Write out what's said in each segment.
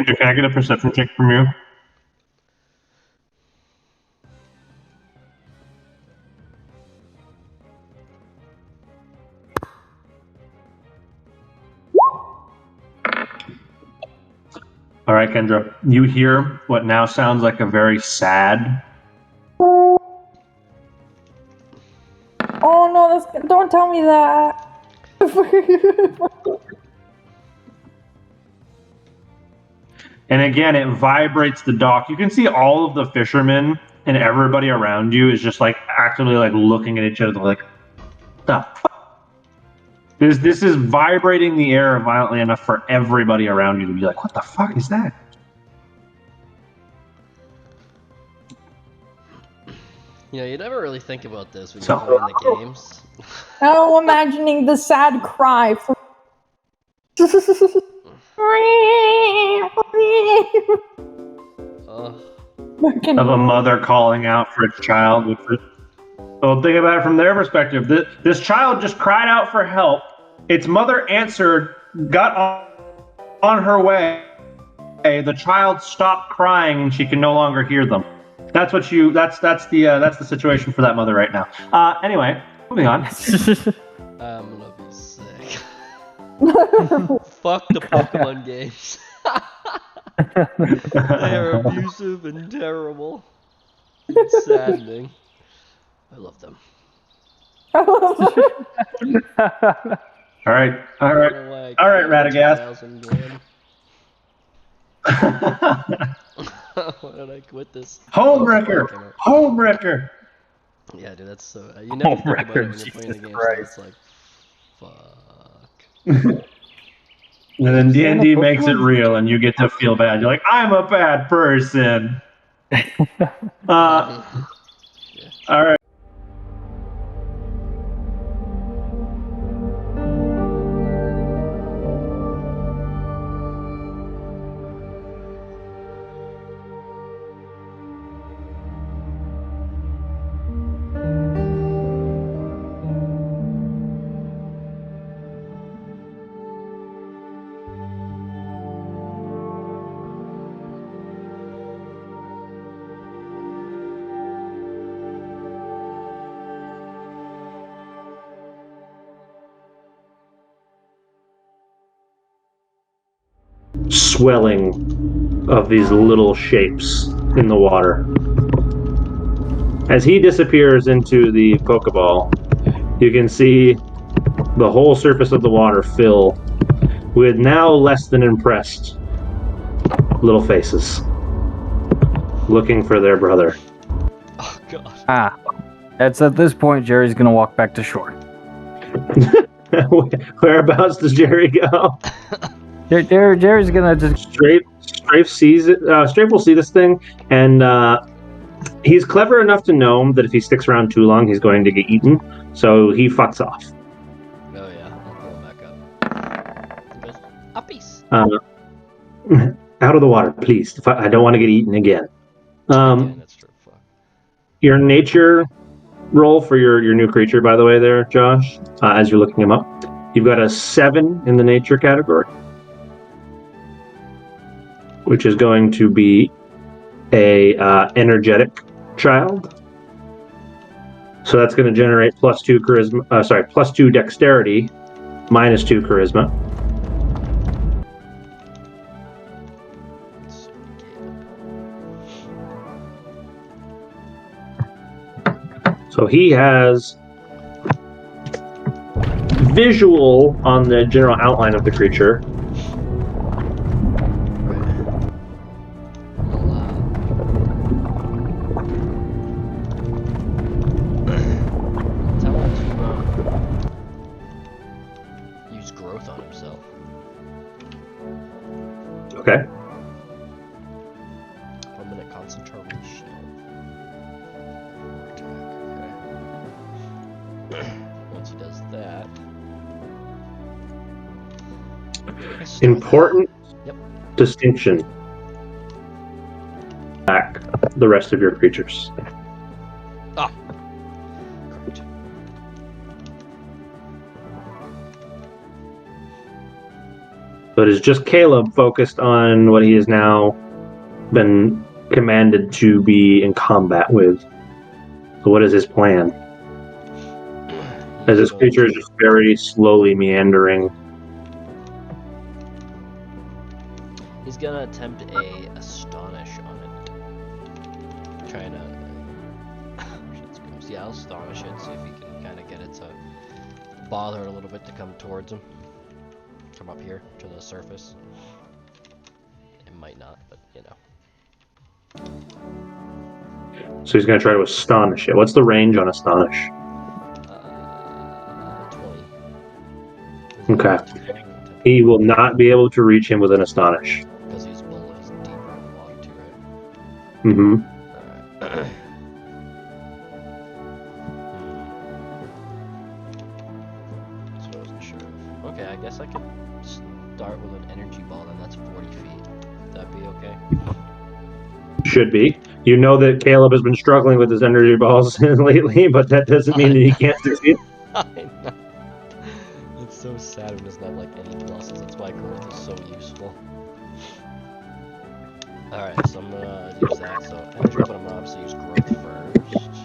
Andrew, can I get a perception check from you? All right, Kendra. You hear what now sounds like a very sad. Oh no! Don't tell me that. And again, it vibrates the dock. You can see all of the fishermen and everybody around you is just like actively like looking at each other like, the fuck? This is vibrating the air violently enough for everybody around you to be like, what the fuck is that? You know, you never really think about this when you're playing the games. Oh, imagining the sad cry. Of a mother calling out for its child. Well, think about it from their perspective. This child just cried out for help. Its mother answered, got on her way. The child stopped crying, and she can no longer hear them. That's what you. That's the situation for that mother right now. Anyway, moving on. I'm gonna be sick. Fuck the Pokemon games. They are abusive and terrible. It's saddening. I love them. All right, Radagast. Why did I quit this? Homewrecker. Yeah, dude, that's so. You never think about it when you're playing the game. So it's like, fuck. And then D&D makes it real, and you get to feel bad. You're like, I'm a bad person. All right. Swelling of these little shapes in the water. As he disappears into the Pokeball, you can see the whole surface of the water fill with now less than impressed little faces looking for their brother. Oh, God. That's at this point, Jerry's gonna walk back to shore. Whereabouts does Jerry go? Jerry's gonna just... Strafe sees it. Strafe will see this thing, and he's clever enough to know that if he sticks around too long, he's going to get eaten. So he fucks off. Oh yeah, I'll pull him back up. He goes, uppies. Out of the water, please. I don't want to get eaten again. That's true. Fuck. Your nature roll for your new creature, by the way, there, Josh. As you're looking him up, you've got a 7 in the nature category, which is going to be a energetic child. So that's going to generate +2 charisma. +2 dexterity, -2 charisma. So he has visual on the general outline of the creature. Tell him to use growth on himself. Okay. Permanent concentration. Once he does that. Important Yep. distinction. Back the rest of your creatures. Ah. Correct. So it is just Caleb focused on what he has now been commanded to be in combat with. So what is his plan? As this creature is just very slowly meandering. He's gonna attempt a astonish on it. Trying to yeah, I'll astonish it, see if he can kind of get it to bother it a little bit to come towards him. Come up here to the surface. It might not, but you know. So he's going to try to astonish it. What's the range on astonish? 20. Okay. He will not be able to reach him with an astonish. Because he's below, he's deeper in the water too, right? Mm-hmm. Alright. So I wasn't sure. Okay, I guess I could start with an energy ball, and that's 40 feet. Would that be okay? Should be. You know that Caleb has been struggling with his energy balls lately, but that doesn't mean that he can't succeed. I know. It's so sad when it's not like any pluses. That's why growth is so useful. Alright, so I'm gonna use that. So energy, but I'm gonna obviously use growth first.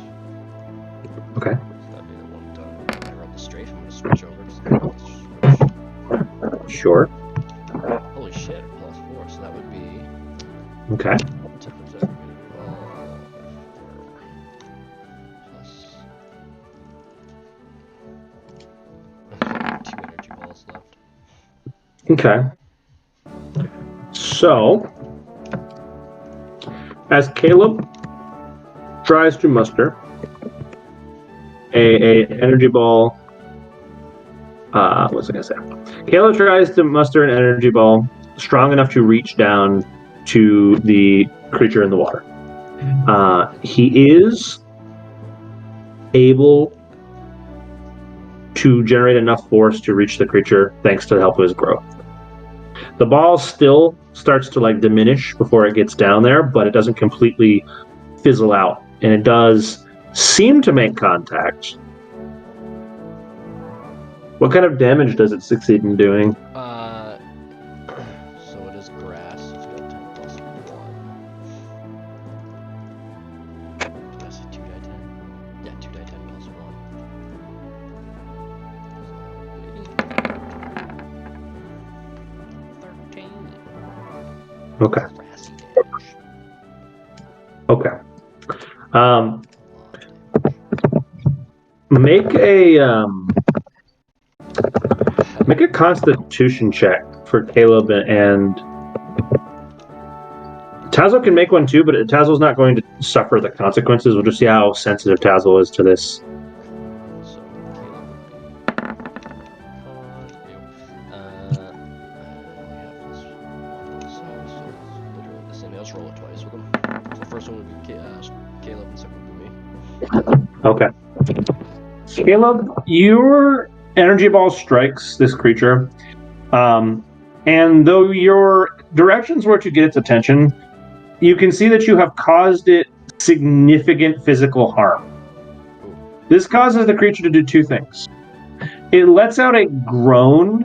Okay. So that'd be the one done. I run the strafe. I'm gonna switch over to Sure. holy shit, +4. So that would be. Okay. Two energy balls left. Okay. So, as Caleb tries to muster a energy ball, what was I gonna say? Caleb tries to muster an energy ball strong enough to reach down to the creature in the water. He is able to generate enough force to reach the creature thanks to the help of his growth. The ball still starts to diminish before it gets down there, but it doesn't completely fizzle out, and it does seem to make contact. What kind of damage does it succeed in doing? So it is grass. It's got 10 plus 1. Did I say 2d10? Yeah, 2d10 plus 1. 13. Okay. Grassy damage. Okay. Make a Constitution check for Caleb, and Tazzle can make one too, but Tazzle's not going to suffer the consequences. We'll just see how sensitive Tazzle is to this. So Caleb would be I only have this one. So it's literally the same. I'll just roll it twice with them. So the first one would be Caleb, and the second would be me. Okay. Caleb, your energy ball strikes this creature, and though your directions were to get its attention, you can see that you have caused it significant physical harm. This causes the creature to do two things. It lets out a groan,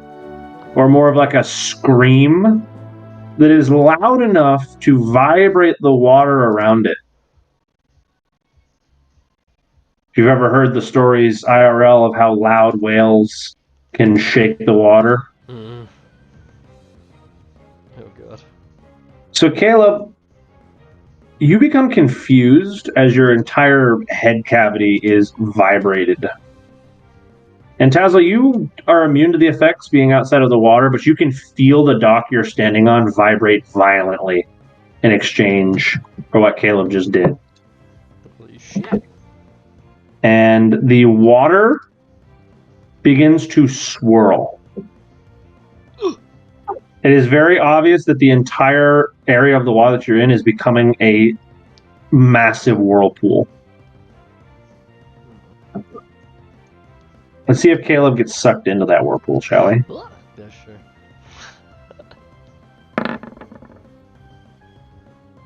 or more of a scream, that is loud enough to vibrate the water around it. If you've ever heard the stories IRL of how loud whales can shake the water. Mm-hmm. Oh god. So Caleb, you become confused as your entire head cavity is vibrated. And Tazzle, you are immune to the effects being outside of the water, but you can feel the dock you're standing on vibrate violently in exchange for what Caleb just did. Holy shit. And the water begins to swirl. It is very obvious that the entire area of the water that you're in is becoming a massive whirlpool. Let's see if Caleb gets sucked into that whirlpool, shall we? Yeah, sure.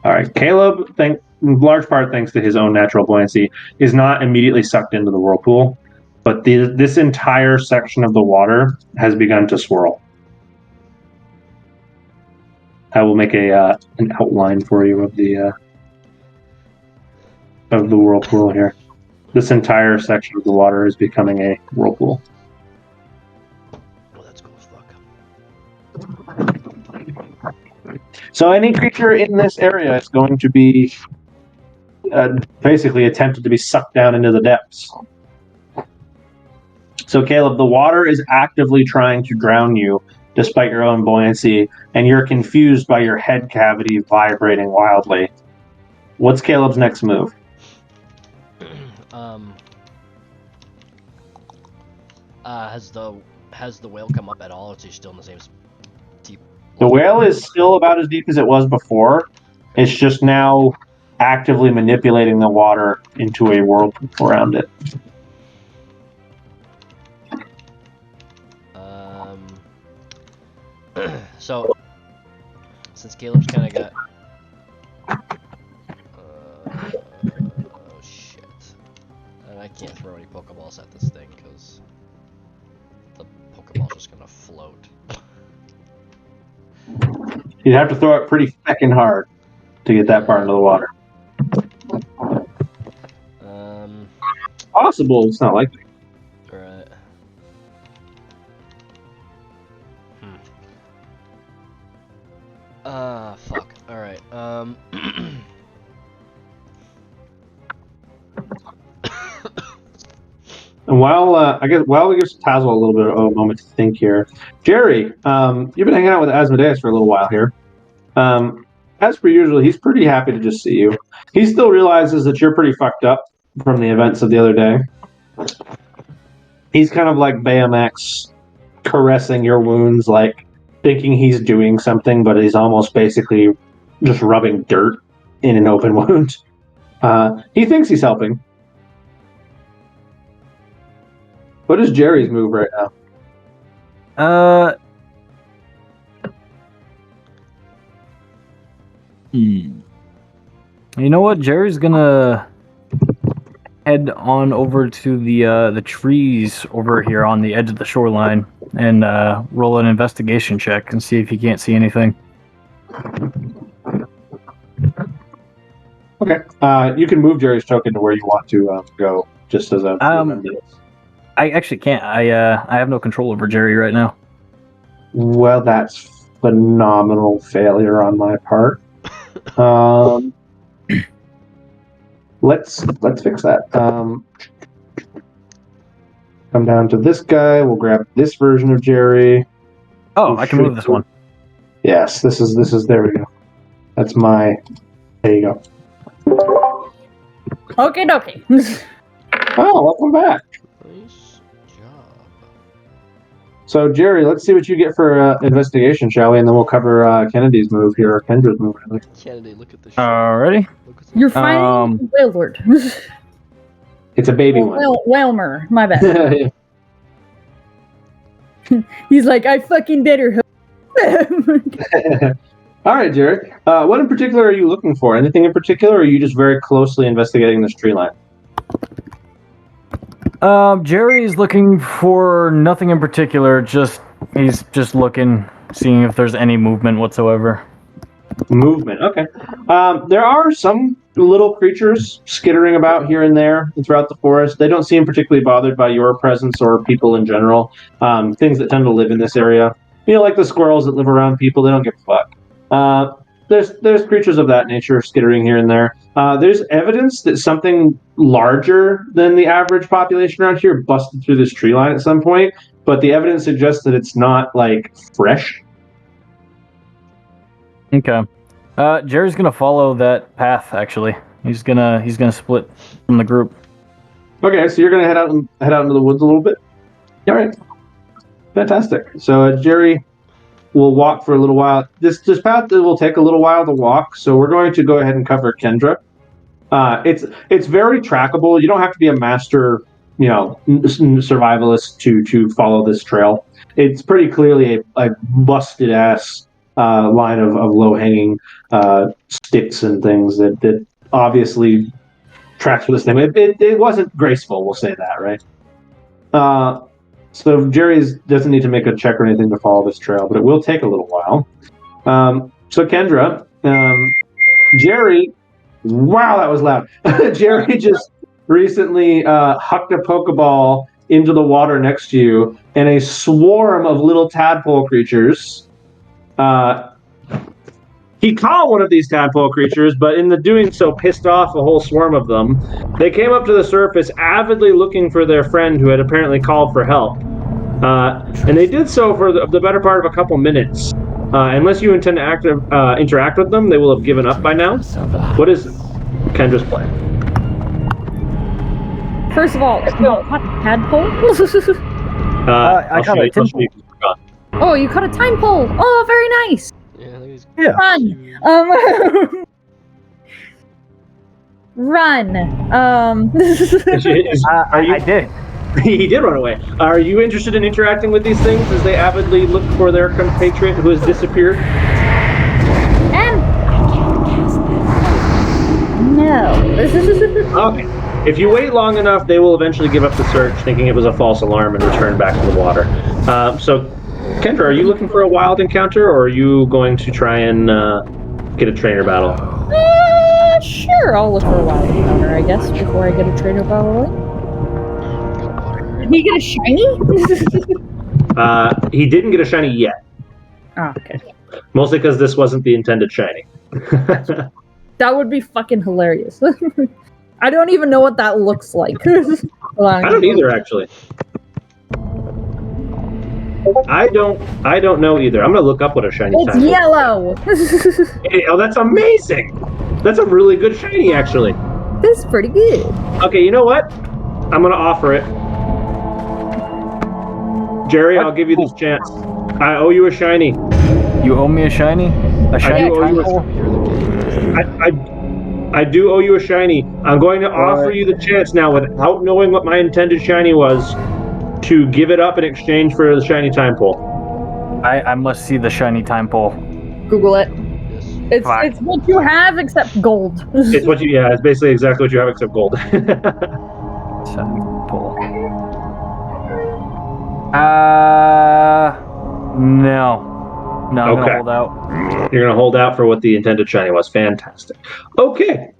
All right, Caleb, in large part thanks to his own natural buoyancy, is not immediately sucked into the whirlpool, but this entire section of the water has begun to swirl. I will make an outline for you of the whirlpool here. This entire section of the water is becoming a whirlpool. Oh, that's cool as fuck. So any creature in this area is going to be basically attempted to be sucked down into the depths. So Caleb, the water is actively trying to drown you despite your own buoyancy, and you're confused by your head cavity vibrating wildly. What's Caleb's next move? Has the whale come up at all? Or is he still in the same deep? The whale is still about as deep as it was before. It's just now actively manipulating the water into a whirlpool around it. So since Caleb's kind of got oh shit, and I can't throw any Pokeballs at this thing because the Pokeball's just gonna float. You'd have to throw it pretty feckin' hard to get that far into the water. Possible, it's not likely. Right. Fuck. Alright, And while we give Tazzle a little bit of a moment to think here, Jerry, you've been hanging out with Asmodeus for a little while here. As per usual, he's pretty happy to just see you. He still realizes that you're pretty fucked up from the events of the other day. He's kind of like Baymax caressing your wounds, like thinking he's doing something, but he's almost basically just rubbing dirt in an open wound. He thinks he's helping. What is Jerry's move right now? You know what? Jerry's gonna head on over to the trees over here on the edge of the shoreline and roll an investigation check and see if he can't see anything. Okay. You can move Jerry's token to where you want to go, just as a. I actually can't. I have no control over Jerry right now. Well, that's phenomenal failure on my part. Let's fix that. Come down to this guy. We'll grab this version of Jerry. Oh, I can move this one. Yes, this is. There we go. That's my. There you go. Okay, dokie. Oh, welcome back. nice job. So, Jerry, let's see what you get for investigation, shall we? And then we'll cover Kennedy's move here, or Kendra's move, really. Kennedy, look at the shit. Alrighty. You're fighting Wailord. It's a baby one. Whalmer, my bad. He's like, I fucking did her. All right, Jerry. What in particular are you looking for? Anything in particular, or are you just very closely investigating this tree line? Jerry's looking for nothing in particular. He's just looking, seeing if there's any movement whatsoever. Movement. Okay. There are some little creatures skittering about here and there throughout the forest. They don't seem particularly bothered by your presence or people in general. Things that tend to live in this area. You know, like the squirrels that live around people. They don't give a fuck. There's creatures of that nature skittering here and there. There's evidence that something larger than the average population around here busted through this tree line at some point, but the evidence suggests that it's not, like, fresh. Okay. Jerry's gonna follow that path. Actually, he's gonna split from the group. Okay, so you're gonna head out into the woods a little bit. All right, fantastic. So Jerry will walk for a little while. This path will take a little while to walk, so we're going to go ahead and cover Kendra. It's very trackable. You don't have to be a master, survivalist to follow this trail. It's pretty clearly a busted ass line of low-hanging sticks and things that obviously tracks for this thing. It wasn't graceful, we'll say that, right? So Jerry doesn't need to make a check or anything to follow this trail, but it will take a little while. So Kendra, Jerry, wow, that was loud. Jerry just recently hucked a Pokeball into the water next to you, and a swarm of little tadpole creatures. He caught one of these tadpole creatures, but in the doing so pissed off a whole swarm of them. They came up to the surface, avidly looking for their friend who had apparently called for help. And they did so for the better part of a couple minutes. Unless you intend to interact with them, they will have given up by now. What is Kendra's plan? First of all, hot tadpole? I caught a time pole. Oh, you caught a time pole. Oh, very nice. Yeah. Run. Run. I did. He did run away. Are you interested in interacting with these things as they avidly look for their compatriot who has disappeared? No. Okay. If you wait long enough, they will eventually give up the search, thinking it was a false alarm, and return back to the water. So, Kendra, are you looking for a wild encounter, or are you going to try and get a trainer battle? Sure, I'll look for a wild encounter, I guess, before I get a trainer battle. Did he get a shiny? He didn't get a shiny yet. Oh, okay. Mostly because this wasn't the intended shiny. That would be fucking hilarious. I don't even know what that looks like. I don't either, actually. I don't know either. I'm gonna look up what a shiny It's yellow. Hey, oh, that's amazing. That's a really good shiny, actually. That's pretty good. Okay, you know what? I'm gonna offer it. Jerry, I'll give you this chance. I owe you a shiny. You owe me a shiny? A shiny time pole? I do owe you a shiny. I'm going to offer you the chance now, without knowing what my intended shiny was, to give it up in exchange for the shiny time pole. I must see the shiny time pole. Google it. It's what you have except gold. It's what you it's basically exactly what you have except gold. Shiny pole. No. No, I'm gonna hold out. You're gonna hold out for what the intended shiny was. Fantastic. Okay.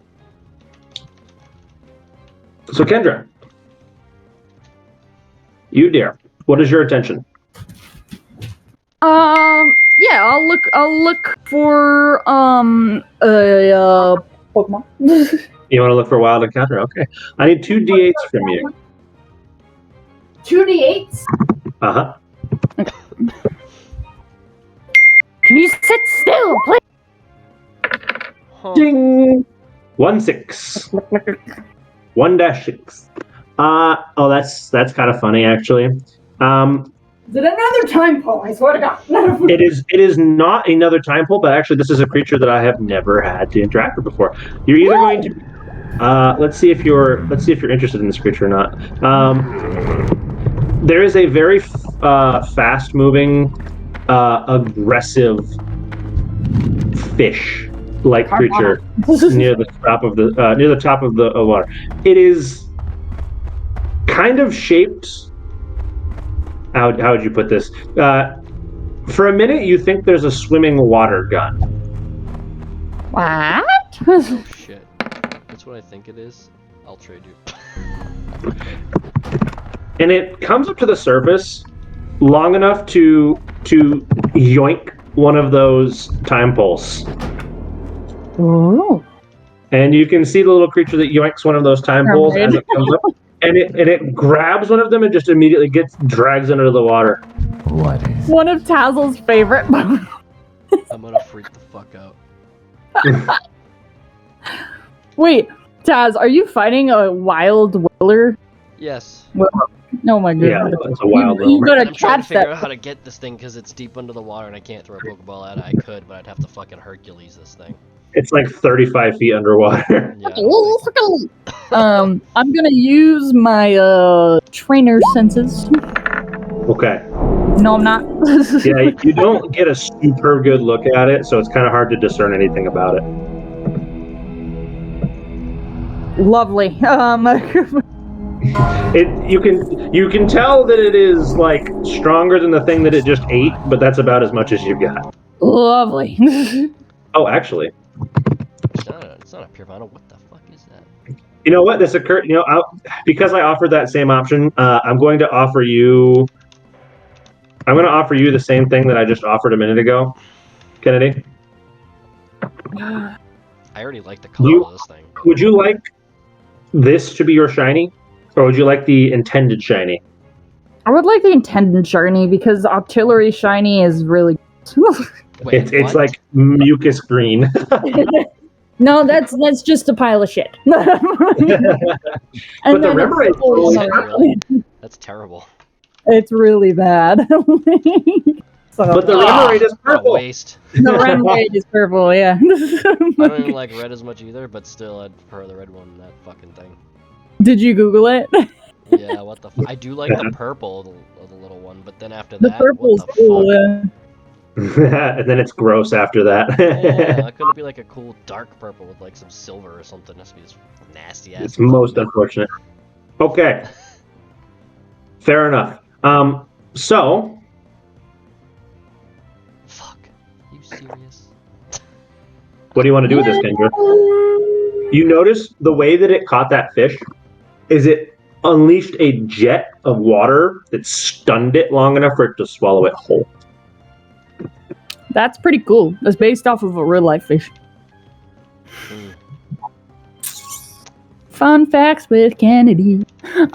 So Kendra, you dear, what is your attention? Yeah, I'll look for Pokemon. You want to look for a wild encounter? Okay. I need 2 D8s from you. 2 D8s? Uh-huh. Can you sit still, please? Ding! 1-6. 1-6. Oh, that's kind of funny, actually. Is it another time pole? I swear to God. It is not another time pole, but actually this is a creature that I have never had to interact with before. You're either going to let's see if you're interested in this creature or not. There is a very fast-moving, aggressive fish-like creature near the top of the water. It is kind of shaped. How would you put this? For a minute, you think there's a swimming water gun. What? Oh shit! That's what I think it is. I'll trade you. And it comes up to the surface long enough to yoink one of those time poles. Ooh. And you can see the little creature that yoinks one of those time poles as it comes up. And it grabs one of them and just immediately drags under the water. What is One of Tazzle's favorite. I'm gonna freak the fuck out. Wait, Taz, are you fighting a wild whaler? Yes. Oh my goodness. Yeah, it's a wild You gotta I'm trying to catch figure that. out how to get this thing because it's deep under the water and I can't throw a Pokeball at it. I could, but I'd have to fucking Hercules this thing. It's like 35 feet underwater. Yeah, I don't think so. I'm gonna use my trainer senses. Okay. No, I'm not. Yeah, you don't get a super good look at it, so it's kind of hard to discern anything about it. Lovely. You can tell that it is like stronger than the thing that it just ate, but that's about as much as you've got. Lovely. Oh, actually, It's not a pure vinyl. What the fuck is that? you know what? This occurred. Because I offered that same option, I'm going to offer you. I'm going to offer you the same thing that I just offered a minute ago, Kennedy. I already like the color of this thing. But... Would you like this to be your shiny, or would you like the intended shiny? I would like the intended shiny because artillery shiny is really. Wait, It's like mucus green. No, that's just a pile of shit. But the Remoraid, that's terrible. It's really bad. But the Remoraid is purple. Waste. The Remoraid is purple, yeah. I don't even like red as much either, but still, I'd prefer the red one than that fucking thing. Did you Google it? Yeah, what the I do like the purple of the little one, but then after The that, purple's what the cool, fuck? yeah. And then it's gross after that. Yeah, that couldn't be like a cool dark purple with like some silver or something. It has to be this nasty ass. It's most unfortunate. Okay. Fair enough. So. Fuck. You serious? What do you want to do with this, Kendra? You notice the way that it caught that fish is it unleashed a jet of water that stunned it long enough for it to swallow it whole. That's pretty cool. It's based off of a real life fish. Fun facts with Kennedy. We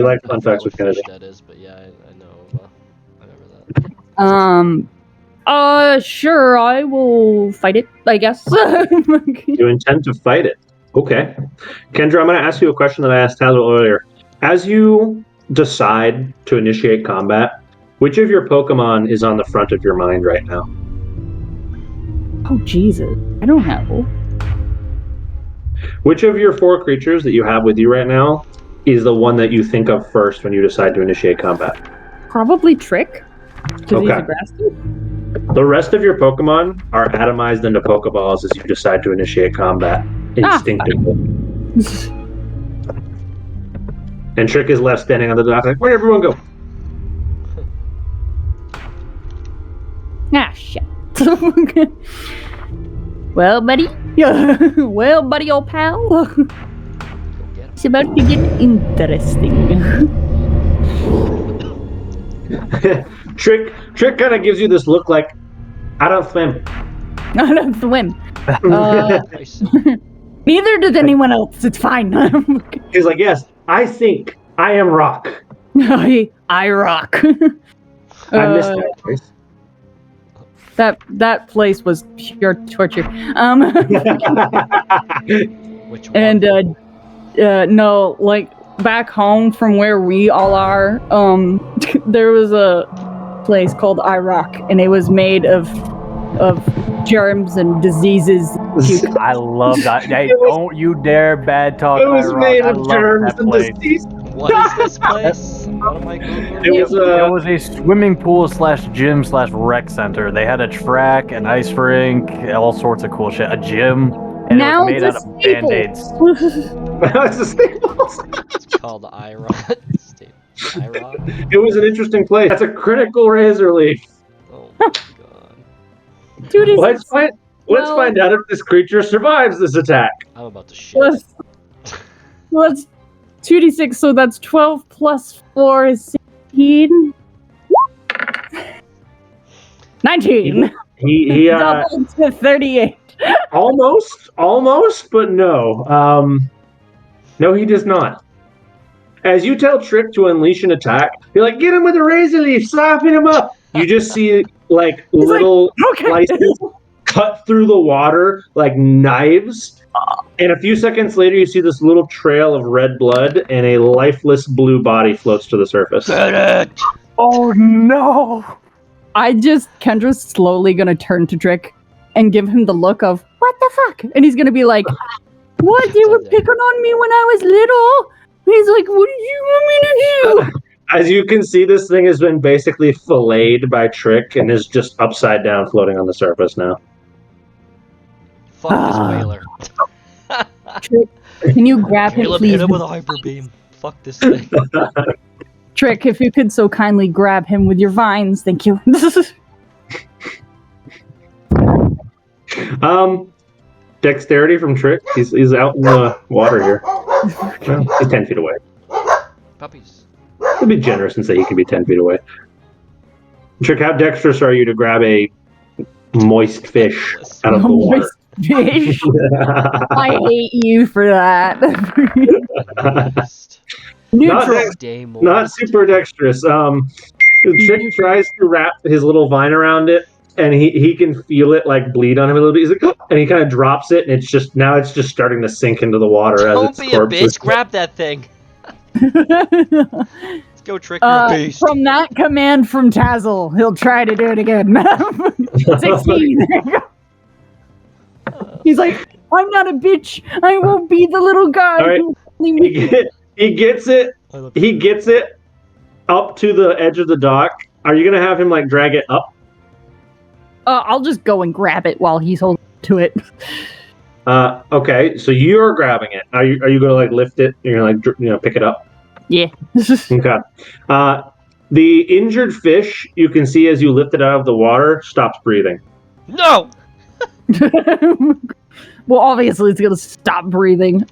like fun facts with Kennedy. That is, but yeah, I know. I remember that. Sure, I will fight it, I guess. You intend to fight it. Okay. Kendra, I'm going to ask you a question that I asked Tazwell earlier. As you decide to initiate combat, which of your Pokemon is on the front of your mind right now? Oh, Jesus. I don't know. Which of your 4 creatures that you have with you right now is the one that you think of first when you decide to initiate combat? Probably Trick. Because he's Okay. a grass type. The rest of your Pokemon are atomized into Pokeballs as you decide to initiate combat instinctively. And Trick is left standing on the dock like, where'd everyone go? Ah, shit. Well, buddy. Well, buddy, old pal. Go get him. It's about to get interesting. Trick kind of gives you this look like, I don't swim. I don't swim. Nice. Neither does anyone else. It's fine. He's like, yes, I think I am rock. I rock. I missed that place. That place was pure torture. Which one? And no, like back home from where we all are, there was a place called Iraq, and it was made of germs and diseases. I love that. Hey, don't you dare bad talk. It was Iraq. made I of love germs that and place. disease. What is this place? What am I Googling? It was a swimming pool / gym / rec center. They had a track, an ice rink, all sorts of cool shit. A gym, and Now it was made it's out a of staple. band-aids. It's a Staples. It's called IROC. IROC? It was an interesting place. That's a critical razor leaf. Oh my god. Dude, Let's find out if this creature survives this attack. I'm about to shit. Let's 2d6, so that's 12 plus 4 is 16. 19. He Doubled to 38. almost, but no. No, he does not. As you tell Trick to unleash an attack, you're like, get him with a razor leaf, slapping him up. You just see like little slices cut through the water like knives. And a few seconds later, you see this little trail of red blood, and a lifeless blue body floats to the surface. Oh no! Kendra's slowly gonna turn to Trick and give him the look of, what the fuck? And he's gonna be like, what? You were picking on me when I was little? He's like, what do you want me to do? As you can see, this thing has been basically filleted by Trick and is just upside down floating on the surface now. Fuck this whaler. Trick, can you grab him, Caleb please? hit him with a hyper beam. Fuck this thing. Trick, if you could so kindly grab him with your vines, thank you. Dexterity from Trick. He's out in the water here. Well, he's 10 feet away. Puppies. I'll be generous and say he can be 10 feet away. Trick, how dexterous are you to grab a moist fish out of the water? Fish. I hate you for that. Not super dexterous. Trick tries to wrap his little vine around it, and he can feel it like bleed on him a little bit. He's like, and he kind of drops it, and it's just starting to sink into the water. Don't be a bitch! Grab that thing. Let's go, Trick. You're a beast. From that command from Tazzle, he'll try to do it again. 16. There you go. He's like, I'm not a bitch. I won't be the little guy. Right. He gets it. He gets it up to the edge of the dock. Are you gonna have him like drag it up? I'll just go and grab it while he's holding to it. Okay. So you're grabbing it. Are you gonna like lift it? You're gonna like pick it up? Yeah. Okay. The injured fish you can see as you lift it out of the water stops breathing. No. Well, obviously it's gonna stop breathing.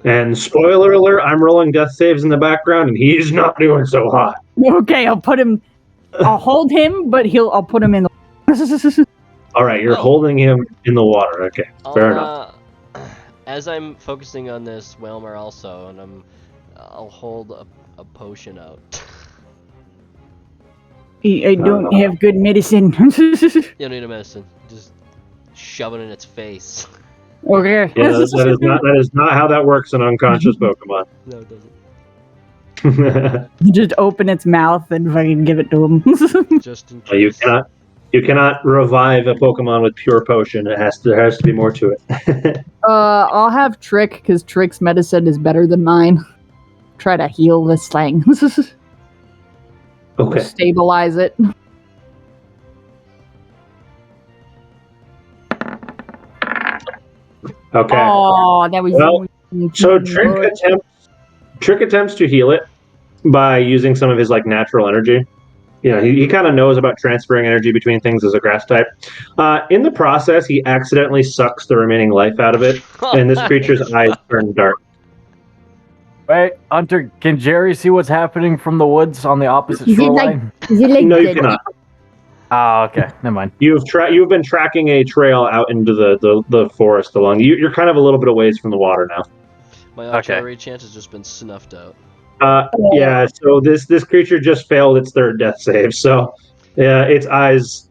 And spoiler alert, I'm rolling death saves in the background, and he's not doing so hot. Okay, I'll hold him, but I'll put him in the. All right, you're holding him in the water. Okay, fair enough. As I'm focusing on this, Whalmer also, and I'll hold a potion out. I don't have good medicine. You don't need a medicine. Just shove it in its face. Okay. Yeah, that is not how that works in unconscious Pokemon. No, it doesn't. Just open its mouth and fucking give it to him. Just in case. You cannot revive a Pokemon with pure potion. There has to be more to it. I'll have Trick, because Trick's medicine is better than mine. Try to heal this thing. Okay. Stabilize it. Okay. Oh, that was. Well, so Trick attempts to heal it by using some of his like natural energy. You know, he kind of knows about transferring energy between things as a grass type. In the process, he accidentally sucks the remaining life out of it, and this creature's eyes turn dark. Wait, Hunter, can Jerry see what's happening from the woods on the opposite shoreline? No, you cannot. Oh, okay. Never mind. You've been tracking a trail out into the forest along. You're kind of a little bit away from the water now. My artillery chance has just been snuffed out. Yeah, so this creature just failed its third death save. So, yeah, its eyes,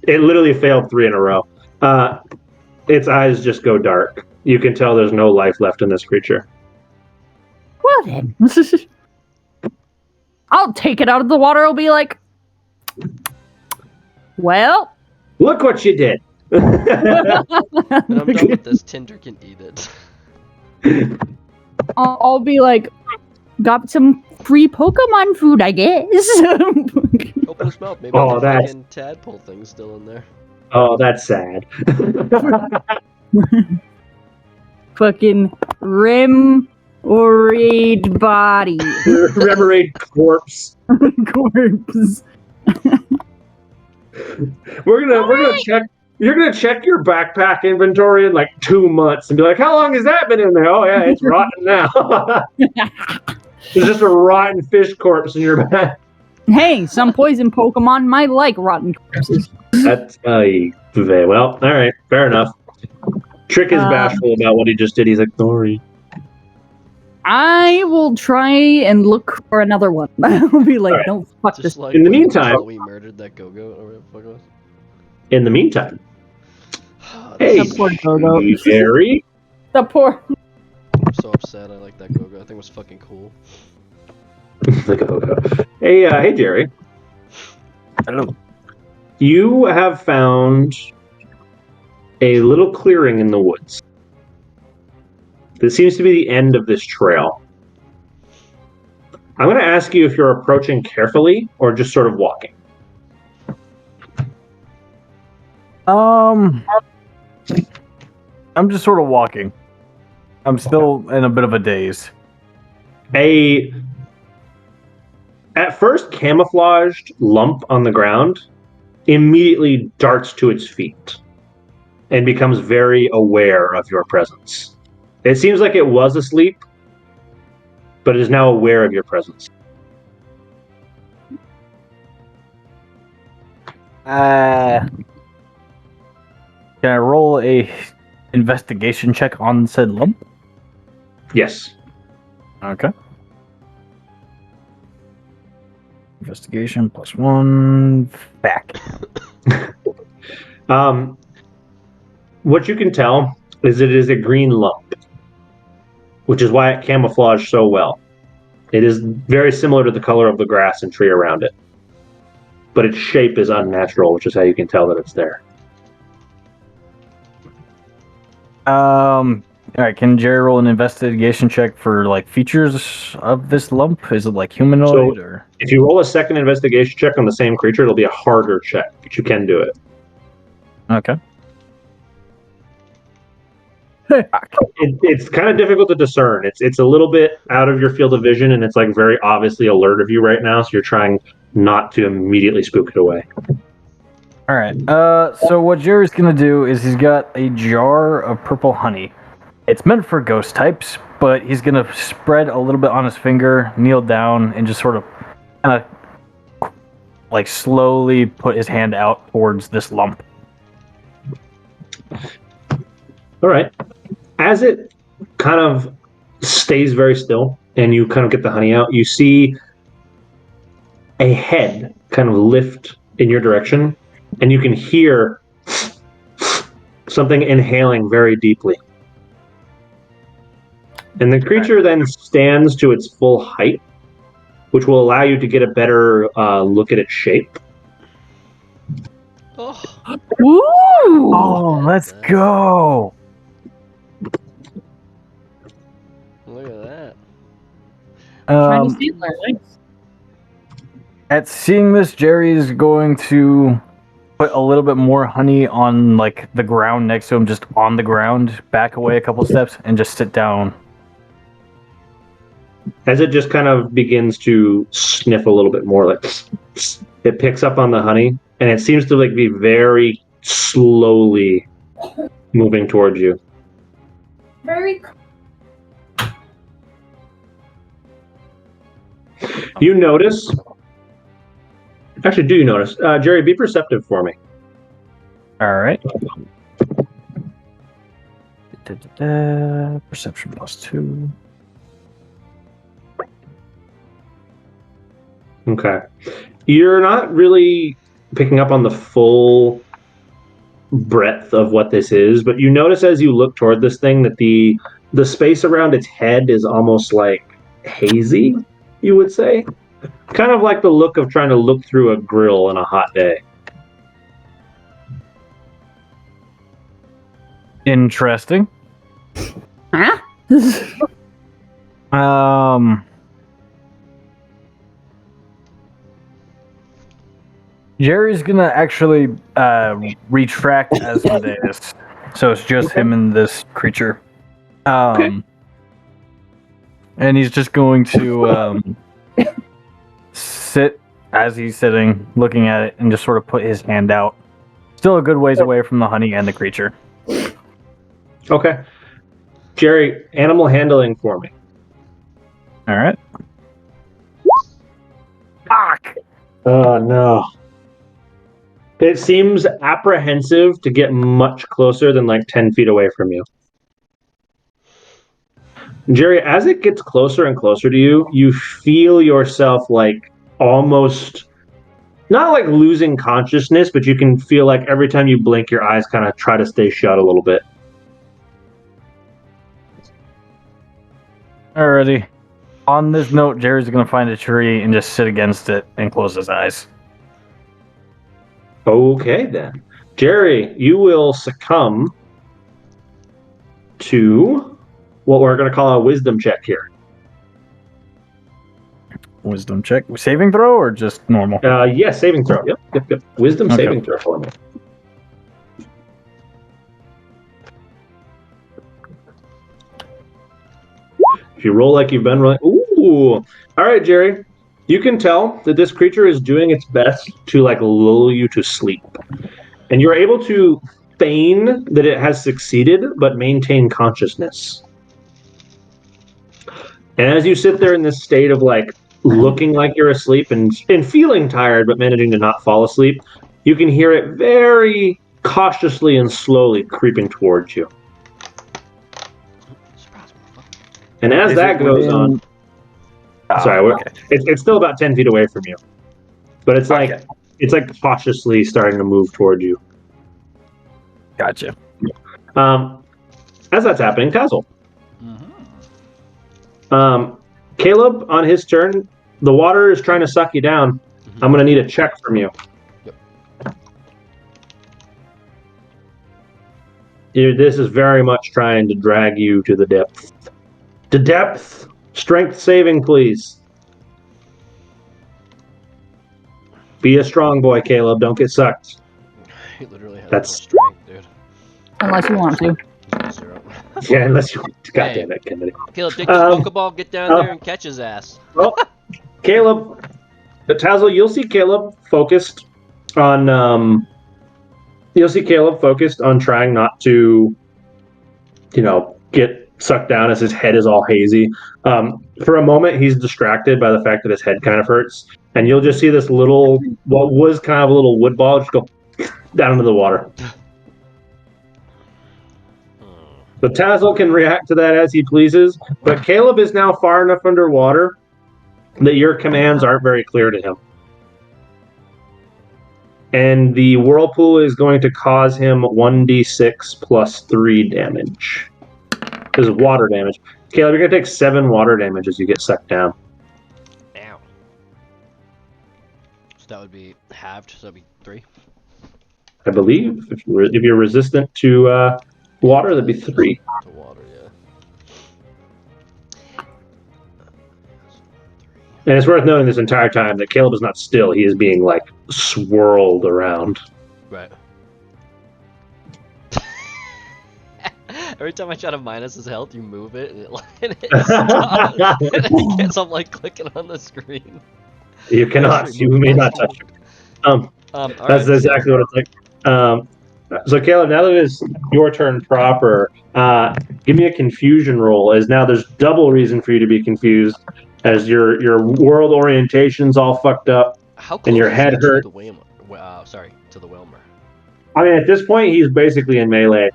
it literally failed 3 in a row. Its eyes just go dark. You can tell there's no life left in this creature. Well then, I'll take it out of the water. I'll be like, well, look what you did. And I'm done with this. Tinder can eat it. I'll be like, got some free Pokemon food, I guess. Open his mouth. Maybe there's fucking tadpole thing still in there. Oh, that's sad. Fucking Remoraid body. Remoraid corpse. Corpse. We're gonna check. You're gonna check your backpack inventory in like 2 months and be like, "How long has that been in there?" Oh yeah, it's rotten now. There's just a rotten fish corpse in your bag. Hey, some poison Pokemon might like rotten corpses. That's well. All right, fair enough. Trick is bashful about what he just did. He's like, "Sorry." I will try and look for another one. I'll be like, "Don't fuck just this." Like in the meantime, we murdered that Go-Go or whatever the fuck it was. In the meantime, hey, Jerry. The poor. I'm so upset. I like that Go-Go. I think it was fucking cool. The Go-Go. Hey, Jerry. Hello. You have found a little clearing in the woods. This seems to be the end of this trail. I'm going to ask you if you're approaching carefully or just sort of walking. I'm just sort of walking. I'm still in a bit of a daze. As at first camouflaged lump on the ground immediately darts to its feet and becomes very aware of your presence. It seems like it was asleep, but it is now aware of your presence. Can I roll a investigation check on said lump? Yes. Okay. Investigation +1. Back. What you can tell is it is a green lump, which is why it camouflaged so well. It is very similar to the color of the grass and tree around it, but its shape is unnatural, which is how you can tell that it's there. All right, can Jerry roll an investigation check for like features of this lump? Is it like humanoid or? If you roll a second investigation check on the same creature, it'll be a harder check, but you can do it. Okay. It's kind of difficult to discern. It's a little bit out of your field of vision, and it's like very obviously alert of you right now, so you're trying not to immediately spook it away. All right. So what Jerry's gonna do is he's got a jar of purple honey. It's meant for ghost types, but he's gonna spread a little bit on his finger, kneel down, and just sort of kind of like slowly put his hand out towards this lump. All right. As it kind of stays very still and you kind of get the honey out, you see a head kind of lift in your direction, and you can hear something inhaling very deeply. And the creature then stands to its full height, which will allow you to get a better look at its shape. Oh, Woo! Oh, let's go! look at that. Chinese settler, nice. At seeing this, Jerry is going to put a little bit more honey on like the ground next to him, just on the ground, back away a couple steps, and just sit down. As it just kind of begins to sniff a little bit more, like it picks up on the honey, and it seems to like be very slowly moving towards you. Very. You notice. Actually, do you notice? Jerry, be perceptive for me. All right. Perception +2. Okay. You're not really picking up on the full breadth of what this is, but you notice as you look toward this thing that the space around its head is almost like hazy, you would say. Kind of like the look of trying to look through a grill on a hot day. Interesting. Huh? Jerry's gonna actually retract Asmodeus, so it's just him and this creature. And he's just going to sit as he's sitting, looking at it, and just sort of put his hand out. Still a good ways away from the honey and the creature. Okay. Jerry, animal handling for me. All right. Fuck! Oh, no. It seems apprehensive to get much closer than like 10 feet away from you. Jerry, as it gets closer and closer to you, you feel yourself like almost, not like losing consciousness, but you can feel like every time you blink, your eyes kind of try to stay shut a little bit. Alrighty. On this note, Jerry's gonna find a tree and just sit against it and close his eyes. Okay, then. Jerry, you will succumb to what we're going to call a wisdom check here. Wisdom check. Saving throw or just normal? Yes, saving throw. Yep. Wisdom Okay. saving throw for me. If you roll like you've been rolling. Ooh. All right, Jerry. You can tell that this creature is doing its best to like lull you to sleep. And you're able to feign that it has succeeded, but maintain consciousness. And as you sit there in this state of like looking like you're asleep and feeling tired, but managing to not fall asleep, you can hear it very cautiously and slowly creeping towards you. And as that goes on, sorry, it's still about 10 feet away from you, but it's like cautiously starting to move towards you. Gotcha. As that's happening, Tazzle. Caleb, on his turn, the water is trying to suck you down. I'm going to need a check from you. Yep. This is very much trying to drag you to the depth. To depth. Strength saving, please. Be a strong boy, Caleb. Don't get sucked. He literally has no strength, dude. Unless you want to. Zero. Yeah, unless you want to. God damn it, Kennedy. Caleb, take this Pokeball, get down there and catch his ass. Well, Caleb, Tazzle, you'll see Caleb focused on trying not to, get sucked down as his head is all hazy. For a moment, he's distracted by the fact that his head kind of hurts, and you'll just see this little, what was kind of a little wood ball, just go down into the water. So Tazzle can react to that as he pleases, but Caleb is now far enough underwater that your commands aren't very clear to him. And the whirlpool is going to cause him 1d6 plus 3 damage. This is water damage. Caleb, you're going to take 7 water damage as you get sucked down. Ow. So that would be halved, so that would be 3? I believe. If you're resistant to water, that'd be 3. To water, yeah. And it's worth noting this entire time that Caleb is not still. He is being, like, swirled around. Right. Every time I try to minus his health, you move it, and it stops. And I guess I'm, like, clicking on the screen. You cannot. You may not touch it. That's exactly what it's like. So, Caleb, now that it is your turn proper, give me a confusion roll, as now there's double reason for you to be confused, as your world orientation's all fucked up, and your head hurt. To the Wilmer. I mean, at this point, he's basically in melee.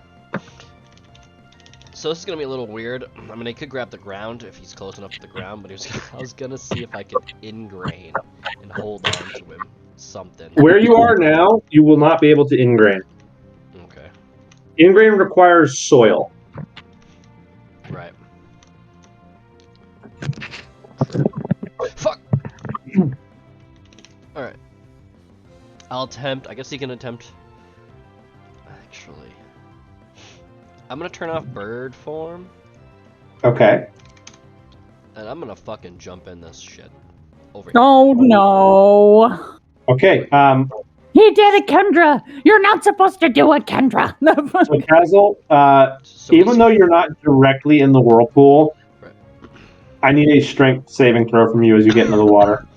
So this is gonna be a little weird. I mean, I could grab the ground if he's close enough to the ground, but I was gonna see if I could ingrain and hold on to him. Something. Where you are now, you will not be able to ingrain. Okay. Ingrain requires soil. Right. Fuck! Alright. I'll attempt. I guess he can attempt. Actually. I'm gonna turn off bird form. Okay. And I'm gonna fucking jump in this shit. Over here. Oh no. Okay. He did it, Kendra! You're not supposed to do it, Kendra! So, Tazzle, even though you're not directly in the whirlpool, right, I need a strength saving throw from you as you get into the water.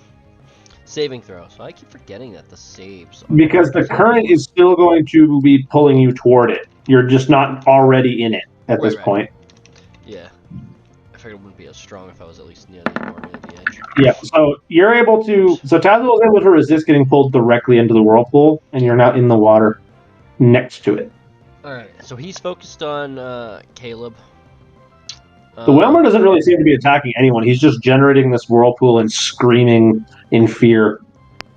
Saving throw. So I keep forgetting that the saves. Because the current is still going to be pulling you toward it. You're just not already in it at this point. Yeah. I figured it wouldn't be as strong if I was at least near the edge. Yeah, so you're able to... So Tazzle was able to resist getting pulled directly into the whirlpool, and you're now in the water next to it. Alright, so he's focused on Caleb. The Whelmer doesn't really seem to be attacking anyone. He's just generating this whirlpool and screaming in fear.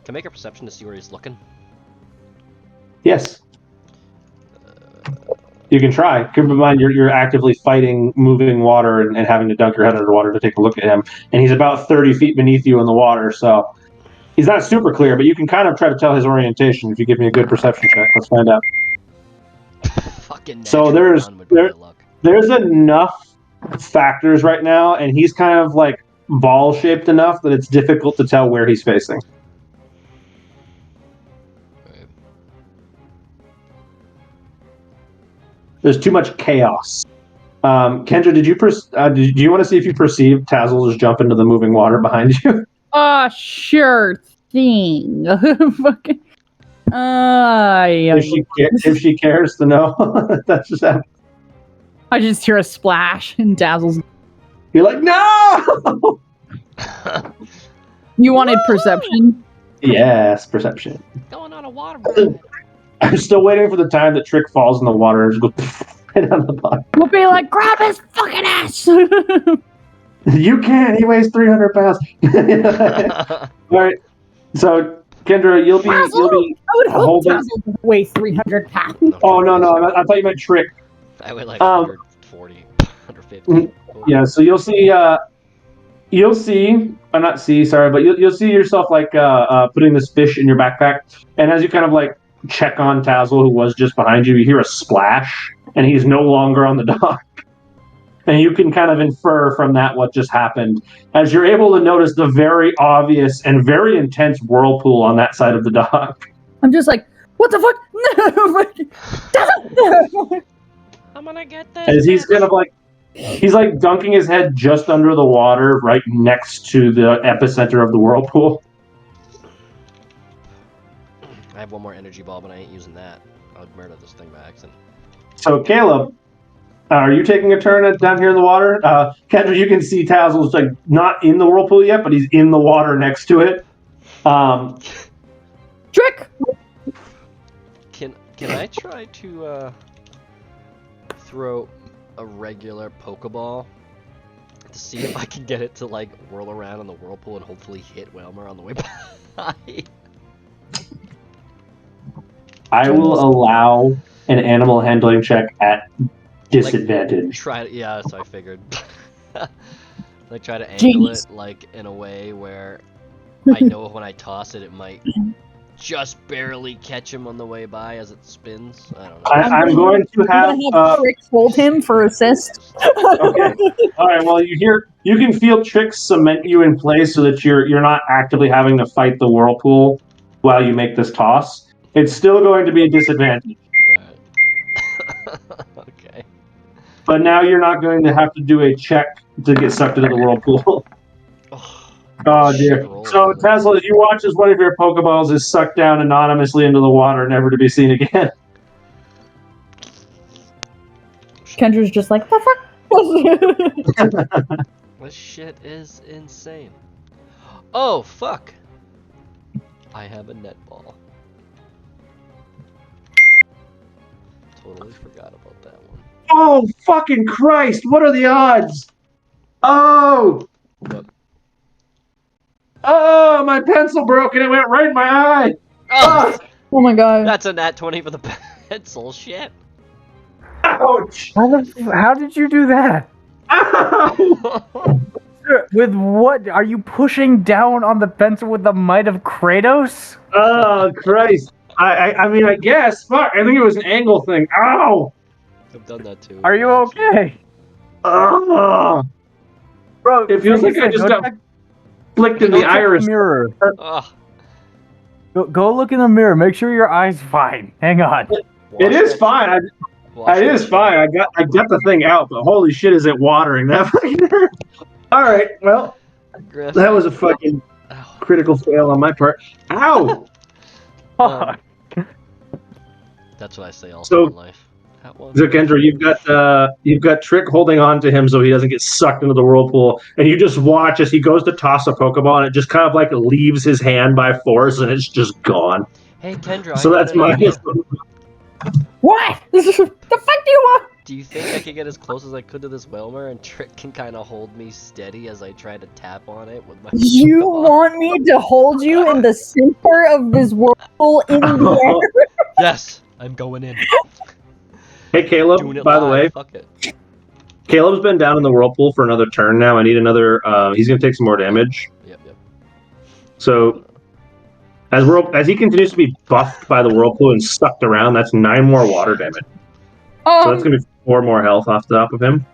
Can I make a perception to see where he's looking? Yes. You can try. Keep in mind, you're actively fighting moving water and having to dunk your head underwater to take a look at him. And he's about 30 feet beneath you in the water, so he's not super clear, but you can kind of try to tell his orientation if you give me a good perception check. Let's find out. Fucking so there's enough factors right now, and he's kind of like ball-shaped enough that it's difficult to tell where he's facing. There's too much chaos. Kendra, do you want to see if you perceive Tazzle just jump into the moving water behind you? Sure thing. Fucking. If she cares to know, that's just happened. I just hear a splash and Dazzle's. You're like, no! You wanted perception? Yes, perception. Going on a water ride. I'm still waiting for the time that Trick falls in the water and just goes right on the bottom. We'll be like, grab his fucking ass! You can. He weighs 300 pounds. All right. So, Kendra, you'll be. I would hope holding- Dazzle weighs 300 pounds. Oh no! I thought you meant Trick. I weigh like 140, 150. Mm, Yeah. So you'll see. Not see. Sorry, but you'll see yourself like putting this fish in your backpack, and as you kind of like check on Tazzle, who was just behind you, you hear a splash, and he's no longer on the dock. And you can kind of infer from that what just happened, as you're able to notice the very obvious and very intense whirlpool on that side of the dock. I'm just like, what the fuck? No! I'm gonna get this. As he's kind of like, he's like dunking his head just under the water, right next to the epicenter of the whirlpool. I have one more energy ball, but I ain't using that. I'll murder this thing by accident. So, Caleb, are you taking a turn down here in the water? Kendra, you can see Tazzle's like not in the whirlpool yet, but he's in the water next to it. Trick! Can I try to throw a regular Pokeball to see if I can get it to like whirl around in the whirlpool and hopefully hit Whalmer on the way by? I will allow an animal handling check at disadvantage. Yeah, so I figured. Like try to angle it like in a way where I know when I toss it, it might just barely catch him on the way by as it spins. I don't know. I'm going to have Trick hold him for assist. Okay. All right. Well, you can feel Trick cement you in place so that you're not actively having to fight the whirlpool while you make this toss. It's still going to be a disadvantage. Alright. Okay. But now you're not going to have to do a check to get sucked into the whirlpool. Oh dear. So Tesla, you watch as one of your Pokeballs is sucked down anonymously into the water, never to be seen again. Kendra's just like, the fuck? This shit is insane. Oh fuck! I have a netball. Totally forgot about that one. Oh fucking Christ! What are the odds? Oh! What? Oh, my pencil broke and it went right in my eye. Oh! Oh my god. That's a nat 20 for the pencil. Shit. Ouch! How did you do that? Ow! With what? Are you pushing down on the pencil with the might of Kratos? Oh Christ! I mean, I guess. Fuck! I think it was an angle thing. Ow! I've done that too. Are you okay? Oh! Bro, It feels like I just got flicked in go the check iris. Mirror. Ugh. Go look in the mirror. Make sure your eye's fine. Hang on. It is fine. It is fine. I got the thing out, but holy shit, is it watering? That fucking hurt. All right, well, that was a fucking critical fail on my part. Ow! That's what I say all So- in life. So Kendra, you've got Trick holding on to him so he doesn't get sucked into the whirlpool, and you just watch as he goes to toss a Pokeball, and it just kind of like leaves his hand by force, and it's just gone. Hey Kendra. So that's my. What? The fuck do you want? Do you think I could get as close as I could to this Whalmer and Trick can kind of hold me steady as I try to tap on it with my You Pokeball? want me to hold you in the center of this whirlpool in the air? Yes, I'm going in. Hey Caleb, Doing it by the live, way, fuck it. Caleb's been down in the whirlpool for another turn now. I need another. He's gonna take some more damage. Yep. So as he continues to be buffed by the whirlpool and sucked around, that's 9 more water damage. So that's gonna be 4 more health off the top of him.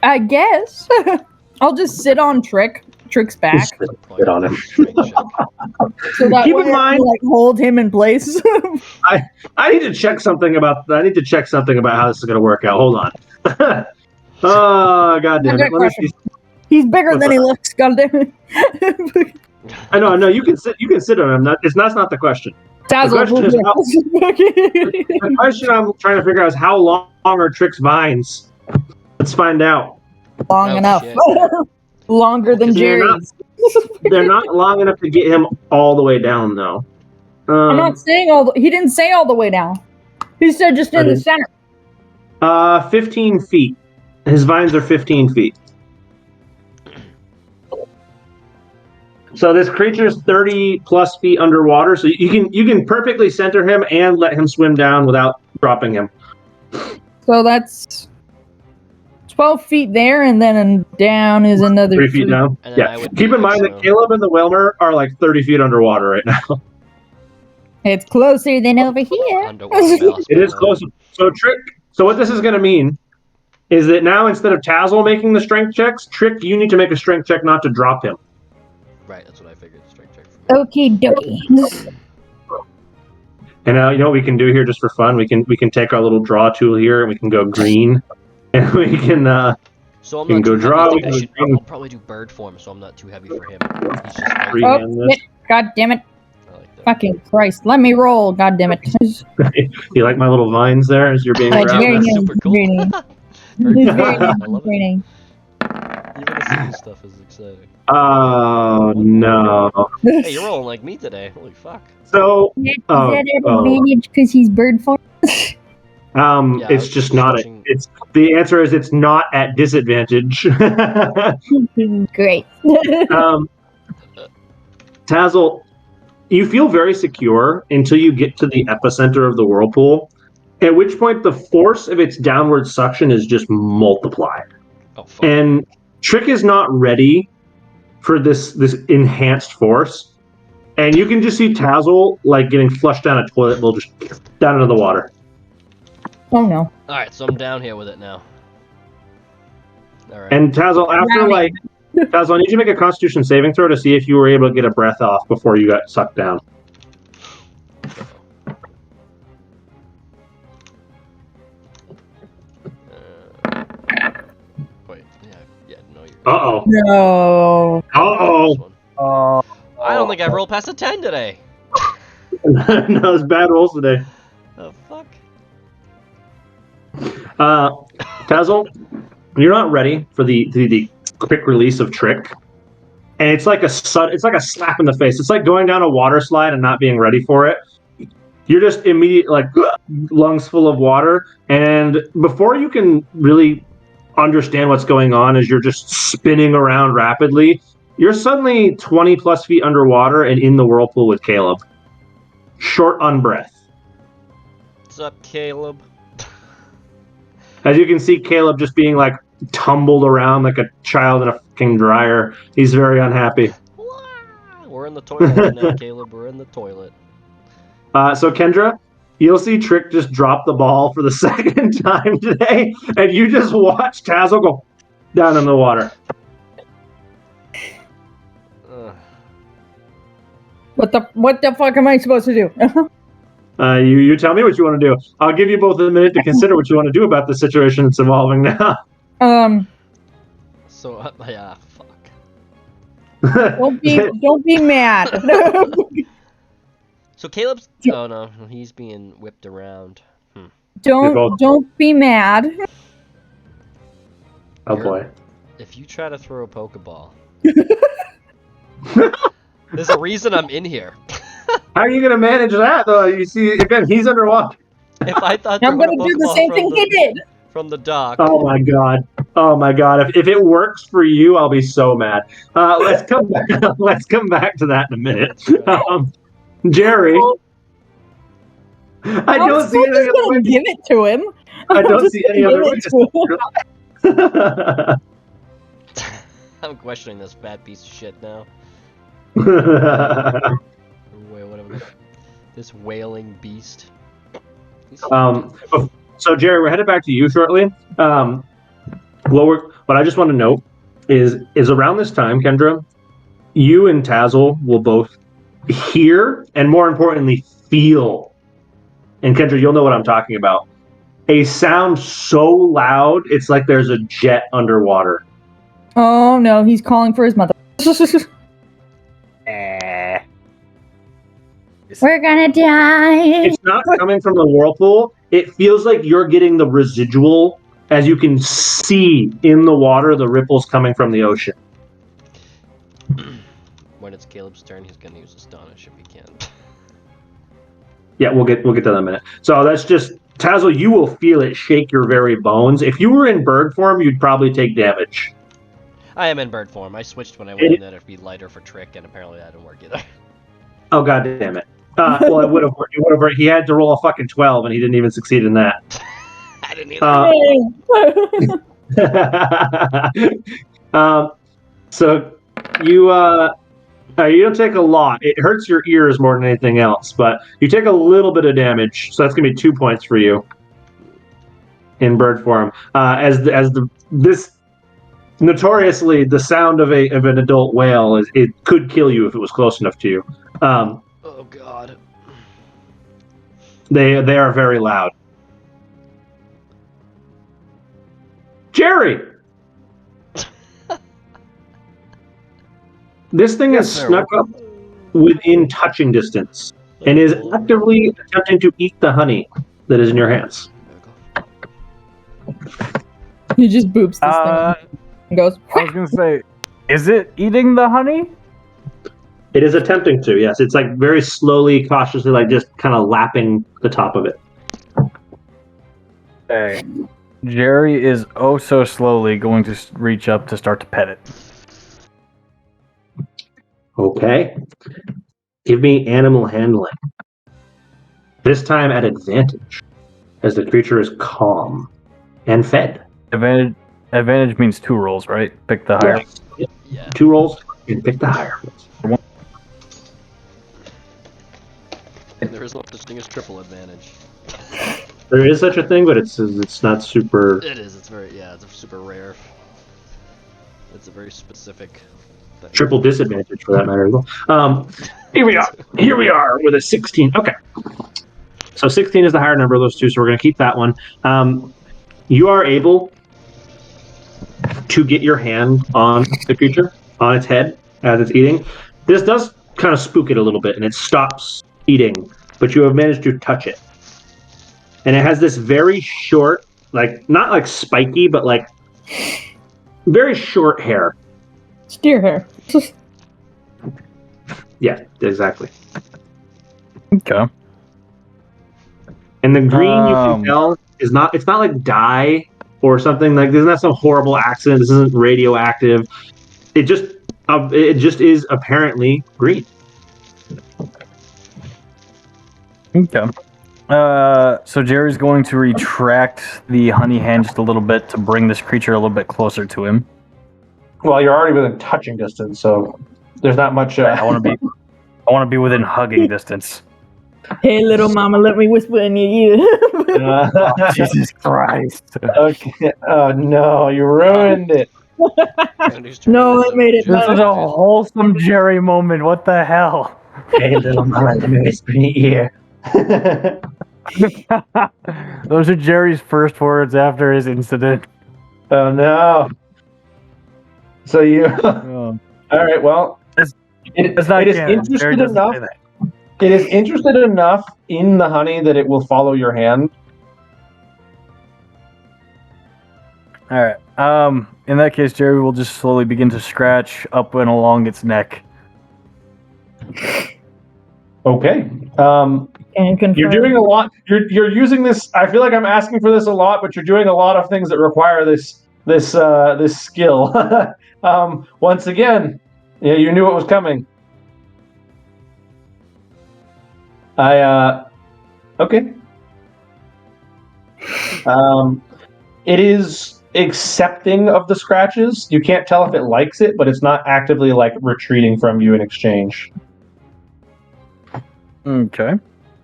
I guess. I'll just sit on Trick's back. Get on him. So that Keep way in I mind- can, like, hold him in place. I need to check something about how this is gonna work out. Hold on. Oh god damn it. Let me see. He's bigger What's than he that? looks. Goddamn. I know. You can sit on him. That's not the question. Dazzle. The question is the question I'm trying to figure out is how long are Trick's vines? Let's find out. Long Oh, enough. shit. Longer than They're not- Jerry's. They're not long enough to get him all the way down, though. I'm not saying he didn't say all the way down. He said just in the center. 15 feet. His vines are 15 feet. So this creature's 30 plus feet underwater, so you can perfectly center him and let him swim down without dropping him. So that's 12 feet there, and then down is another 3 feet down. And then Yeah. I would Keep be in mind that extra- Caleb and the Whalmer are like 30 feet underwater right now. It's closer than over here. underwater mouse It is button. close. So Trick. So what this is going to mean is that now instead of Tazzle making the strength checks, Trick, you need to make a strength check not to drop him. Right, that's what I figured. Strength check. For Okie dokie. And now you know what we can do here just for fun. We can take our little draw tool here and we can go green, and we can. So I'm You can not go too draw, heavy. we I can should, go- I'll probably do bird form, so I'm not too heavy for him. He's just like, Free Oh, hand this. God damn it. I like that. Fucking Christ. Let me roll. God damn it. You like my little vines there as you're being Oh, grabbed? very That's nice. super cool. Very nice. Very cool. Very I nice. love Very it. nice. Even the silly stuff is exciting. Oh no! Hey, you're rolling like me today. Holy fuck. So Is Oh, that an oh. advantage because he's bird form? Yeah, I it's was just not. switching- It's the answer is it's not at disadvantage. Great. Tazzle, you feel very secure until you get to the epicenter of the whirlpool, at which point the force of its downward suction is just multiplied. Oh, fuck. And Trick is not ready for this enhanced force. And you can just see Tazzle like getting flushed down a toilet bowl, just down into the water. Oh no. Alright, so I'm down here with it now. Alright. And Tazzle, after like Tazzle, I need you to make a Constitution saving throw to see if you were able to get a breath off before you got sucked down. Wait, yeah, no, you're good. Uh-oh. No. Uh-oh. This one. Oh. I don't think I've rolled past a 10 today. No, it's bad rolls today. Oh, fuck. Tazzle, you're not ready for the quick release of Trick. And it's like a slap in the face. It's like going down a water slide and not being ready for it. You're just immediately like lungs full of water, and before you can really understand what's going on as you're just spinning around rapidly, you're suddenly 20 plus feet underwater and in the whirlpool with Caleb. Short on breath. What's up, Caleb? As you can see, Caleb just being like tumbled around like a child in a fucking dryer. He's very unhappy. We're in the toilet right now, Caleb. We're in the toilet. So Kendra, you'll see Trick just drop the ball for the second time today, and you just watch Tazzle go down in the water. What the fuck am I supposed to do? You tell me what you want to do. I'll give you both a minute to consider what you want to do about the situation that's evolving now. So, yeah, fuck. Don't be mad. So Caleb's... Oh, no. He's being whipped around. Don't be mad. Oh boy. If you try to throw a Pokeball... There's a reason I'm in here. How are you going to manage that, though? You see, again, he's underwater. If I thought I'm gonna do the same thing he did. From the dock. Oh my god. Oh my god. If it works for you, I'll be so mad. Let's come back. Let's come back to that in a minute. Jerry. I I'm don't see still any just other gonna way. give it to him. I I'm don't just see gonna any other give way. it to him. I'm questioning this fat piece of shit now. To Wait, whatever. This wailing beast. So Jerry, we're headed back to you shortly. What I just want to note is around this time, Kendra, you and Tazzle will both hear and, more importantly, feel. And Kendra, you'll know what I'm talking about. A sound so loud, it's like there's a jet underwater. Oh no, he's calling for his mother. We're gonna die. It's not coming from the whirlpool. It feels like you're getting the residual, as you can see in the water, the ripples coming from the ocean. When it's Caleb's turn, he's gonna use Astonish if he can. Yeah, we'll get to that in a minute. So that's just Tazzle. You will feel it shake your very bones. If you were in bird form, you'd probably take damage. I am in bird form. I switched when I went in that it'd be lighter for trick, and apparently that didn't work either. Oh god damn it! Well, it would have worked. It would have worked. He had to roll a fucking 12, and he didn't even succeed in that. I didn't either. So you don't take a lot. It hurts your ears more than anything else, but you take a little bit of damage. So that's gonna be 2 points for you in bird form. This notoriously the sound of an adult whale it could kill you if it was close enough to you. Oh god. They are very loud. Jerry! This thing is snuck up within touching distance and is actively attempting to eat the honey that is in your hands. He just boops this thing and goes. I was gonna say, is it eating the honey? It is attempting to, yes. It's like very slowly, cautiously, like just kind of lapping the top of it. Okay. Jerry is oh so slowly going to reach up to start to pet it. Okay. Give me animal handling. This time at advantage, as the creature is calm and fed. Advantage means 2 rolls, right? Pick the higher. Yeah. 2 rolls and pick the higher. There is no such thing as triple advantage. There is such a thing, but it's not super. It is. It's very it's super rare. It's a very specific thing. Triple disadvantage for that matter as well. Here we are with a 16. Okay. So 16 is the higher number of those two, so we're going to keep that one. You are able to get your hand on the creature, on its head, as it's eating. This does kind of spook it a little bit, and it stops eating, but you have managed to touch it. And it has this very short, like, not like spiky, but like very short hair. Steer hair. Yeah, exactly. Okay. And the green you can tell is not. It's not like dye or something like. This is not some horrible accident. This isn't radioactive. It just is apparently green. Okay. So Jerry's going to retract the honey hand just a little bit to bring this creature a little bit closer to him. Well, you're already within touching distance, so there's not much. I want to be within hugging distance. Hey, little mama, let me whisper in your ear. Jesus Christ. Okay. Oh no, you ruined it. No, I made it. This is a wholesome Jerry moment. What the hell? Hey, little mama, let me whisper in your ear. Those are Jerry's first words after his incident. Oh no. So you. Oh. All right. Well, it is interested enough. It is interested enough in the honey that it will follow your hand. All right. In that case, Jerry will just slowly begin to scratch up and along its neck. Okay. And confirm. You're doing a lot. You're using this. I feel like I'm asking for this a lot, but you're doing a lot of things that require this skill. Once again, yeah, you knew it was coming. Okay. It is accepting of the scratches. You can't tell if it likes it, but it's not actively like retreating from you in exchange. Okay.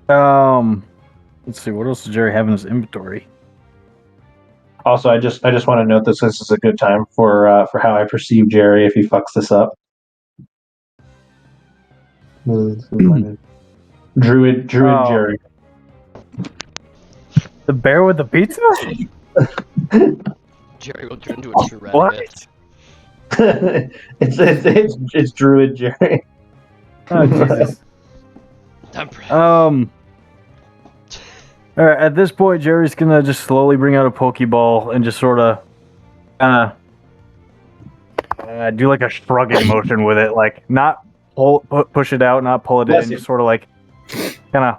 Let's see. What else does Jerry have in his inventory? Also, I just want to note this is a good time for how I perceive Jerry if he fucks this up. Druid Jerry. The bear with the pizza? Jerry will turn into a Tourette. What? it's Druid Jerry. Oh, Jesus. Temperance. All right, at this point, Jerry's gonna just slowly bring out a Pokeball and just sort of, do like a shrugging motion with it, like not push it out, not pull it Bless in, you. just sort of like, kind of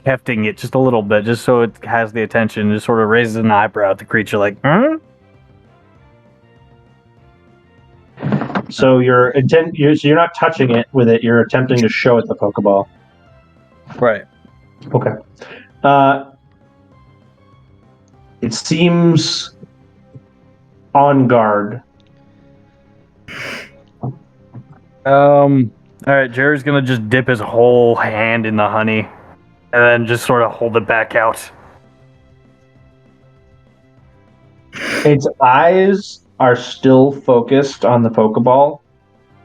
hefting it just a little bit, just so it has the attention. Just sort of raises an eyebrow at the creature, like, hmm? So you're not touching it with it. You're attempting to show it the Pokeball. Right. Okay. It seems on guard. All right, Jerry's gonna just dip his whole hand in the honey, and then just sort of hold it back out. Its eyes are still focused on the Pokeball,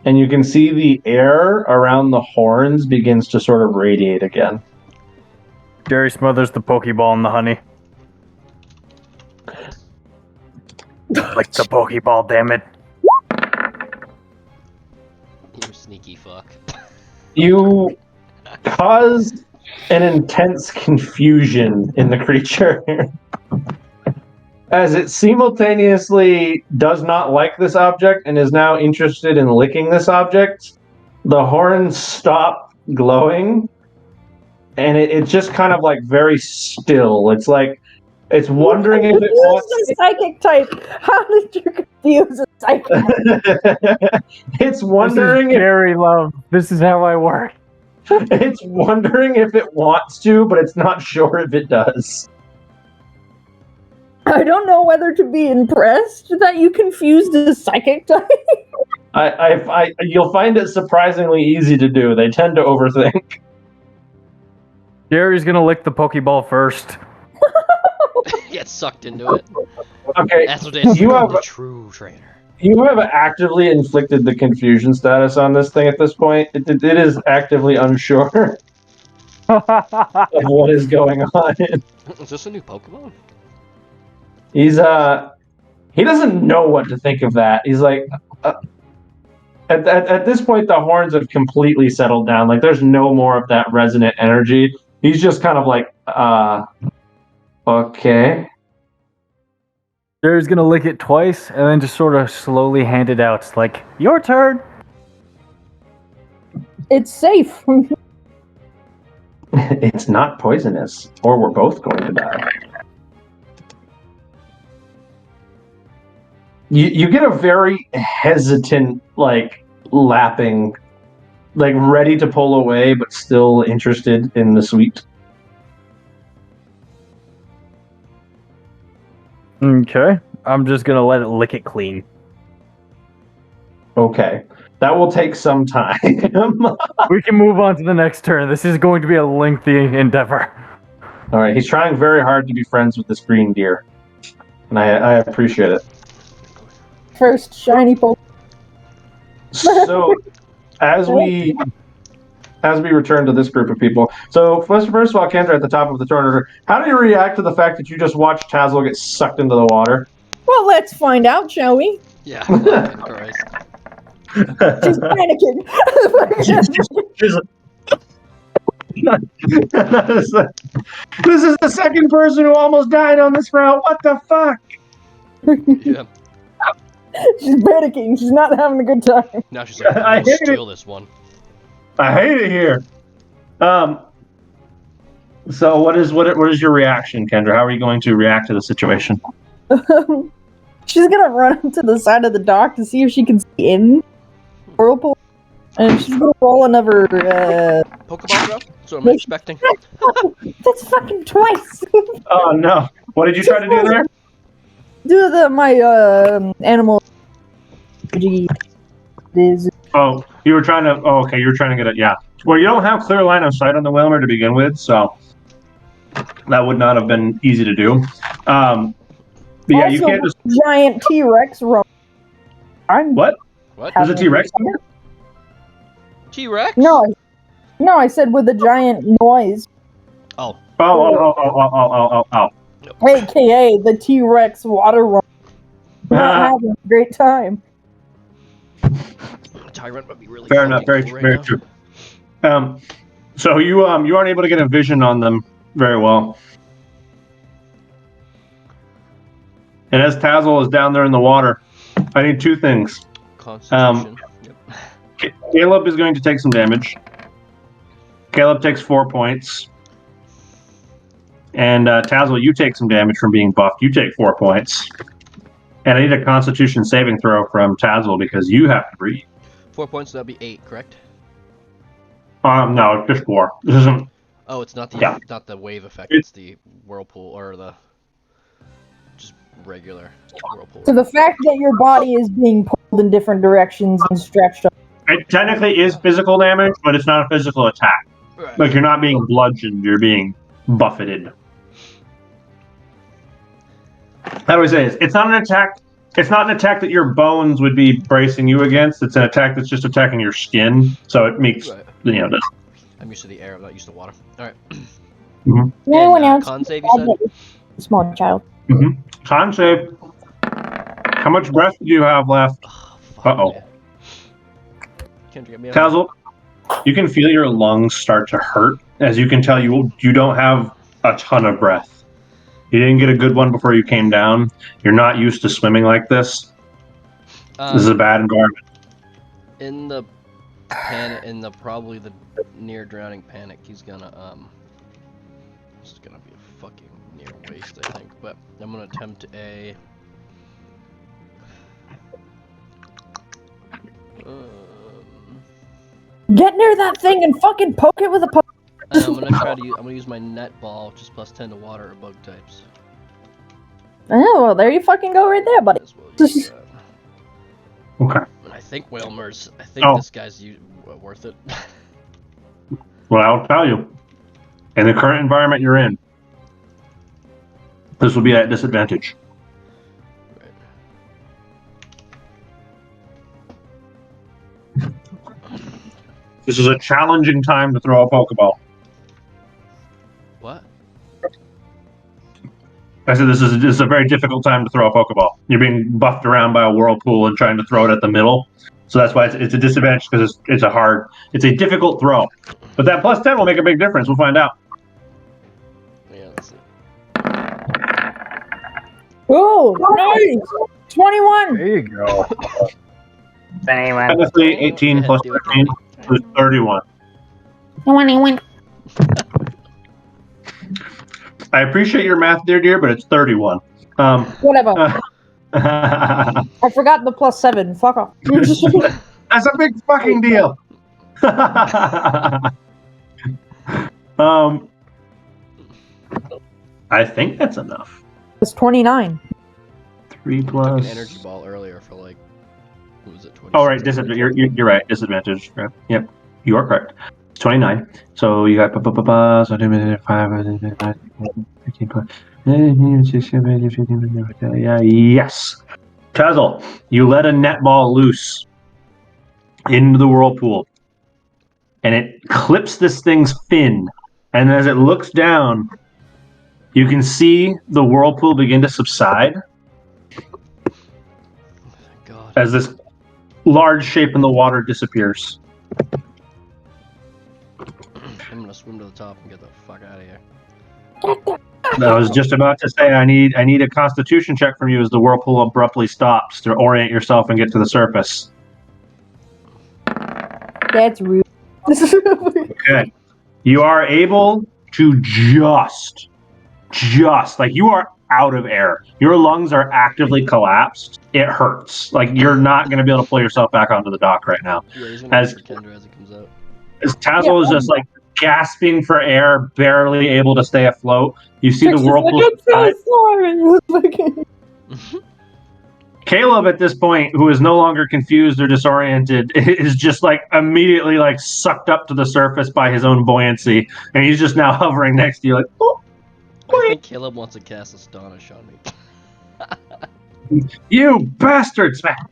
and you can see the air around the horns begins to sort of radiate again. Jerry smothers the Pokeball in the honey. Like the Pokeball, damn it. You sneaky fuck. You cause an intense confusion in the creature. As it simultaneously does not like this object and is now interested in licking this object, the horns stop glowing, and it's just kind of like very still. It's like it's wondering if it wants. The psychic type. How did you confuse a psychic type? It's wondering This is Jerry love. This is how I work. it's wondering if it wants to, but it's not sure if it does. I don't know whether to be impressed that you confused a psychic type. You'll find it surprisingly easy to do. They tend to overthink. Jerry's gonna lick the Pokeball first. Get sucked into it. Okay, That's what they say. you have The true trainer. you have actively inflicted the confusion status on this thing at this point. It is actively unsure of what is going on. Is this a new Pokemon? He doesn't know what to think of that. He's like, at this point, the horns have completely settled down. Like, there's no more of that resonant energy. He's just kind of like, okay. Jerry's gonna lick it twice and then just sort of slowly hand it out. It's like, your turn. It's safe. It's not poisonous, or we're both going to die. You get a very hesitant, like, lapping, like, ready to pull away, but still interested in the sweet. Okay. I'm just gonna let it lick it clean. Okay. That will take some time. We can move on to the next turn. This is going to be a lengthy endeavor. All right, he's trying very hard to be friends with this green deer, and I appreciate it. First shiny Pokemon. So, as we return to this group of people, so first of all, Kendra, at the top of the turn order, how do you react to the fact that you just watched Tazzle get sucked into the water? Well, let's find out, shall we? Yeah. Fucking Christ. She's panicking. She's this is the second person who almost died on this route. What the fuck? Yeah. She's panicking. She's not having a good time. Now she's like, I I'm hate gonna steal this one. I hate it here. So what is your reaction, Kendra? How are you going to react to the situation? She's gonna run up to the side of the dock to see if she can see in whirlpool, and she's gonna roll another. Pokeball throw? That's what I'm expecting. That's fucking twice. Oh no! What did you try to do there? Do my animal. Oh, you were trying to. Oh, okay. You were trying to get it. Yeah. Well, you don't have clear line of sight on the Wilmer to begin with, so that would not have been easy to do. But yeah, also, you can't just giant T-Rex roll. what? What? There's a T-Rex here? T-Rex? No, I said with a giant noise, Oh. Oh. aka the T-Rex water roll. Not having a great time. Tyrant would be really Fair enough. Very, cool right very now. true. So you aren't able to get a vision on them very well. And as Tazzle is down there in the water, I need two things. Constitution. Yep. Caleb is going to take some damage. Caleb takes 4 points. And Tazzle, you take some damage from being buffed. You take 4 points. And I need a Constitution saving throw from Tazzle because you have to breathe. 4 points, so that'd be 8, correct? No, it's just 4. This isn't. Oh, it's not the not the wave effect. It's the whirlpool or the just regular whirlpool. So the fact that your body is being pulled in different directions and stretched up. It technically is physical damage, but it's not a physical attack. Right. Like you're not being bludgeoned, you're being buffeted. How do I say this? It's not an attack. It's not an attack that your bones would be bracing you against. It's an attack that's just attacking your skin. So it makes this. I'm used to the air. I'm not used to water. All right. Mm-hmm. Anyone else? Con save, you said? Small child. Mm-hmm. Con save. How much breath do you have left? Uh-oh. Tazzle, you can feel your lungs start to hurt. As you can tell, you don't have a ton of breath. You didn't get a good one before you came down. You're not used to swimming like this. This is a bad environment. In the panic, probably the near drowning panic, he's gonna this is gonna be a fucking near waste, I think. But I'm gonna attempt a. Get near that thing and fucking poke it with a poke. I'm gonna use my net ball, just plus 10 to water or bug types. Oh, well, there you fucking go right there, buddy. As well use that. Okay. And I think Whalmer's. I think this guy's worth it. Well, I'll tell you. In the current environment you're in, this will be at disadvantage. Right. This is a challenging time to throw a Pokeball. What? I said this is a very difficult time to throw a Pokeball. You're being buffed around by a whirlpool and trying to throw it at the middle. So that's why it's a disadvantage because it's a difficult throw. But that plus 10 will make a big difference. We'll find out. Yeah, that's it. Oh, nice! 21! There you go. 21. Technically, 18 plus 13 is 31. 21. I appreciate your math there, dear, but it's 31. Whatever. I forgot the plus 7. Fuck off. That's a big fucking deal. I think that's enough. It's 29. 3 Took plus. an energy ball earlier for like. What was it? 20. Oh, right. You're right. Disadvantage. Yep. You are correct. It's 29. So you got so 5, 15. Yes. Tazzle, you let a netball loose into the whirlpool, and it clips this thing's fin. And as it looks down, you can see the whirlpool begin to subside. God. As this large shape in the water disappears. I'm gonna swim to the top and get the fuck out of here. I was just about to say I need a Constitution check from you as the whirlpool abruptly stops to orient yourself and get to the surface. That's rude. Okay. You are able to just like you are out of air. Your lungs are actively collapsed. It hurts. Like you're not going to be able to pull yourself back onto the dock right now. Yeah, he's gonna As Kendra as it comes out. As Tazzle is just like gasping for air, barely able to stay afloat. You see the whirlpool. I'm so sorry. Caleb at this point, who is no longer confused or disoriented, is just like immediately like sucked up to the surface by his own buoyancy, and he's just now hovering next to you like, oh, I think Caleb wants to cast Astonish on me. you bastard, Smack!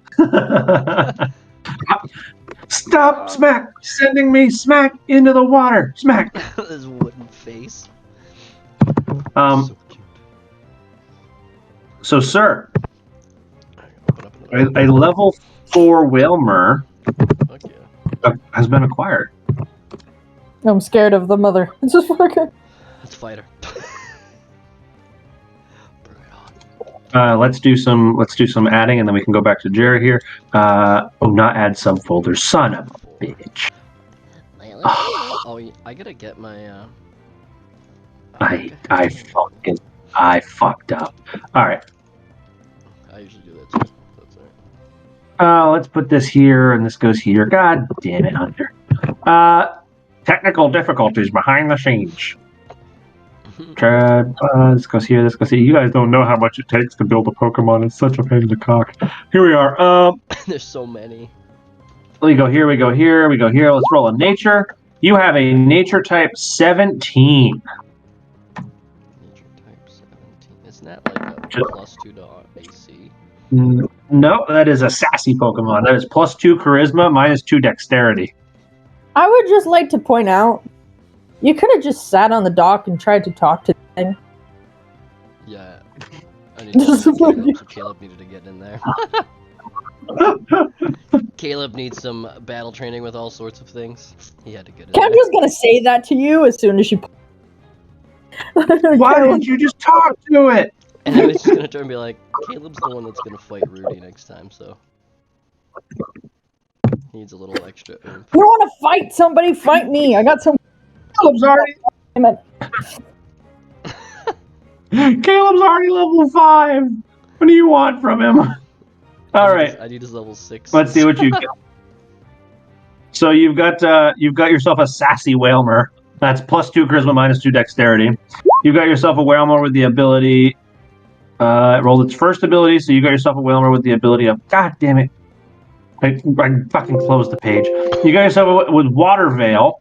Stop, Smack! Sending me Smack into the water, Smack! His wooden face. So So cute. So, sir, Open up another a level for Wilmer Fuck yeah. has been acquired. I'm scared of the mother. It's just fucking. Let's fight her. Bring it on. Let's do some adding, and then we can go back to Jerry here. Not add subfolders. Son of a bitch. Oh, I gotta get my. I fucked up. All right. I usually do that too. That's alright. Let's put this here, and this goes here. God damn it, Hunter. Technical difficulties behind the scenes. This goes here, this goes here. You guys don't know how much it takes to build a Pokemon. It's such a pain in the cock. Here we are. There's so many. We go here, we go here, we go here. Let's roll a nature. You have a nature type 17. Nature type 17. Isn't that like a +2 to AC? No, that is a sassy Pokemon. That is +2 charisma, -2 dexterity. I would just like to point out, you could have just sat on the dock and tried to talk to them. Yeah. I need to see Caleb, so Caleb needed to get in there. Caleb needs some battle training with all sorts of things. He had to get in there. Kendra's gonna say that to you as soon as she. Why didn't you just talk to it? And I was just gonna turn and be like, Caleb's the one that's gonna fight Rudy next time, so. He needs a little extra oomph. You want to fight somebody? Fight me. I got some. Caleb's already level 5. What do you want from him? All right. I need his level 6. Let's see what you get. So you've got yourself a sassy Whalmer. That's +2 charisma, -2 dexterity. You've got yourself a Whalmer with the ability. It rolled its first ability, so you got yourself a Whalmer with the ability of. God damn it! I fucking closed the page. You got yourself with Water Veil.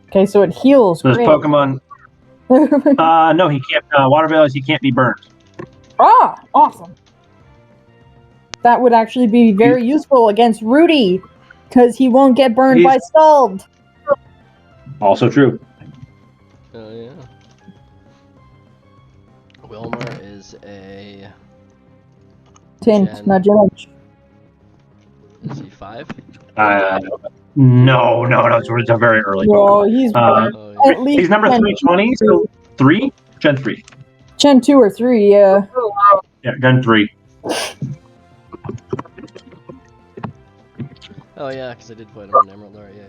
Okay, so it heals. So this Great. Pokemon. No, he can't. Water Veil is he can't be burned. Ah, awesome. That would actually be very useful against Rudy, because he won't get burned by Scald. Also true. Oh yeah. Wilmer is a. Tint, not George. Is he 5? No, it's a very early No, Pokemon. he's Oh, yeah. at least He's number Gen 320, so 3? Gen 3. Gen 2 or 3, yeah. Yeah, Gen 3. Oh yeah, because I did fight him in Emerald. Alright, yeah.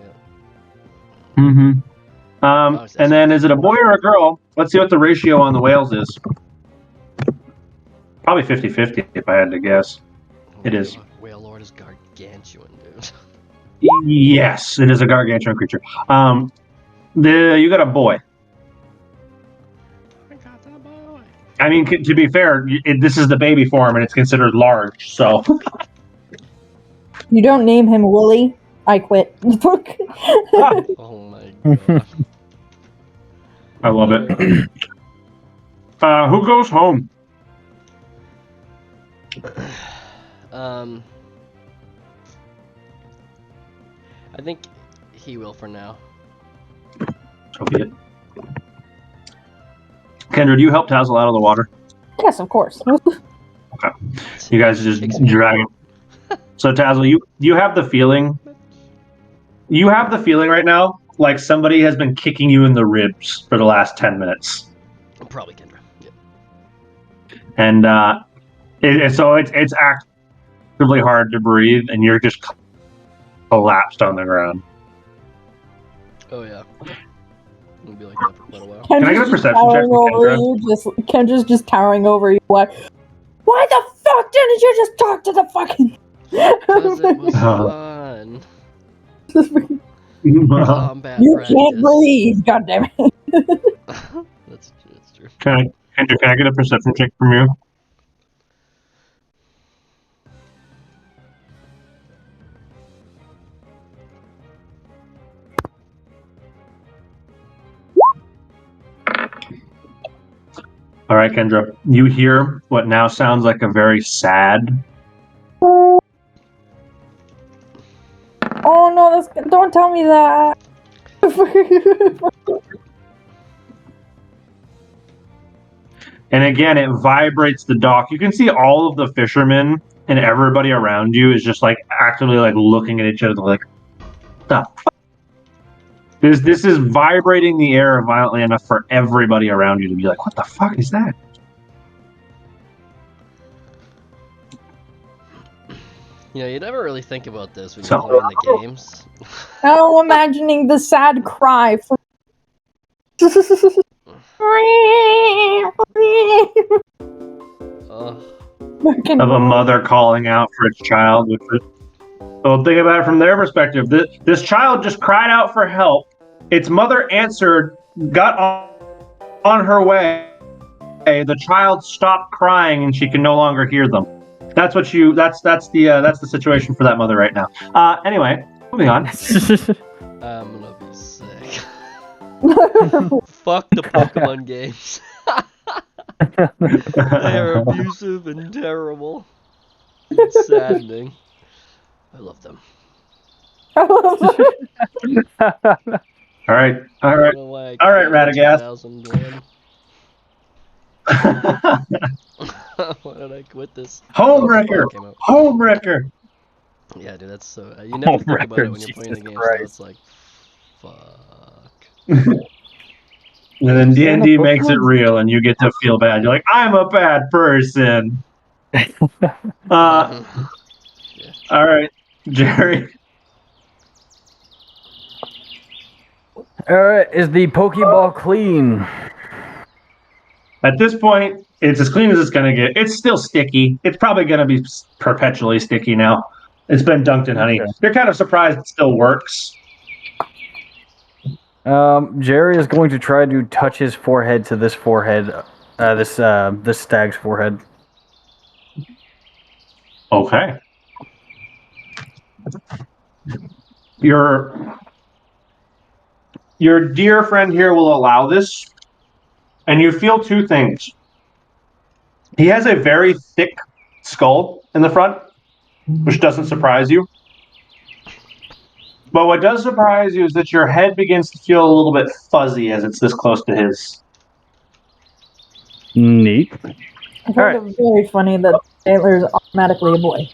Mm-hmm. And then is it a boy or a girl? Let's see what the ratio on the whales is. Probably 50-50 if I had to guess. It is. Whale Lord is gargantuan, dude. Yes, it is a gargantuan creature. You got a boy. I got the boy. I mean, to be fair, this is the baby form and it's considered large, so. You don't name him Willie, I quit. Oh my god. I love it. Who goes home? I think he will for now. So be it. Kendra, do you help Tazzle out of the water? Yes, of course. Okay. You guys are just dragging. So Tazzle, you have the feeling. You have the feeling right now like somebody has been kicking you in the ribs for the last 10 minutes. Probably Kendra. Yep. And so it's actively hard to breathe, and you're just collapsed on the ground. Oh yeah. It'll be like that for quite a while. Can I get a perception check from Kendra? Kendra's just towering over you. Why the fuck didn't you just talk to the fucking... Because it was fun. Combat You practice. can't breathe, goddammit. That's true. Kendra, can I get a perception check from you? All right, Kendra. You hear what now sounds like a very sad. Oh no, don't tell me that. And again, it vibrates the dock. You can see all of the fishermen and everybody around you is just like actively like looking at each other like, the fuck? This is vibrating the air violently enough for everybody around you to be like, what the fuck is that? You know, you never really think about this when So- you're playing the games. Oh, imagining the sad cry from. Fucking- Of a mother calling out for its child. Well, think about it from their perspective. This child just cried out for help. Its mother answered, got on her way. The child stopped crying, and she can no longer hear them. That's what you. That's the situation for that mother right now. Anyway, moving on. I'm gonna be sick. Fuck the Pokemon games. They are abusive and terrible. It's saddening. I love them. All right, I don't know why I all right, created Radagast. 2001. Why did I quit this? Homewrecker, Came out. homewrecker. Yeah, dude, that's so. You never think about it when you're playing the game, so it's like, fuck. And then D&D makes it real, and you get to feel bad. You're like, I'm a bad person. All right, Jerry. Alright, is the Pokeball clean? At this point, it's as clean as it's gonna get. It's still sticky. It's probably gonna be perpetually sticky now. It's been dunked in honey. Okay. You're kind of surprised it still works. Jerry is going to try to touch his forehead to this forehead, this stag's forehead. Okay. Your dear friend here will allow this, and you feel two things. He has a very thick skull in the front, which doesn't surprise you. But what does surprise you is that your head begins to feel a little bit fuzzy as it's this close to his. Neat. I find it very funny that Taylor is automatically a boy.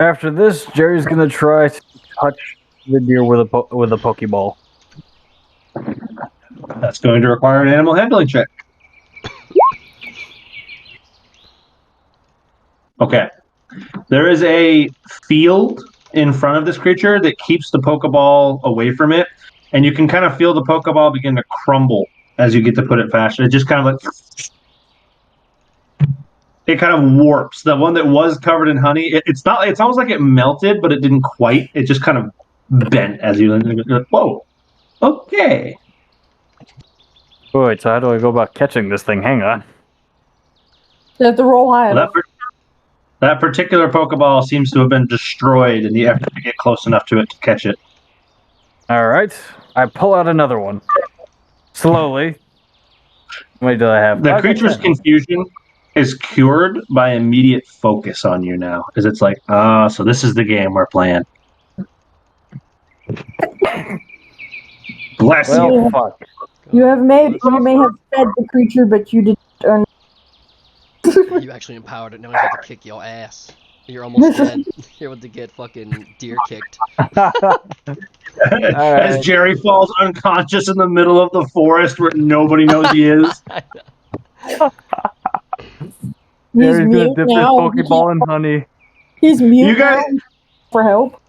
After this, Jerry's gonna try to touch the deer with a Pokeball. That's going to require an animal handling check. Okay. There is a field in front of this creature that keeps the Pokeball away from it, and you can kind of feel the Pokeball begin to crumble as you get to put it faster. It just kind of like... It kind of warps. The one that was covered in honey, it's almost like it melted, but it didn't quite. It just kind of bent as you... Whoa. Okay. Wait, so how do I go about catching this thing? Hang on. You have to roll high enough. That particular Pokeball seems to have been destroyed in the effort to get close enough to it to catch it. Alright, I pull out another one. Slowly. Wait, do I have... The creature's confusion is cured by immediate focus on you now. Because it's like, so this is the game we're playing. Bless you. Well, fuck. You may have fed the creature, but you didn't earn. You actually empowered it. Now I have to kick your ass. You're almost dead. You're about to get fucking deer kicked. As Jerry falls unconscious in the middle of the forest where nobody knows he is. He's Jerry's gonna mute dip his now. Pokeball in honey. He's mute You guys- now for help.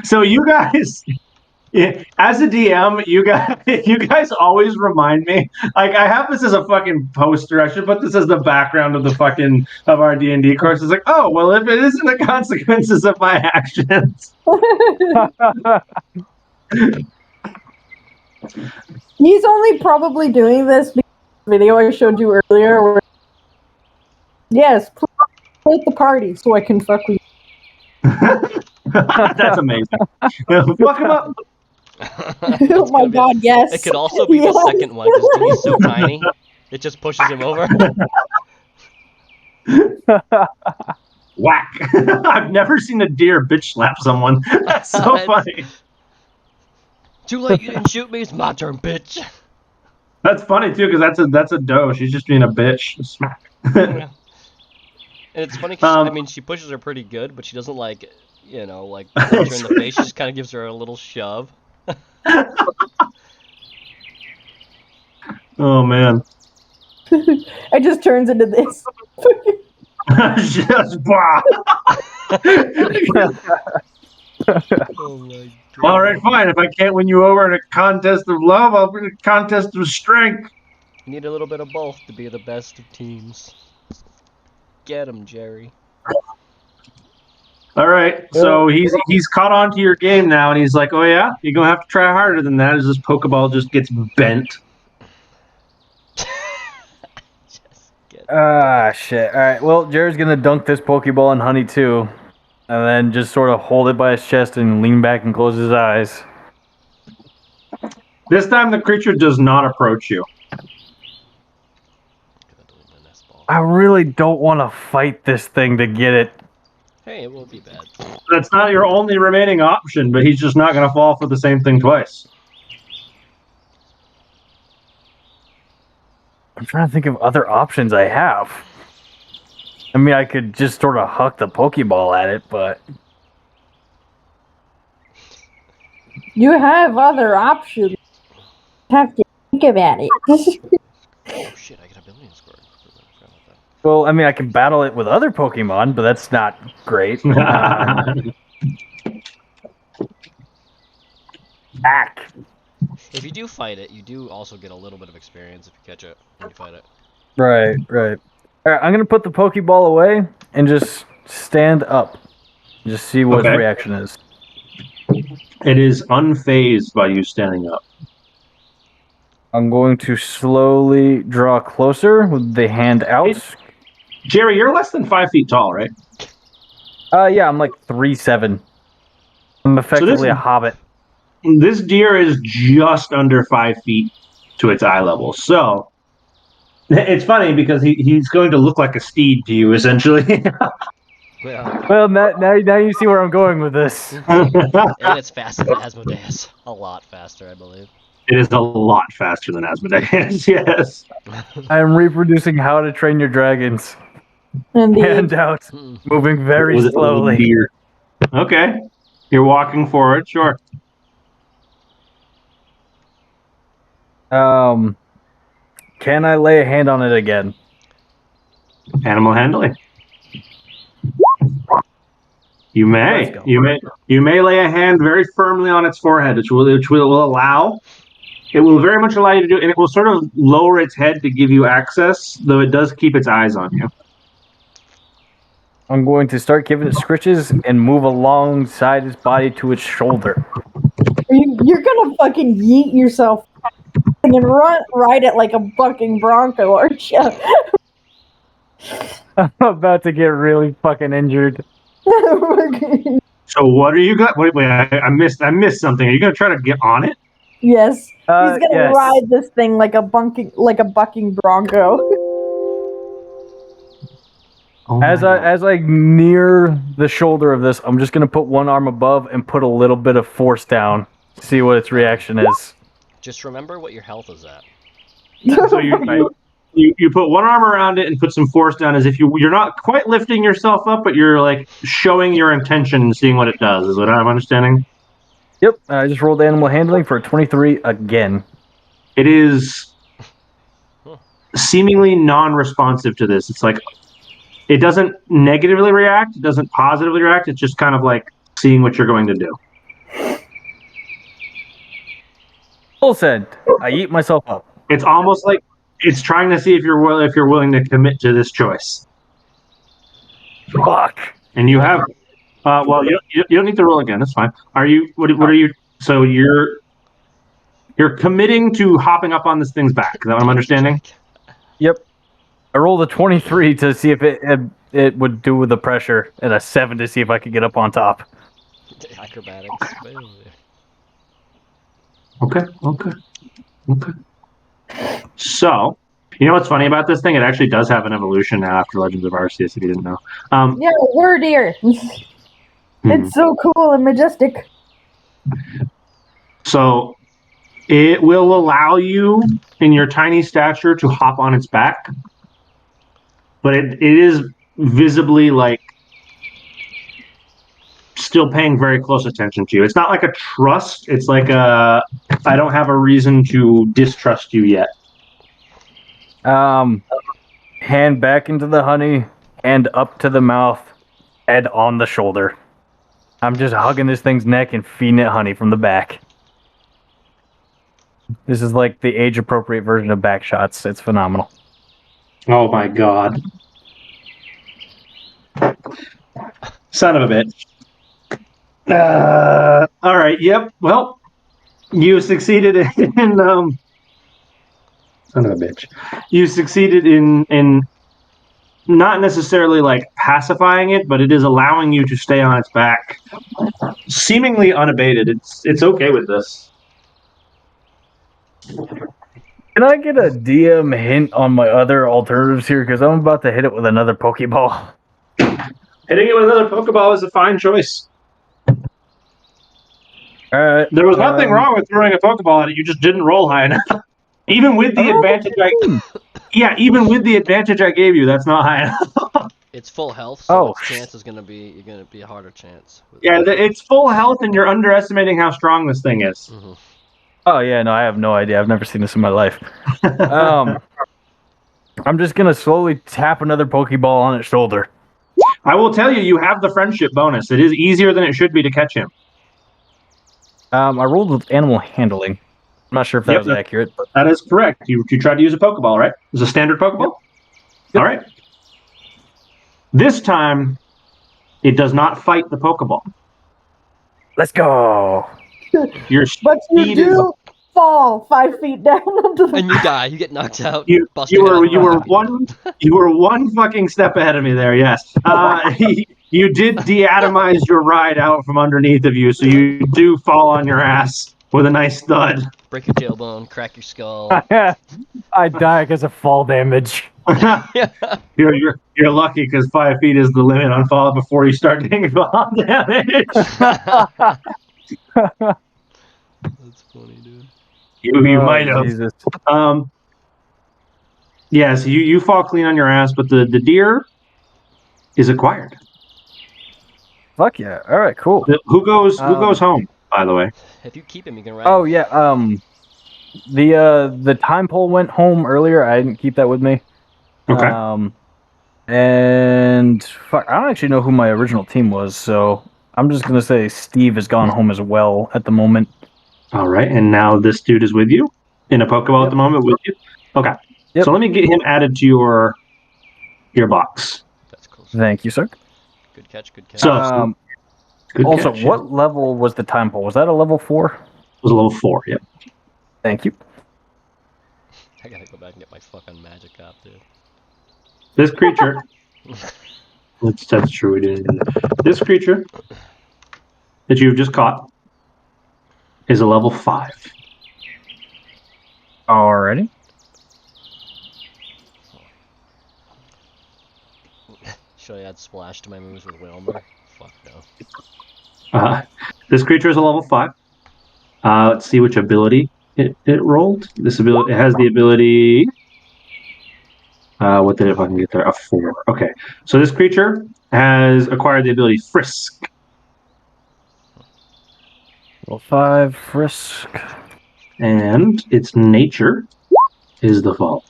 So you guys, as a DM, you guys always remind me. Like I have this as a fucking poster. I should put this as the background of our D&D course. It's like, oh well, if it isn't the consequences of my actions. He's only probably doing this because of the video I showed you earlier. Where, yes, play the party so I can fuck with you. That's amazing. Fuck him up. Oh my god, yes. It could also be the Yes. second one because he's so tiny. It just pushes him over. Whack. I've never seen a deer bitch slap someone. That's so That's- funny. Too late, you didn't shoot me. It's my turn, bitch. That's funny too, because that's a doe. She's just being a bitch. Smack. Yeah. And it's funny because Um, I mean she pushes her pretty good, but she doesn't like punch her in the face. She just kind of gives her a little shove. Oh man. It just turns into this. Just bah. Oh my god. All right, fine. If I can't win you over in a contest of love, I'll win a contest of strength. You need a little bit of both to be the best of teams. Get him, Jerry. All right, so he's caught on to your game now, and he's like, "Oh yeah, you're gonna have to try harder than that." As this Pokeball just gets bent. Shit. All right. Well, Jared's gonna dunk this Pokeball in honey too, and then just sort of hold it by his chest and lean back and close his eyes. This time, the creature does not approach you. I really don't want to fight this thing to get it. Hey, it won't be bad. That's not your only remaining option, but he's just not gonna fall for the same thing twice. I'm trying to think of other options I have. I mean, I could just sort of huck the Pokeball at it, but You have other options. You have to think about it. Oh shit, I get a billion score. well, I mean, I can battle it with other Pokemon, but that's not great. Ack. If you do fight it, you do also get a little bit of experience if you catch it when you fight it. Right. All right, I'm gonna put the Pokeball away and just stand up, just see what its reaction is. It is unfazed by you standing up. I'm going to slowly draw closer with the hand out. Jerry, you're less than 5 feet tall, right? Yeah, I'm like 3'7". I'm effectively a hobbit. This deer is just under 5 feet to its eye level. So it's funny because he's going to look like a steed to you, essentially. Yeah. Well, now you see where I'm going with this. And it's faster than Asmodeus. A lot faster, I believe. It is a lot faster than Asmodeus, yes. I'm reproducing How to Train Your Dragons. Indeed. Hand out, moving very Was it a slowly. deer? Okay. You're walking forward, sure. Can I lay a hand on it again? Animal handling. You may. Let's go. You may lay a hand very firmly on its forehead, which will allow. It will very much allow you to do, and it will sort of lower its head to give you access, though it does keep its eyes on you. I'm going to start giving it scritches and move alongside its body to its shoulder. You're gonna fucking yeet yourself and then ride it like a fucking bronco, aren't you? I'm about to get really fucking injured. So what are you got? Wait, I missed something. Are you gonna try to get on it? Yes. He's gonna Yes. ride this thing like a bucking bronco. Oh As I near the shoulder of this, I'm just gonna put one arm above and put a little bit of force down. See what its reaction is. Just remember what your health is at. So you put one arm around it and put some force down, as if you're not quite lifting yourself up, but you're like showing your intention and seeing what it does. Is what I'm understanding. Yep, I just rolled animal handling for a 23 again. It is seemingly non-responsive to this. It's like it doesn't negatively react, it doesn't positively react. It's just kind of like seeing what you're going to do. Full send. I eat myself up. It's almost like it's trying to see if you're willing to commit to this choice. Fuck. And you have. Well, you don't need to roll again. That's fine. Are you? What are you? So you're committing to hopping up on this thing's back. Is that what I'm understanding? Yep. I rolled a 23 to see if it would do with the pressure, and a 7 to see if I could get up on top. Acrobatics. Okay. So, you know what's funny about this thing? It actually does have an evolution now after Legends of Arceus, if you didn't know. Yeah, we're deer. It's so cool and majestic. So, it will allow you in your tiny stature to hop on its back, but it is visibly like still paying very close attention to you. It's not like a trust. It's like a I don't have a reason to distrust you yet. Hand back into the honey, hand up to the mouth, head on the shoulder. I'm just hugging this thing's neck and feeding it honey from the back. This is like the age-appropriate version of back shots. It's phenomenal. Oh my god. Son of a bitch. All right. Yep. Well, you succeeded in son of a bitch. You succeeded in not necessarily like pacifying it, but it is allowing you to stay on its back, seemingly unabated. It's okay with this. Can I get a DM hint on my other alternatives here? Because I'm about to hit it with another Pokeball. Hitting it with another Pokeball is a fine choice. All right. There was nothing wrong with throwing a Pokeball at it. You just didn't roll high enough. Even with the advantage even with the advantage I gave you, that's not high enough. It's full health, so its chance is gonna be a harder chance. Yeah, it's full health, and you're underestimating how strong this thing is. Mm-hmm. Oh yeah, no, I have no idea. I've never seen this in my life. I'm just gonna slowly tap another Pokeball on its shoulder. I will tell you, you have the friendship bonus. It is easier than it should be to catch him. I rolled with animal handling. I'm not sure if that was accurate, but that is correct. You tried to use a Pokeball, right? It was a standard Pokeball? Yep. All right. This time, it does not fight the Pokeball. Let's go. But you do fall 5 feet down into the. And you die. You get knocked out. You were one fucking step ahead of me there. Yes. You did deatomize your ride out from underneath of you, so you do fall on your ass with a nice thud. Break your tailbone, crack your skull. I die because of fall damage. You're lucky because 5 feet is the limit on fall before you start getting fall damage. That's funny, dude. You might have. Jesus. Yeah, so you fall clean on your ass, but the deer is acquired. Fuck yeah! All right, cool. Who goes home? By the way, if you keep him, you can ride. Oh yeah. The time pole went home earlier. I didn't keep that with me. Okay. And fuck, I don't actually know who my original team was, so I'm just gonna say Steve has gone home as well at the moment. All right, and now this dude is with you in a Pokeball at the moment with you. Okay. Yep. So let me get him added to your box. That's cool. Thank you, sir. Good catch. Good catch. So, good also, catch, what level was the time pole? Was that a level 4? It was a level 4. Yep. Thank you. I gotta go back and get my fucking magic up, dude. This creature. That's true. We didn't do that. This creature that you've just caught is a level 5. Alrighty. Should I add splash to my moves with Wilmer? Fuck no. This creature is a level 5. Let's see which ability it rolled. This ability, it has the ability. What did it, if I can get there? A 4. Okay. So this creature has acquired the ability Frisk. Level 5, Frisk. And its nature is the following.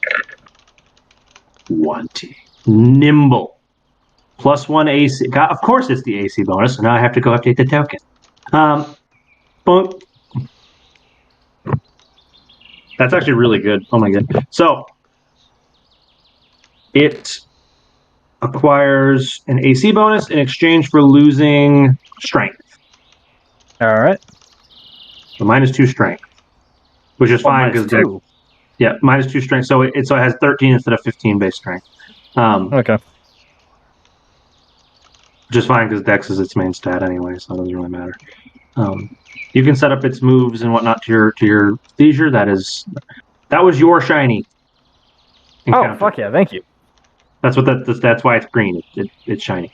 20. Nimble. +1 AC. God, of course it's the AC bonus, so now I have to go update the token. Boom. That's actually really good. Oh my god. So, it acquires an AC bonus in exchange for losing strength. Alright. So -2 strength. Which is fine because yeah, -2 strength. So it has 13 instead of 15 base strength. Okay. Which is fine because Dex is its main stat anyway, so it doesn't really matter. You can set up its moves and whatnot to your seizure. That was your shiny encounter. Oh fuck yeah! Thank you. That's what that's why it's green. It's shiny.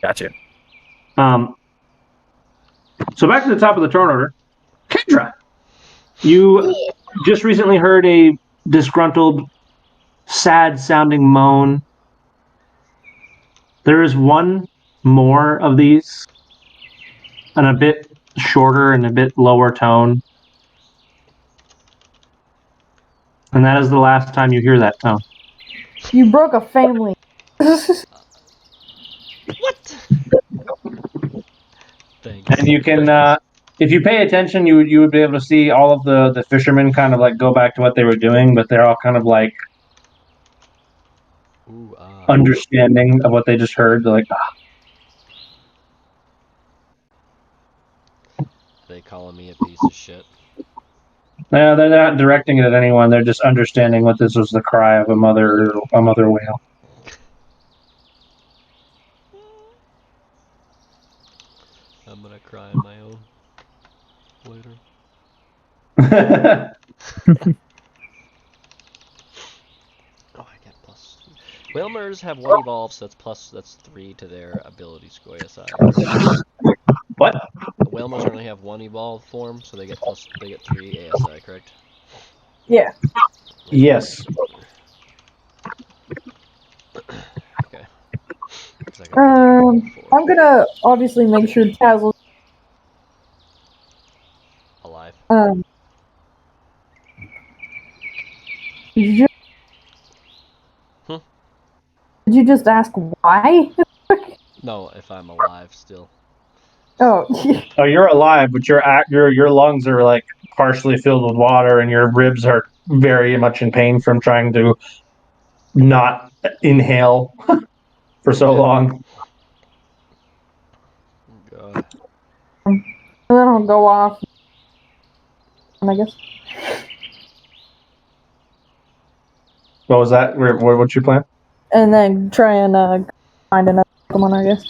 Gotcha. So back to the top of the turn order, Kendra. You just recently heard a disgruntled, sad-sounding moan. There is one more of these, and a bit shorter and a bit lower tone. And that is the last time you hear that tone. You broke a family. What? Thanks. And you can, if you pay attention, you would be able to see all of the fishermen kind of like go back to what they were doing, but they're all kind of like Ooh, understanding of what they just heard. They're like, They calling me a piece of shit. no, they're not directing it at anyone. They're just understanding what this was the cry of a mother whale. I'm gonna cry on my own later. Oh, I get plus. Whalmers have 1 evolve, so that's 3 to their ability score ASI. What? The Whalmers only have 1 evolve form, so they get 3 ASI, correct? Yeah. Yes. Okay. I'm gonna obviously make sure Tazzle. Alive. Did you just ask why? No, if I'm alive still. Oh. Oh, you're alive, but your lungs are like partially filled with water, and your ribs are very much in pain from trying to not inhale for so long. God. And then I'll go off. I guess. What was that? What's your plan? And then try and find another Pokemon, I guess.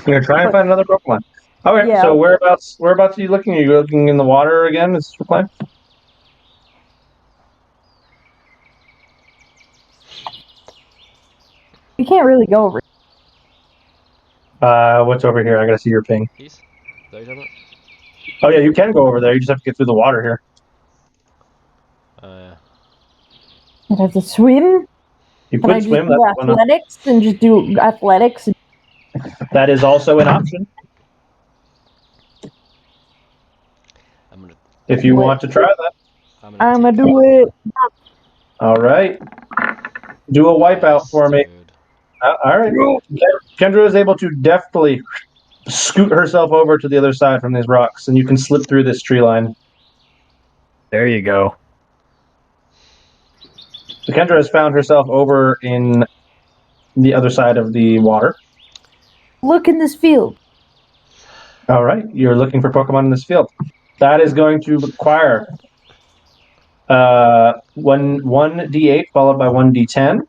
You're gonna try and find another Pokemon. Okay, Yeah. so whereabouts are you looking? Are you looking in the water again? Is this your plan? You can't really go over. What's over here? I gotta see your ping. Peace? Is that what you're talking Oh yeah, you can go over there. You just have to get through the water here. about? You have to swim. You Can I could just swim. do That's one. athletics and just do athletics? That is also an option I'm gonna if you want to try that. I'm gonna do it. All right. Do a wipeout for me. Dude. All right. Kendra is able to deftly scoot herself over to the other side from these rocks, and you can slip through this tree line. There you go. So Kendra has found herself over in the other side of the water. Look in this field. All right. You're looking for Pokemon in this field. That is going to require 1d8 followed by 1d10.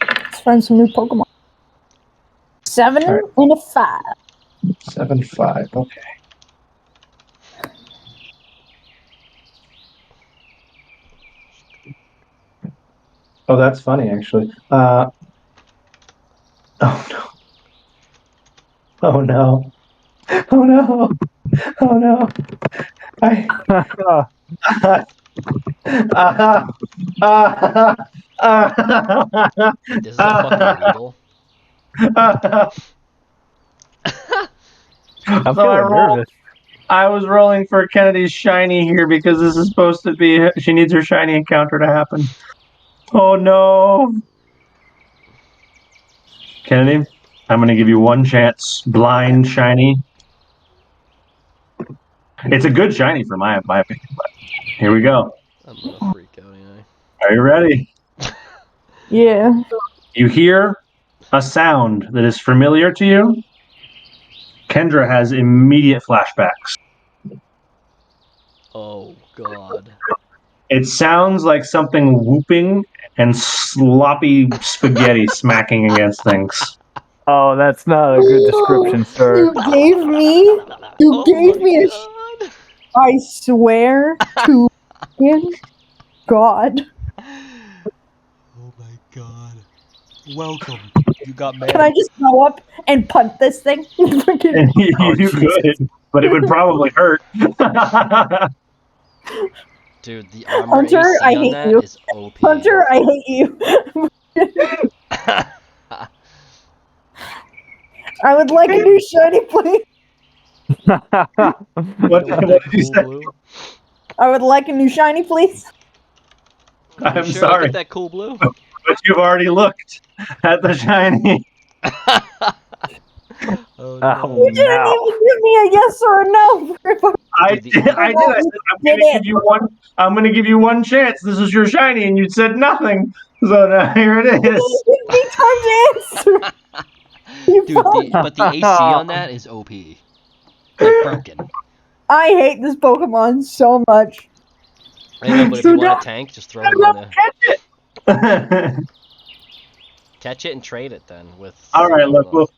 Let's find some new Pokemon. 7 and a 5. 7, 5. Okay. Oh, that's funny, actually. Oh, no. Oh, no. Oh, no. Oh, no. This is a fucking Weedle. I'm feeling nervous. I was rolling for Kennedy's shiny here because this is supposed to be. She needs her shiny encounter to happen. Oh no, Kennedy! I'm going to give you one chance. Blind shiny. It's a good shiny for my opinion. But here we go. I'm gonna freak out anyway. Are you ready? Yeah. You hear a sound that is familiar to you. Kendra has immediate flashbacks. Oh god. It sounds like something whooping and sloppy spaghetti smacking against things. Oh, that's not a good description, sir. You gave me. You gave me a. God. I swear to God. Oh my god. Welcome You got Can I mad. just go up and punt this thing? Freaking- You could, but it would probably hurt. Dude, the armor Hunter, AC I on hate that you. is OP. Hunter, I hate you. I would like a new shiny, please. What You want did that you cool say? blue? I would like a new shiny, please. I'm You sure sorry, Get that cool blue? but you've already looked at the shiny. Oh Oh, You didn't no. even give me a yes or a no. I Dude, the did. I did. I said I'm going to give you one. I'm going to give you one chance. This is your shiny, and you said nothing. So now here it is. You didn't give me time to answer. You Dude, fuck. but the AC on that is OP. Like broken. I hate this Pokemon so much. I know, but if So you want don't- a tank, just throw it in there. Catch it. Catch it and trade it then with. All right, someone look. else.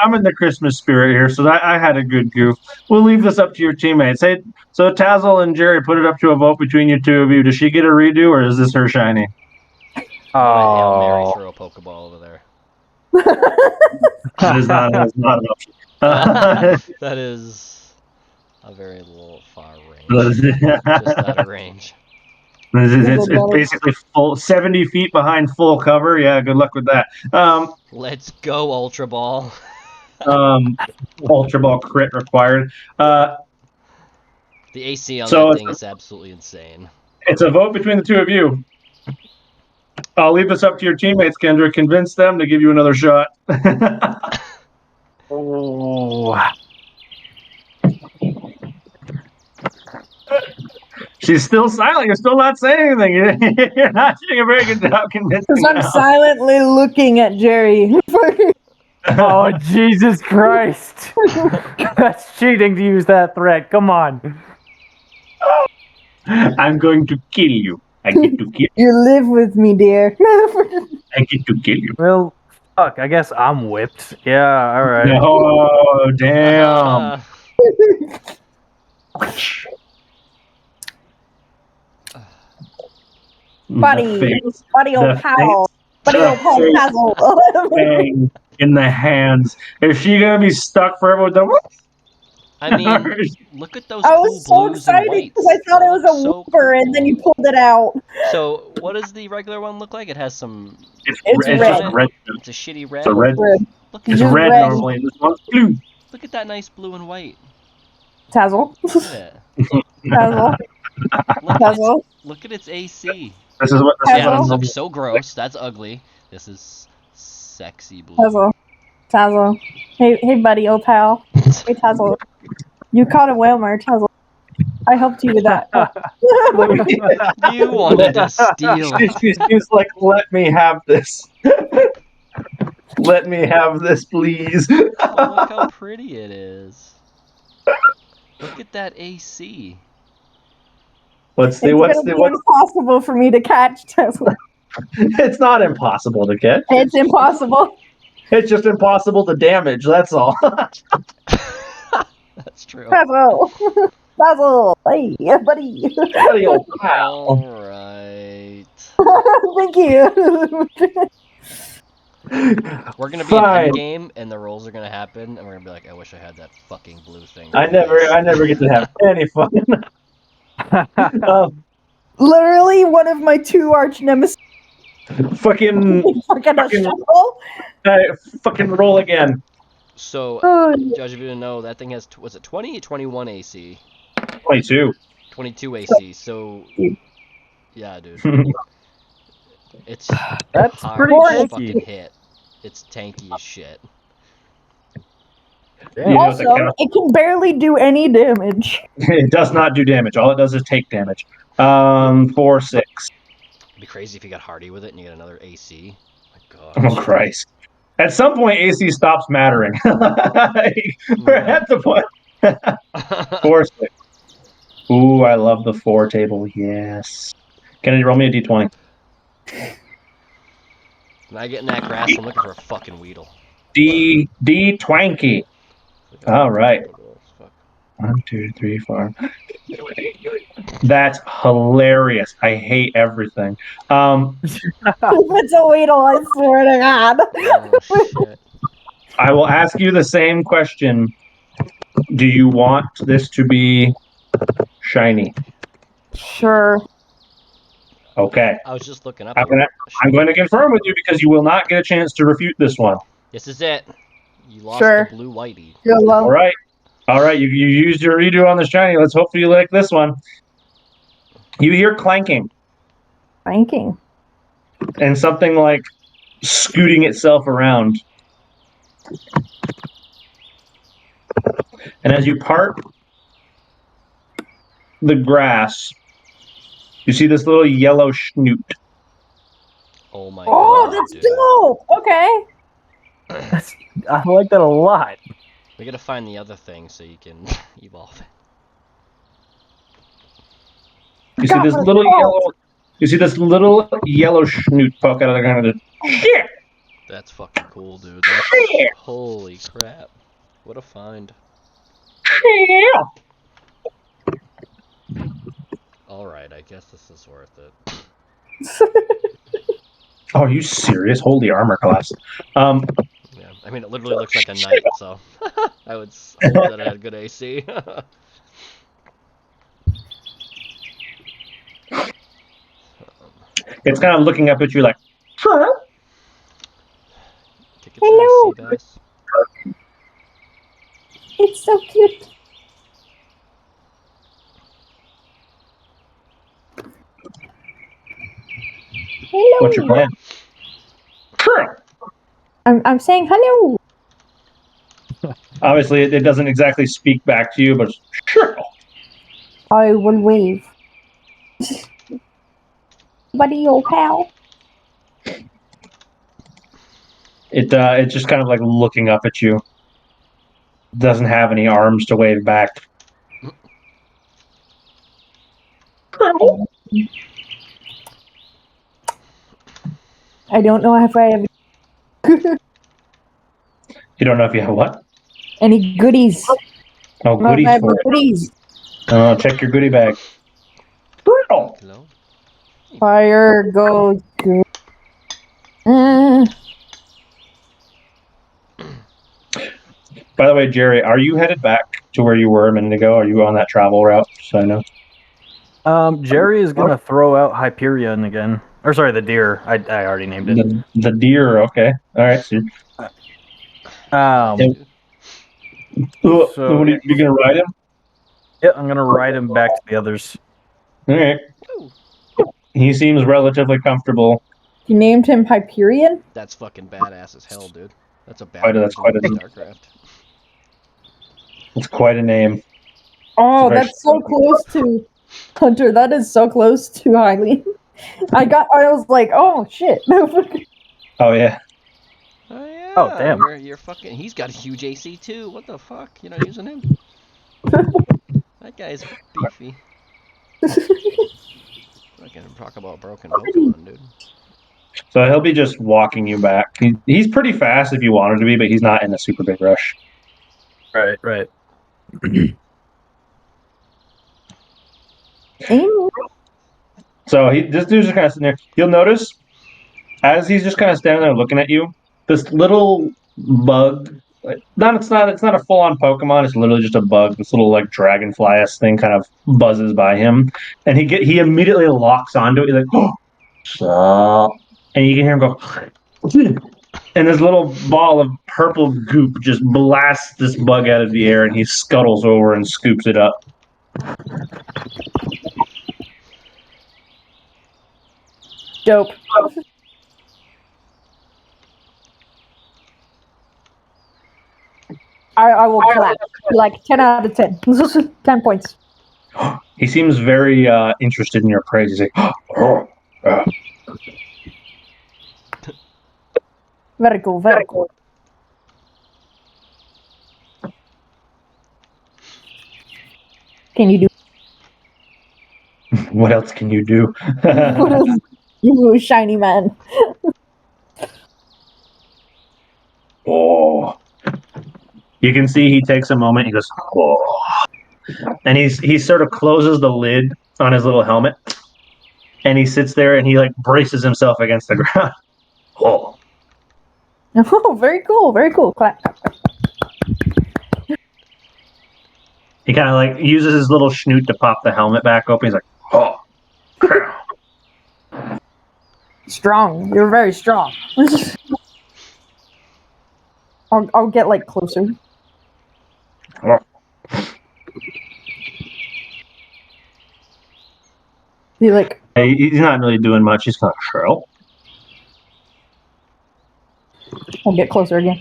I'm in the Christmas spirit here, so I had a good goof. We'll leave this up to your teammates. Hey, so Tazzle and Jerry, put it up to a vote between you two of you. Does she get a redo, or is this her shiny? I'm gonna Hail Mary Oh. throw a Pokeball over there. That is not an option. That is a very little far range. Just out of range. It's basically full 70 feet behind full cover. Yeah, good luck with that. Let's go, Ultra Ball. Ultra Ball crit required. The AC on So that it's thing is absolutely insane. It's a vote between the two of you. I'll leave this up to your teammates, Kendra. Convince them to give you another shot. Oh. She's still silent. You're still not saying anything. You're not doing a very good job convincing Because I'm now. silently looking at Jerry. Oh, Jesus Christ. That's cheating to use that threat. Come on. I'm going to kill you. I get to kill. You live with me, dear. I get to kill you. Well, fuck. I guess I'm whipped. Yeah, all right. Oh damn! Buddy, buddy, old The pal, buddy, old pal, face. Tazzle. Bang in the hands. Is she gonna be stuck forever with the? I mean, look at those I cool was so blues and excited whites. because I thought That it was a looks so whooper, and then cool. you pulled it out. So, what does the regular one look like? It has some. It's red. just red. It's a shitty red. It's a red. Red. Look at It's Just red red. normally. And this one's blue. Look at that nice blue and white. Tazzle, Look at it. Tazzle, Tazzle. Look at its AC. This is what. Tazzle. Yeah, this I'm- looks so gross. That's ugly. This is sexy blue. Tazzle, Tazzle. Hey, buddy, old pal. Hey, Tazzle. You caught a whalmer, Tazzle. I helped you with that. You wanted to steal it. She's like, let me have this. Let me have this, please. But look how pretty it is. Look at that AC. What's It's gonna be impossible for me to catch, Tazzle. It's not impossible to catch. It's impossible. It's just impossible to damage. That's all. That's true. Tazzle, Tazzle. Hey, buddy. Bloody old pal. Alright. Thank you. We're gonna be in Fine. endgame, and the rolls are gonna happen, and we're gonna be like, I wish I had that fucking blue thing. I never get to have any fun. Literally one of my two arch nemesis. Fucking Fucking shuffle. fucking roll again. So, Oh, Judge, if you didn't know, that thing has, was it 20 or 21 AC? 22. 22 AC, so... Yeah, dude. It's That's hard pretty to tanky. fucking hit. It's tanky as shit. Damn. You know also, the it can barely do any damage. It does not do damage. All it does is take damage. 4, 6. It'd be crazy if you got Hardy with it and you get another AC. My Oh god. Christ! At some point, AC stops mattering. We're at the point. 4, 6. Ooh, I love the 4 table. Yes. Kennedy, roll me a d20. When I get in that grass, I'm looking for a fucking Weedle. D Twanky. All right. Fuck. 1, 2, 3, 4. That's hilarious. I hate everything. It's a Weedle, I swear to God. Oh shit. I will ask you the same question. Do you want this to be shiny? Sure. Okay. I was just looking up. I'm going to confirm with you because you will not get a chance to refute this one. This is it. You lost Sure. the blue whitey. YOLO. All right. All right. You used your redo on the shiny. Let's hope you like this one. You hear clanking Thanking. and something like scooting itself around. And as you part the grass, you see this little yellow snoot. Oh my Oh, god. that's Dude. dope. Okay. I like that a lot. We gotta find the other thing so you can evolve it. You see this little yellow. You see this little yellow snoot poke out of the ground. And shit. That's fucking cool, dude. That's, Shit. holy crap. What a find. Shit. Alright, I guess this is worth it. Oh, are you serious? Holy armor class. Yeah, I mean, it literally looks like a knight, so I would hope that it had good AC. It's kind of looking up at you like, huh? Kick its ass, sea bass. It's so cute. Hello. What's your plan? I'm saying hello. Obviously, it doesn't exactly speak back to you, but sure. I will wave. Buddy, old pal. It's just kind of like looking up at you. Doesn't have any arms to wave back. I don't know if I have You don't know if you have what? any goodies. Oh, I don't know if goodies I have for it. goodies. Check your goodie bag. Hello? Fire goes good. By the way, Jerry, are you headed back to where you were a minute ago? Are you on that travel route? So I know. Jerry is gonna throw out Hyperion again. Or sorry, the deer. I already named it. The deer. Okay. All right. So, So what are you gonna ride him? yeah, I'm gonna ride him back to the others. All right. Woo. He seems relatively comfortable. You named him Hyperion? That's fucking badass as hell, dude. That's a Quite a- bad that's quite a- StarCraft. It's quite a name. Oh, very that's so close to Hunter. That is so close to Eileen. I was like, oh shit. Oh yeah. Oh yeah. Oh, damn. You're fucking. He's got a huge AC too. What the fuck? You're not using him? That guy's beefy. Fucking talk about broken Pokemon, dude. So he'll be just walking you back. He's pretty fast if you want him to be, but he's not in a super big rush. Right. So this dude's just kind of sitting there. You'll notice as he's just kind of standing there looking at you, this little bug. It's not a full on Pokemon. It's literally just a bug. This little like dragonfly-esque thing kind of buzzes by him, and he immediately locks onto it. He's like, "Oh, sup?" And you can hear him go, and this little ball of purple goop just blasts this bug out of the air, and he scuttles over and scoops it up. Dope. I will clap. Like 10 out of 10. 10 points. He seems very interested in your praise. He's like, "Oh, Very cool, very cool. Can you do what else can you do?" what else? You shiny man. Oh. You can see he takes a moment. He goes, "Oh." and he sort of closes the lid on his little helmet, and he sits there and he like braces himself against the ground. Oh, Oh, very cool, very cool. Clap. he kind of like uses his little snoot to pop the helmet back open. He's like, oh, crap. Strong. You're very strong. I'll get like closer. Oh. Be like, Hey, he's not really doing much. He's kind of shrill. I'll get closer again.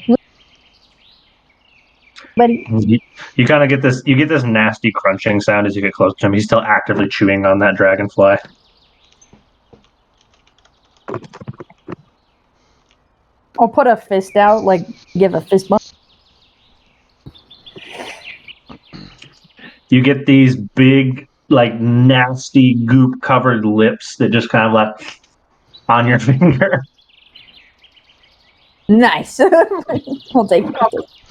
Buddy. You kind of get this. You get this nasty crunching sound as you get close to him. He's still actively chewing on that dragonfly. I'll put a fist out, like give a fist bump. You get these big, like nasty goop-covered lips that just kind of like on your finger. Nice. I'll take it.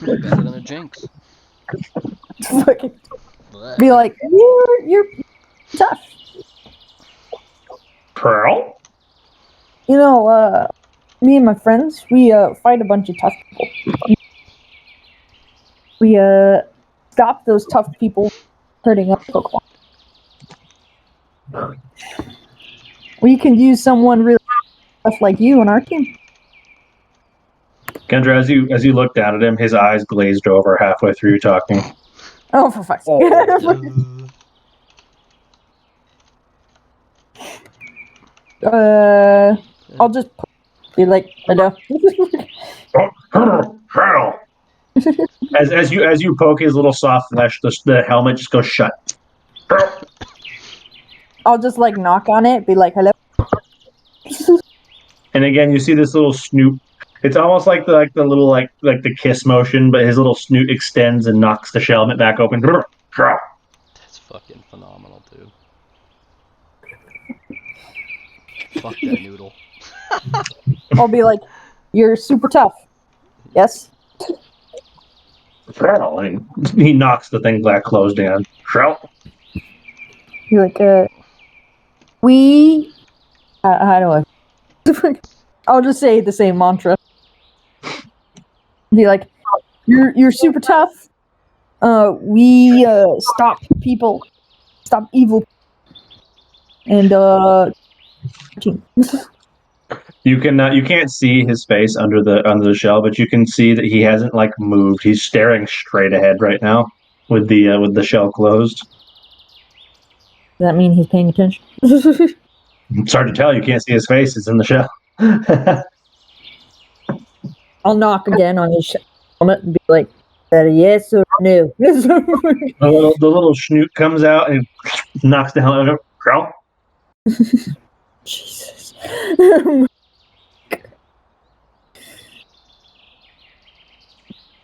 Better than a jinx. Fucking Blech. be like, you're tough. Pearl? You know, me and my friends, we fight a bunch of tough people. We stop those tough people hurting other Pokemon. We can use someone really tough like you on our team. Kendra, as you look down at him, his eyes glazed over halfway through talking. Oh, for fuck's sake. I'll just be like, I know. Pearl. As you poke his little soft flesh, the helmet just goes shut. Pearl. I'll just like knock on it, be like, hello. And again, you see this little snoot. It's almost like the little like the kiss motion, but his little snoot extends and knocks the helmet back open. Pearl. That's fucking phenomenal, dude. Fuck that noodle. I'll be like, you're super tough. Yes? Pearl. And he knocks the thing back closed in. Pearl. You're like, we... how do I... I'll just say the same mantra. Be like, you're super tough. We stop people, stop evil, and You can't see his face under the shell, but you can see that he hasn't like moved. He's staring straight ahead right now with the shell closed. Does that mean he's paying attention? It's hard to tell. You can't see his face. It's in the shell. I'll knock again on his helmet and be like, yes or no? The little snoot comes out and knocks the helmet over. Crawl. Jesus.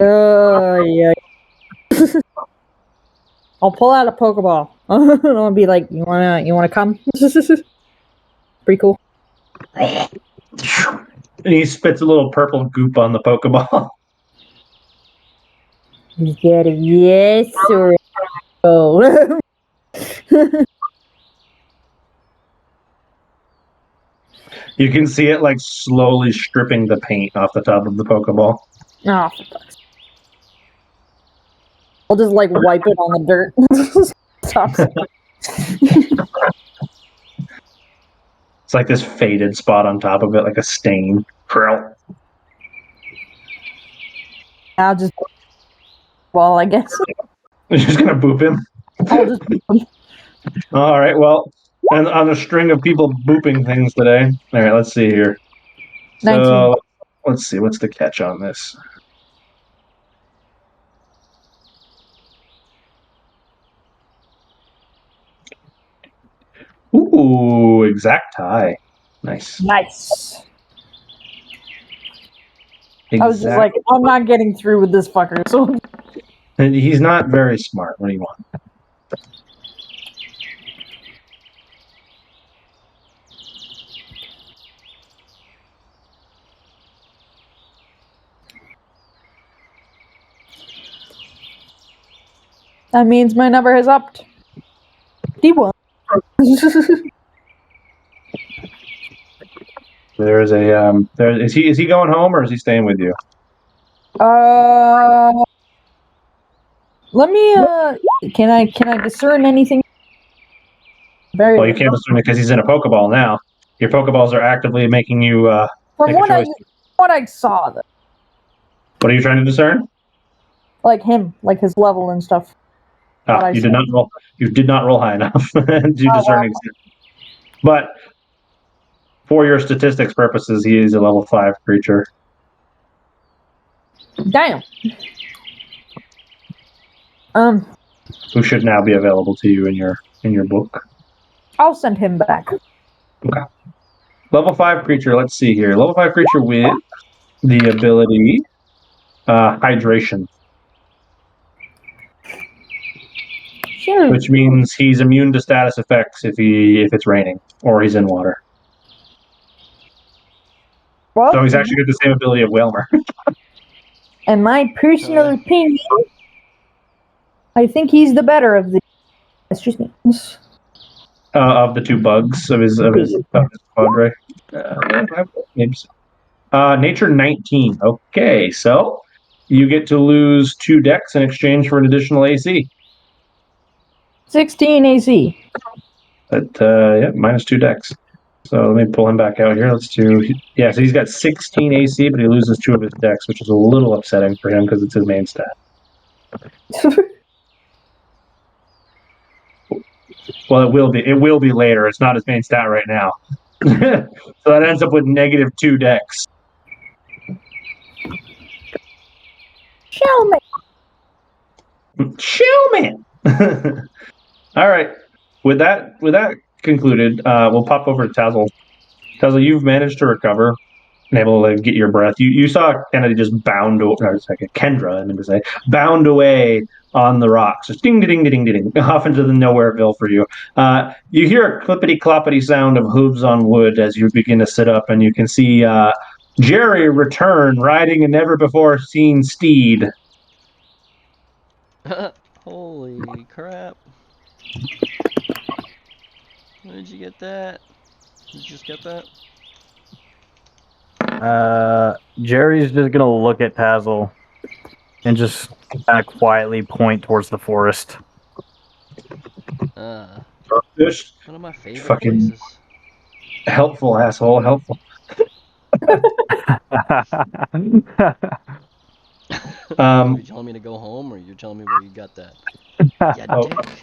Yeah. I'll pull out a Pokeball. And I'll be like, you wanna come? Pretty cool. And he spits a little purple goop on the Pokeball. You get a yes or no. You can see it like slowly stripping the paint off the top of the Pokeball. Oh, for fuck's sake. I'll just like wipe it on the dirt. It's like this faded spot on top of it, like a stain. Pearl. I'll just I guess You're just gonna boop him. I'll just All right. Well, and on a string of people booping things today. All right. Let's see here. 19. So let's see. What's the catch on this? Ooh, exact tie. Nice. Nice. I was just like, I'm not getting through with this fucker. So And he's not very smart. What do you want? That means my number has upped. D1. There is a is he going home or is he staying with you? Let me can I discern anything? Very Well, you can't assume it because he's in a Pokeball now. Your Pokeballs are actively making you from make a choice. what I saw though. What are you trying to discern? Like him, like his level and stuff. You did not roll. You did not roll high enough to discern. But for your statistics purposes, he is a level 5 creature. Damn. Who should now be available to you in your book. I'll send him back. Okay. Level 5 creature. Let's see here. Level 5 creature with the ability hydration. Sure. Which means he's immune to status effects if it's raining or he's in water. Well, So he's actually got the same ability of Whalmer. in my personal opinion, I think he's the better of the. Excuse me. Of the two bugs of his quadra. Maybe so. Nature 19. Okay, so you get to lose 2 decks in exchange for an additional AC. 16 AC. But minus 2 decks. So let me pull him back out here. Let's do. Yeah, so he's got 16 AC, but he loses 2 of his decks, which is a little upsetting for him because it's his main stat. Well, it will be. It will be later. It's not his main stat right now. So that ends up with negative 2 decks. Shellman. All right. With that concluded, we'll pop over to Tazzle. Tazzle, you've managed to recover and able to get your breath. You saw Kennedy just Kendra, I meant to say, bound away on the rocks, just ding ding ding ding ding, off into the nowhereville for you. You hear a clippity cloppity sound of hooves on wood as you begin to sit up, and you can see Jerry return riding a never before seen steed. Holy crap. Where did you get that? Did you just get that? Jerry's just gonna look at Tazzle and just kind of quietly point towards the forest. Just one of my favorite fucking places. Helpful, asshole, helpful. Are you telling me to go home, or you're telling me where you got that?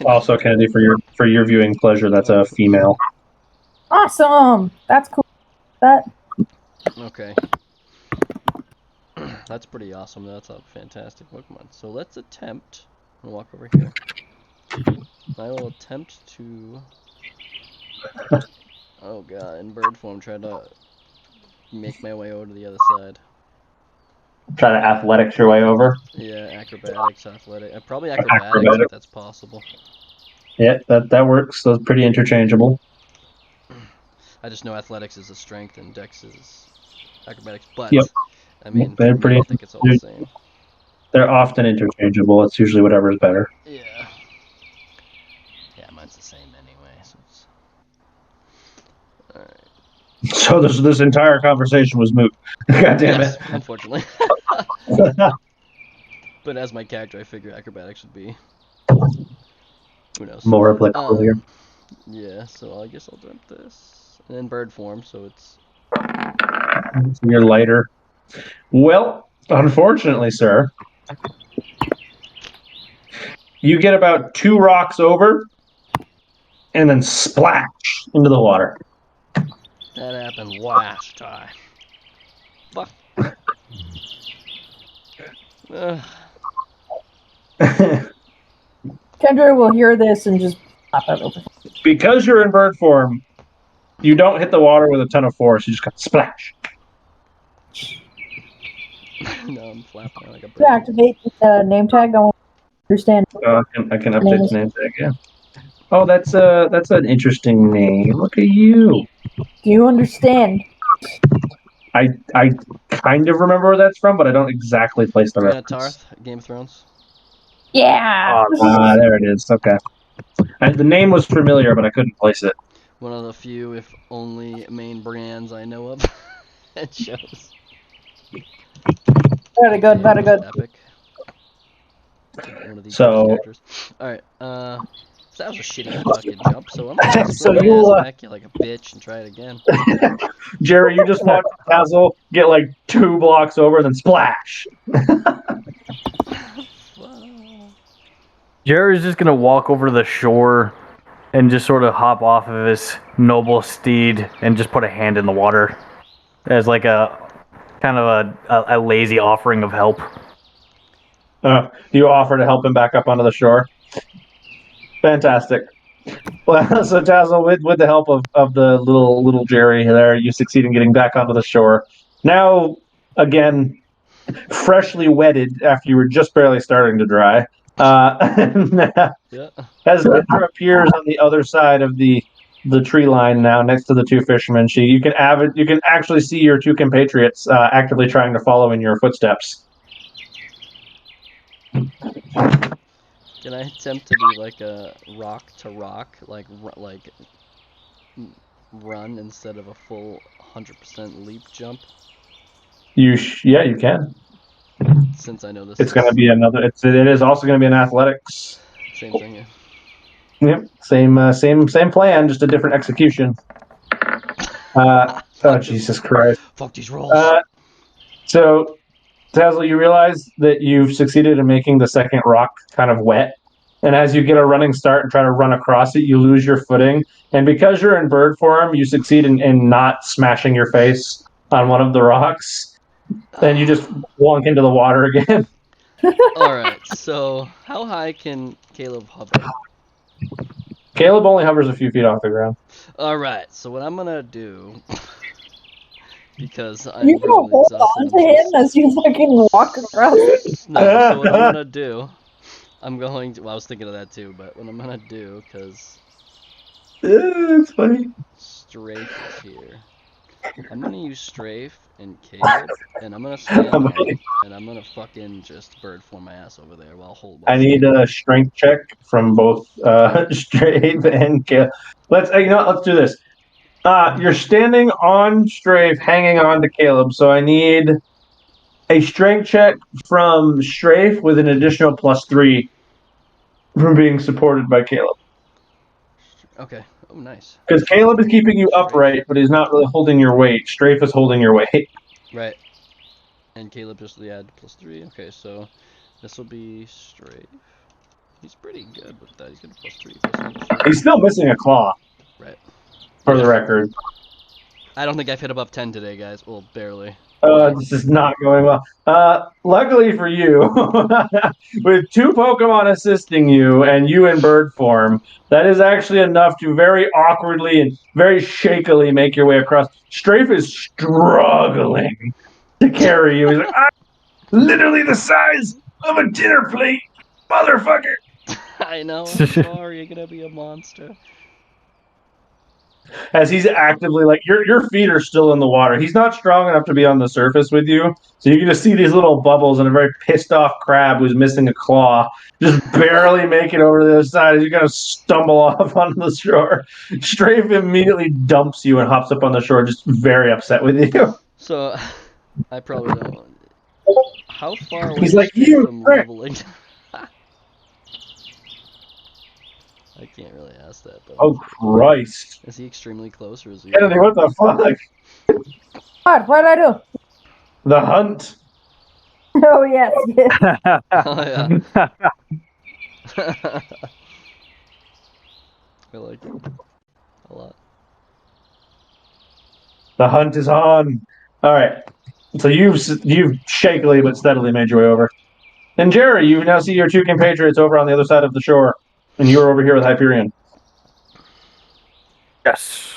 Also, Kennedy, for your viewing pleasure, that's a female. Awesome. That's cool. Okay. That's pretty awesome. That's a fantastic Pokemon. So let's attempt. I'm gonna walk over here. I will attempt to. Oh god, in bird form, try to make my way over to the other side. Try to athletics your way over. Yeah, acrobatics, athletic. Probably acrobatics if that's possible. Yeah, that works. Those are pretty interchangeable. I just know athletics is a strength and dex is acrobatics, but yep. I mean, they're for me, I think it's all the same. They're often interchangeable. It's usually whatever's better. Yeah. Yeah, mine's the same anyway, so it's... Alright. So this entire conversation was moot. God damn it. Unfortunately. But as my character, I figure acrobatics would be... Who knows? More applicable here. Yeah, so I guess I'll dump this. And in bird form, so it's... You're lighter. Well, unfortunately, sir, you get about 2 rocks over and then splash into the water. That happened last time. Fuck. Kendra will hear this and just pop it over. Because you're in bird form, you don't hit the water with a ton of force. You just got splash. No, I'm flapping like a bird. To activate the name tag, I want to understand. I can update the name tag, yeah. Oh, that's an interesting name. Look at you. Do you understand? I kind of remember where that's from, but I don't exactly place the reference. Tarth, Game of Thrones. Yeah. There it is. Okay. The name was familiar, but I couldn't place it. One of the few, if only, main brands I know of. It shows. Very good, very good. Epic. One of the So- characters. Alright, so that was a shitty fucking jump, so I'm gonna just So throw my you'll, ass back you like a bitch and try it again. Jerry, you just watch Tazzle get like 2 blocks over, then splash. Jerry's just gonna walk over to the shore and just sort of hop off of his noble steed and just put a hand in the water as like a kind of a lazy offering of help. You offer to help him back up onto the shore. Fantastic. Well, so Tazzle, with the help of the little Jerry there, you succeed in getting back onto the shore. Now, again, freshly wetted after you were just barely starting to dry. Yeah. As Nitra appears on the other side of the tree line now, next to the 2 fishermen, you can actually see your 2 compatriots actively trying to follow in your footsteps. Can I attempt to do like a rock to rock, like run instead of a full 100% leap jump? Yeah, you can. Since I know this It's is going to be another. It is also going to be an athletics. same thing. Yeah. Yep, same plan, just a different execution. Jesus Christ! Fuck these rolls. So, Tazzle, you realize that you've succeeded in making the second rock kind of wet, and as you get a running start and try to run across it, you lose your footing. And because you're in bird form, you succeed in not smashing your face on one of the rocks, and you just plunk into the water again. Alright, so how high can Caleb hover? Caleb only hovers a few feet off the ground. Alright, so what I'm gonna do, because I'm You gonna really hold exhausted on of to him this. as you fucking walk across it? No, so what I'm gonna do, I'm going to, well, I was thinking of that too, but what I'm gonna do, because It's funny. Strafe is here, I'm gonna use Strafe and Caleb, and I'm gonna stand there, and I'm gonna fucking just bird form my ass over there while hold. I need a strength check from both Strafe and Caleb. Let's do this. You're standing on Strafe, hanging on to Caleb, so I need a strength check from Strafe with an additional +3 from being supported by Caleb. Okay. Oh, nice. Because Caleb is keeping you upright, but he's not really holding your weight. Strafe is holding your weight. Right. And Caleb just add +3. Okay, so this will be Strafe. He's pretty good with that. He's got a +3. He's still missing a claw. Right. For the record. I don't think I've hit above 10 today, guys. Well, barely. This is not going well. Luckily for you, with 2 Pokemon assisting you and you in bird form, that is actually enough to very awkwardly and very shakily make your way across. Strafe is struggling to carry you. He's like, I'm literally the size of a dinner plate, motherfucker. I know. I'm sorry. You're gonna be a monster. As he's actively like your feet are still in the water. He's not strong enough to be on the surface with you, so you can just see these little bubbles and a very pissed off crab who's missing a claw just barely make it over to the other side as you kind of stumble off onto the shore. Strafe immediately dumps you and hops up on the shore, just very upset with you. So, I probably don't. How far away He's is like, Strafe "You from prick." leveling? I can't really ask that, but Oh Christ! is he extremely close or is he? Kennedy, what the fuck? What'd I do? The hunt. Oh, yes. Oh yeah. I like it a lot. The hunt is on. All right. So you've shakily but steadily made your way over. And Jerry, you now see your 2 compatriots over on the other side of the shore, and you're over here with Hyperion. Yes.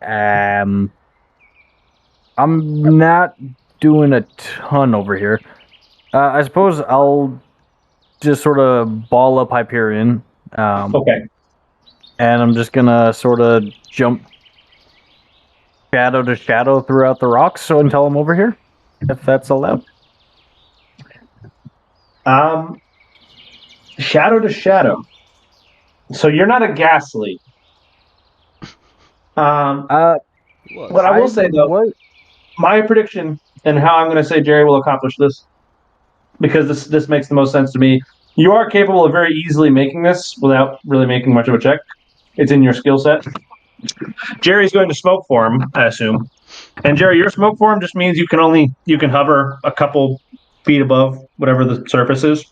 I'm not doing a ton over here. I suppose I'll just sort of ball up Hyperion. Okay. And I'm just gonna sort of jump shadow to shadow throughout the rocks until I'm over here, if that's allowed. Shadow to shadow. So you're not a ghastly. What I will say though, my prediction and how I'm going to say Jerry will accomplish this, because this makes the most sense to me. You are capable of very easily making this without really making much of a check. It's in your skill set. Jerry's going to smoke form, I assume. And Jerry, your smoke form just means you can hover a couple feet above whatever the surface is.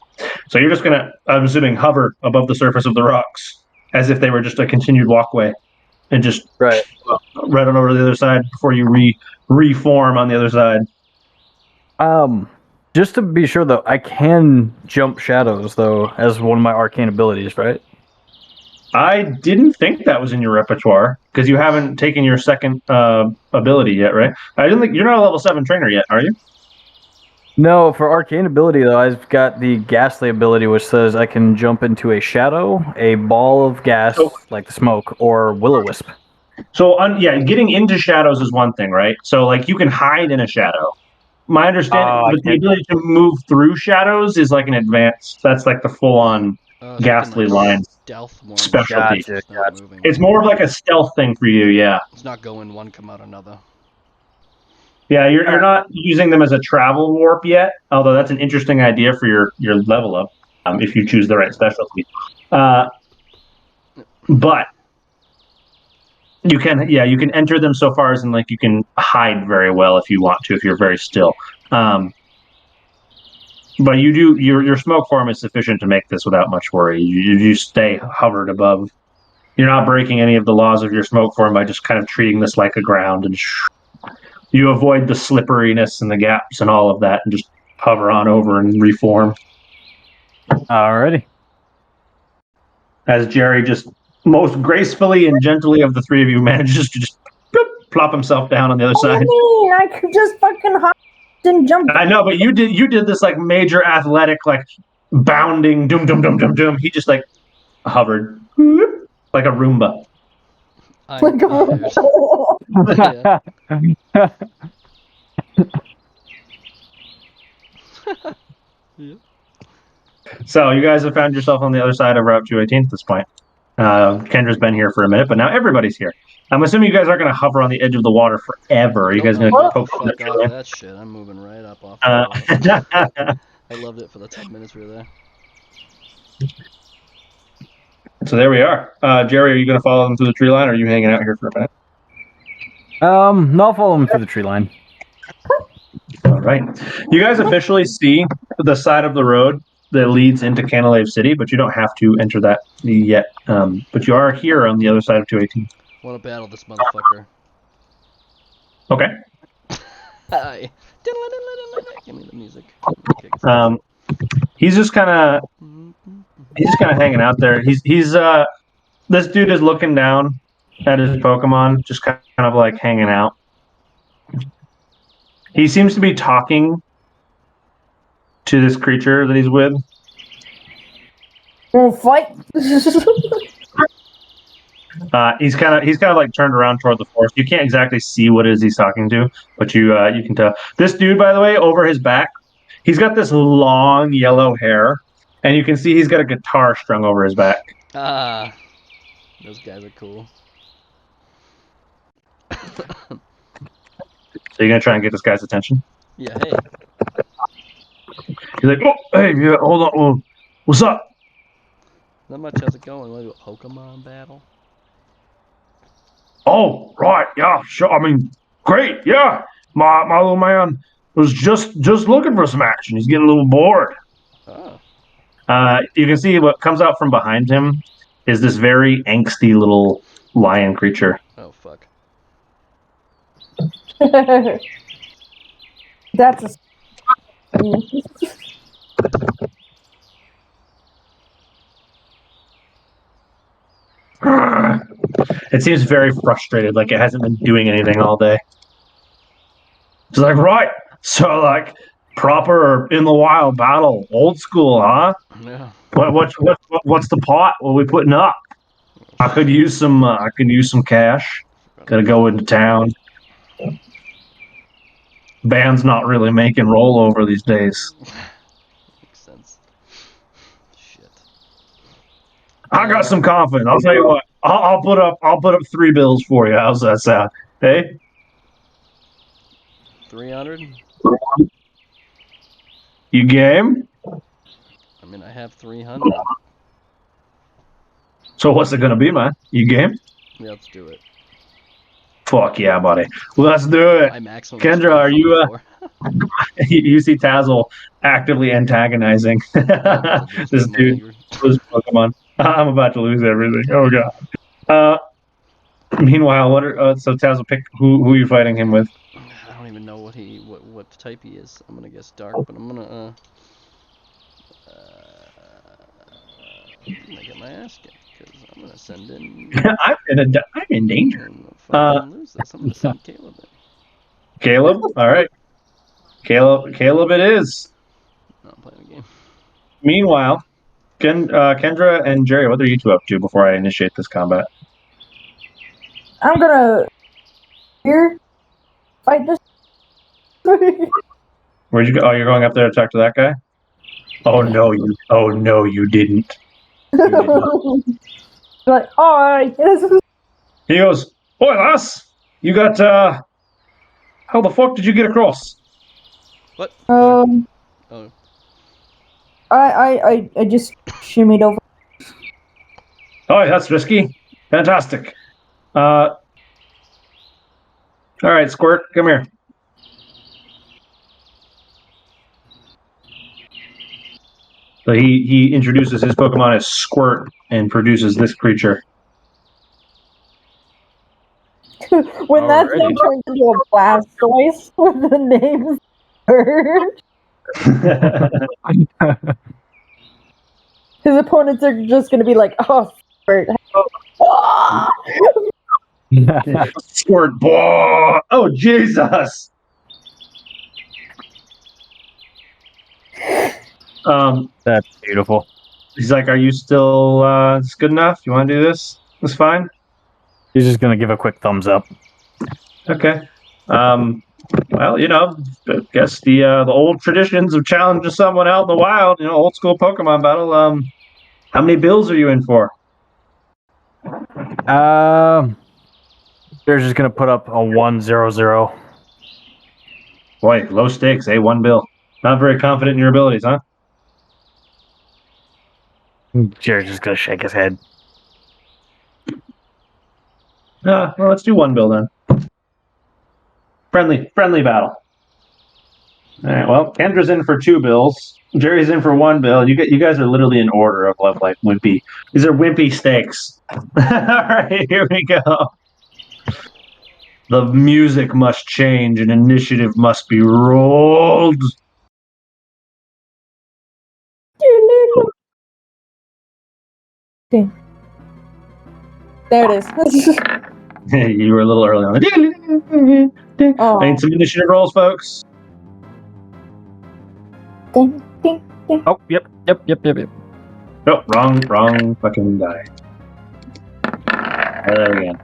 So you're just gonna, I'm assuming, hover above the surface of the rocks as if they were just a continued walkway, and just Right. right on over to the other side before you reform on the other side. Just to be sure though, I can jump shadows though as one of my arcane abilities, right? I didn't think that was in your repertoire because you haven't taken your second ability yet, right? I didn't think you're not a level 7 trainer yet, are you? No, for arcane ability though, I've got the ghastly ability, which says I can jump into a shadow, a ball of gas like the smoke, or will-o-wisp. So yeah, getting into shadows is one thing, right? So like you can hide in a shadow. My understanding, but the ability to move through shadows is like an advanced. That's like the full-on ghastly lines specialty. Gotcha. It's more of like a stealth thing for you, yeah. It's not go in one, come out another. Yeah, you're not using them as a travel warp yet, although that's an interesting idea for your level up, if you choose the right specialty. But you can enter them so far as in like you can hide very well if you want to, if you're very still. But your smoke form is sufficient to make this without much worry. You stay hovered above. You're not breaking any of the laws of your smoke form by just kind of treating this like a ground, and you avoid the slipperiness and the gaps and all of that, and just hover on over and reform. Alrighty. As Jerry just most gracefully and gently of the three of you manages to just plop himself down on the other side. I could just fucking hop and jump. I know, but you did this like major athletic, like bounding, doom, doom, doom, doom, doom. He just like hovered like a Roomba. Like Yeah. So you guys have found yourself on the other side of Route 218 at this point. Kendra's been here for a minute, but now everybody's here. I'm assuming you guys aren't going to hover on the edge of the water forever. Are you guys going to poke the fuck out of that shit? I'm moving right up off. I loved it for the 10 minutes we were there. So there we are. Jerry, are you going to follow them through the tree line, or are you hanging out here for a minute? No, I'll follow them through the tree line. All right. You guys officially see the side of the road that leads into Canalave City, but you don't have to enter that yet. But you are here on the other side of 218. Want to battle this motherfucker? Okay. Hi. Give me the music. He's just kind of hanging out there. He's this dude is looking down at his Pokemon, just kind of like hanging out. He seems to be talking to this creature that he's with. We'll fight. He's kind of like turned around toward the forest. You can't exactly see what it is he's talking to, but you can tell. This dude, by the way, over his back, he's got this long yellow hair, and you can see he's got a guitar strung over his back. Ah, those guys are cool. So you're gonna try and get this guy's attention? Yeah, hey. He's like, oh, hey, yeah, hold on, well, what's up? Not much. How's it going? Want to do a Pokemon battle? Oh, right, yeah, sure. I mean, great, yeah. My little man was just looking for some action. He's getting a little bored. Oh. You can see what comes out from behind him is this very angsty little lion creature. Oh, fuck. That's a. It seems very frustrated, like it hasn't been doing anything all day. It's like, right, so like proper in the wild battle, old school, huh? Yeah. What's the pot? What are we putting up? I could use some cash. Gotta go into town. Band's not really making rollover these days. Makes sense. I got some confidence. I'll tell you what. I'll put up 3 bills for you. How's that sound? Hey, 300. you game? I mean, I have 300. So what's it gonna be, man? You game? Yeah, let's do it. Fuck yeah, buddy. Let's do it. My maximum. Kendra, are you? You see Tazzle actively antagonizing this dude, this Pokemon. I'm about to lose everything. Oh god. Meanwhile, so Tazzle, pick who are you fighting him with? I don't even know what type he is. I'm gonna guess dark, but I'm gonna get my ass kicked because I'm gonna send in. I'm in danger. Lose this. I'm gonna send Caleb in. Caleb, all right. Caleb, it is. No, I'm playing a game. Meanwhile, Kendra and Jerry, what are you two up to before I initiate this combat? I'm gonna here fight this. Where'd you go? Oh, you're going up there to talk to that guy? Oh no, you didn't. Like, alright. He goes, "Oi, lass, you got how the fuck did you get across?" What? Oh. Oh. I just shimmied over. Oh, that's risky. Fantastic. All right, Squirt, come here. So he introduces his Pokemon as Squirt and produces this creature. When that thing turns into a Blastoise with the name Squirt, his opponents are just gonna be like, "Oh, Squirt." Squirt, boy! Oh Jesus! That's beautiful. He's like, "Are you still it's good enough? You want to do this? It's fine." He's just gonna give a quick thumbs up. Okay. Well, I guess the old traditions of challenging someone out in the wild, old school Pokemon battle. How many bills are you in for? They're just gonna put up a 100. Boy, low stakes, eh? 1 bill. Not very confident in your abilities, huh? Jared's just gonna shake his head. Well, let's do 1 bill then. Friendly battle. All right. Well, Kendra's in for 2 bills. Jerry's in for 1 bill. You guys are literally in order of like wimpy. These are wimpy stakes. All right, here we go. The music must change and initiative must be rolled. There it is. You were a little early on the. Oh. I need some initiative rolls, folks. Ding, ding, ding. Oh, yep. Oh, wrong fucking die. There again.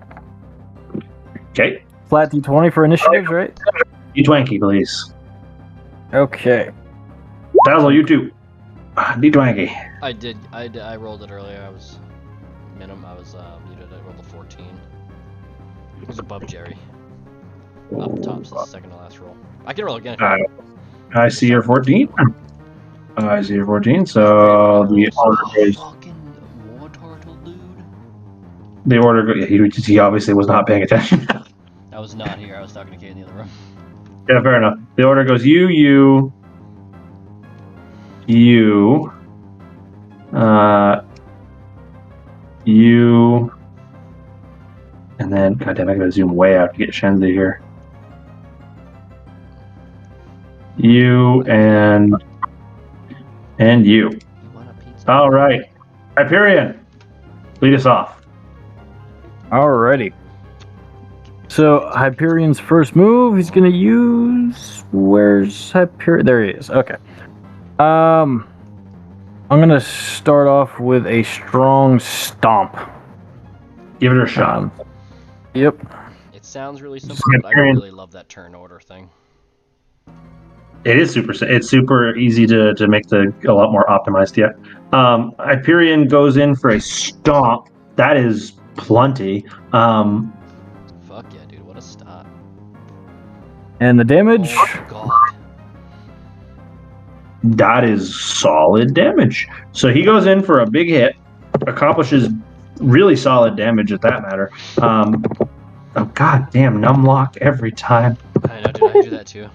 Okay. Flat D20 for initiatives, right? D20, please. Okay. Dazzle, you too. D20. I did. I rolled it earlier. I was minimum. I was muted. I rolled a 14. It was above Jerry. Up top, so the second to last roll. I can roll again. I see your 14. I see your 14. So the order goes. Fucking war turtle, dude. The order goes. He obviously was not paying attention. I was not here. I was talking to Kate in the other room. Yeah, fair enough. The order goes you, and then goddamn, I gotta zoom way out to get Shenzi here. You and you. You want a pizza? All right, Hyperion, lead us off. Alrighty. So Hyperion's first move, he's gonna use. Where's Hyperion? There he is. Okay. I'm gonna start off with a strong stomp. Give it a shot. Yep. It sounds really simple, but I really love that turn order thing. It is super. It's super easy to make a lot more optimized. Yeah. Hyperion goes in for a stomp. That is plenty. Fuck yeah, dude! What a stop. And the damage. Oh god. That is solid damage. So he goes in for a big hit, accomplishes really solid damage at that matter. Oh god damn, numlock every time. I know, dude. I do that too.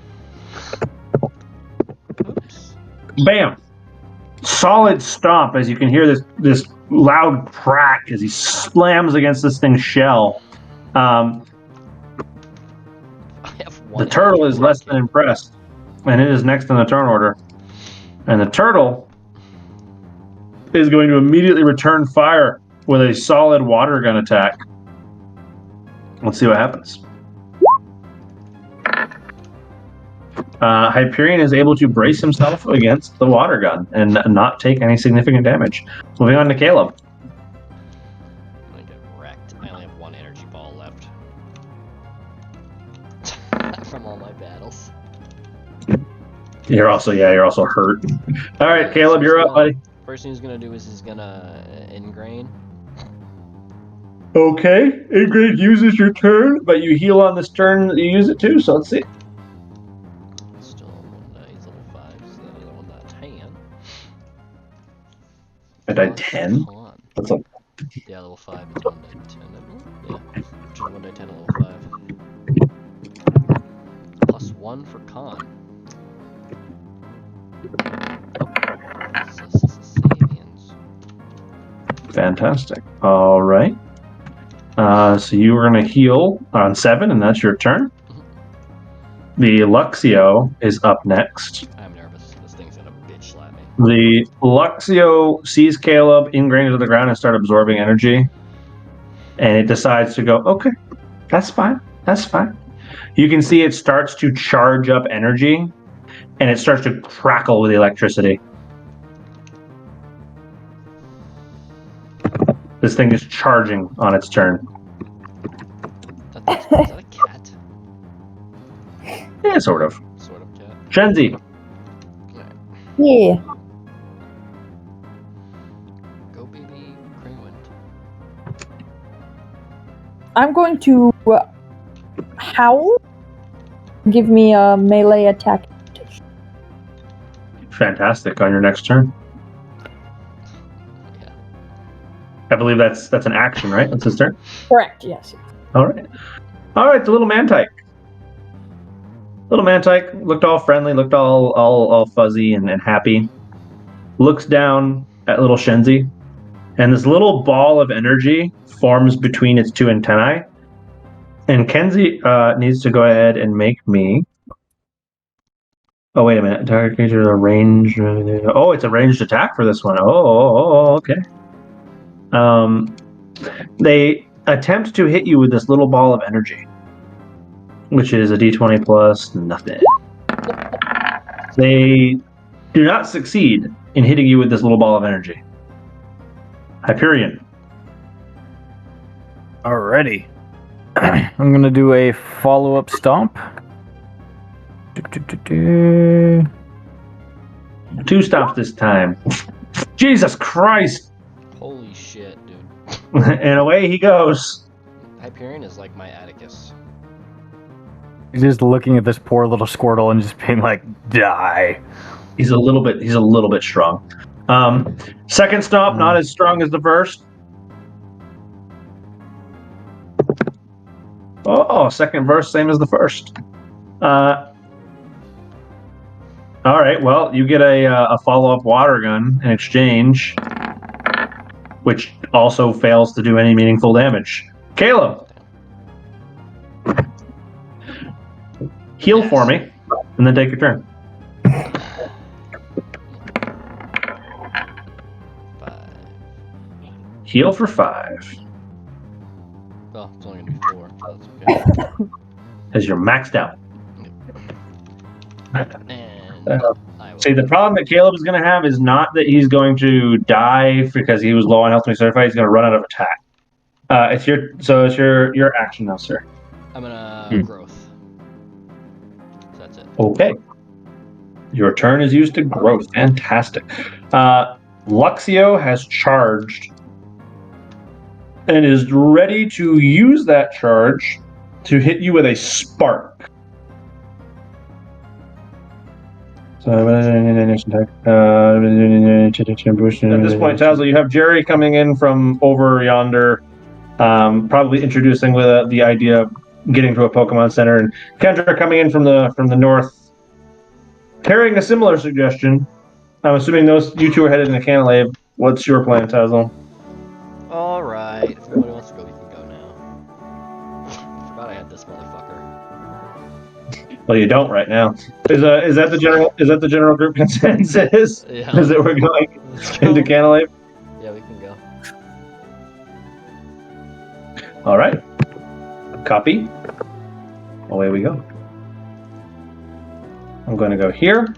Oops. Bam! Solid stomp as you can hear this loud crack as he slams against this thing's shell. I have one. The turtle is less than impressed, and it is next in the turn order. And the turtle is going to immediately return fire with a solid water gun attack. Let's see what happens. Hyperion is able to brace himself against the water gun and not take any significant damage. Moving on to Caleb. I'm gonna get wrecked. I only have one energy ball left from all my battles. You're also hurt. All right, Caleb, you're up, buddy. First thing he's gonna do is he's gonna ingrain. Okay, Ingrid uses your turn, but you heal on this turn that you use it to, so let's see. Still one he's level 5, so the other one died 10. I died 10? Con. That's a... Yeah, level 5 is 1 die 10, I believe. Yeah, which is 1 die 10 at level 5. Plus 1 for con. Savians. Fantastic. All right. So you were going to heal on 7, and that's your turn. The Luxio is up next. I'm nervous. This thing's gonna bitch slap me. The Luxio sees Caleb ingrained into the ground and start absorbing energy. And it decides to go, okay, that's fine. That's fine. You can see it starts to charge up energy, and it starts to crackle with electricity. This thing is charging on its turn. Is that a cat? Yeah, sort of. Sort of cat. Shenzi. Yeah. Go baby, Greenwind. I'm going to howl. Give me a melee attack. Fantastic. On your next turn. Yeah. I believe that's an action, right? That's his turn? Correct, yes. All right. All right, the little Mantike. Little Mantike looked all friendly, looked all fuzzy and happy. Looks down at little Shenzi, and this little ball of energy forms between its two antennae. And Kenzie needs to go ahead and make me... Oh, wait a minute. Target creature, a range... Oh, it's a ranged attack for this one. Oh, okay. They attempt to hit you with this little ball of energy, which is a d20 plus nothing. They do not succeed in hitting you with this little ball of energy. Hyperion. Alrighty. I'm gonna do a follow-up stomp. Two stomps this time. Jesus Christ! Holy shit, dude. And away he goes. Hyperion is like my Atticus. He's just looking at this poor little Squirtle and just being like, die. He's a little bit strong. Second stomp, not as strong as the first. Oh, second verse, same as the first. All right, well, you get a follow-up water gun in exchange, which also fails to do any meaningful damage. Caleb, heal for me, and then take your turn. 5. Heal for 5, Well, it's only gonna be 4, so that's okay. as you're maxed out. And I will. See, the problem that Caleb is going to have is not that he's going to die because he was low on health to be certified. He's going to run out of attack. It's your action now, sir. I'm gonna growth. So that's it. Okay. Your turn is used to growth. Fantastic. Luxio has charged and is ready to use that charge to hit you with a spark. So, at this point, Tazla, you have Jerry coming in from over yonder, probably introducing with the idea of getting to a Pokemon Center, and Kendra coming in from the north, carrying a similar suggestion. I'm assuming you two are headed in the Canalave. What's your plan, Tazla? Alright, if everybody wants to go, we can go now. Forgot I had this motherfucker. Well, you don't right now. Is that the general group consensus? Yeah. Is that we're going into Canalave? Yeah, we can go. All right. Copy. Away we go. I'm going to go here.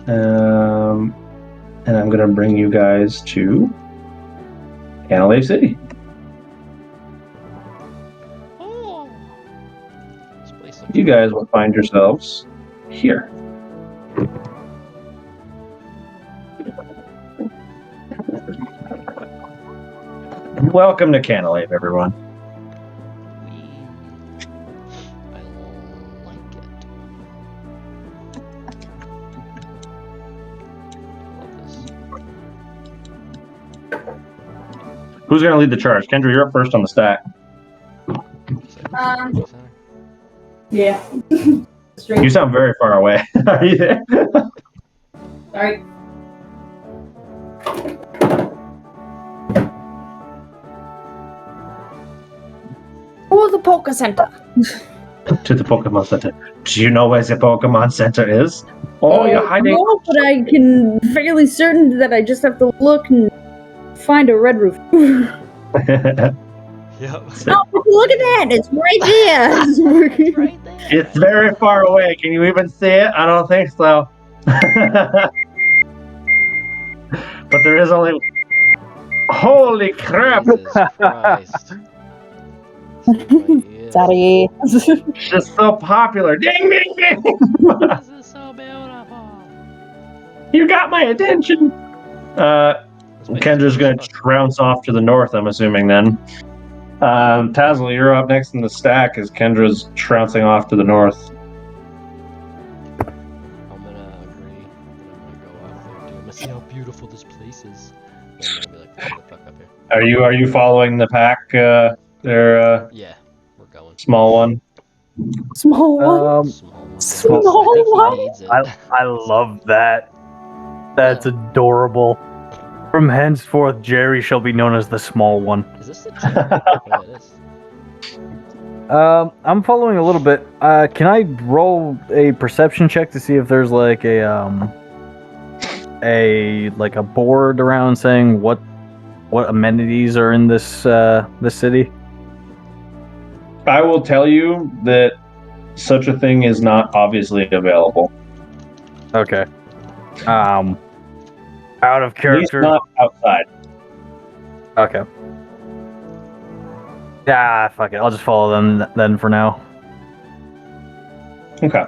And I'm going to bring you guys to Canalave City. Oh. This place looks You guys will find yourselves here. Welcome to Canalave, everyone. I like it. I love this. Who's going to lead the charge? Kendra, you're up first on the stack. Yeah. You sound very far away. Are you there? Sorry. Oh, the Poke Center. To the Pokemon Center. Do you know where the Pokemon Center is? Oh, you're hiding. No, but I can fairly certain that I just have to look and find a red roof. Yep. Oh, look at that! It's right there. It's right there. It's very far away. Can you even see it? I don't think so. But there is only. Holy crap! Jesus Christ. Sorry. It's just so popular. Ding, ding, ding! This is so beautiful. You got my attention. Kendra's gonna trounce off to the north, I'm assuming then. Tazla, you're up next in the stack as Kendra's trouncing off to the north. I'm gonna agree. I'm gonna go out there too. I'm gonna see how beautiful this place is. And I'm gonna be like, get the fuck up here. Are you following the pack? Their Yeah, we're going. small one. Small one. Small one. Small I think one? he needs it. I love that. That's adorable. From henceforth, Jerry shall be known as the small one. Is this the yeah, it is. I'm following a little bit. Can I roll a perception check to see if there's like a board around saying what amenities are in this city? I will tell you that such a thing is not obviously available. Okay. Out of At least character. not outside. Okay. Yeah, fuck it. I'll just follow them then for now. Okay.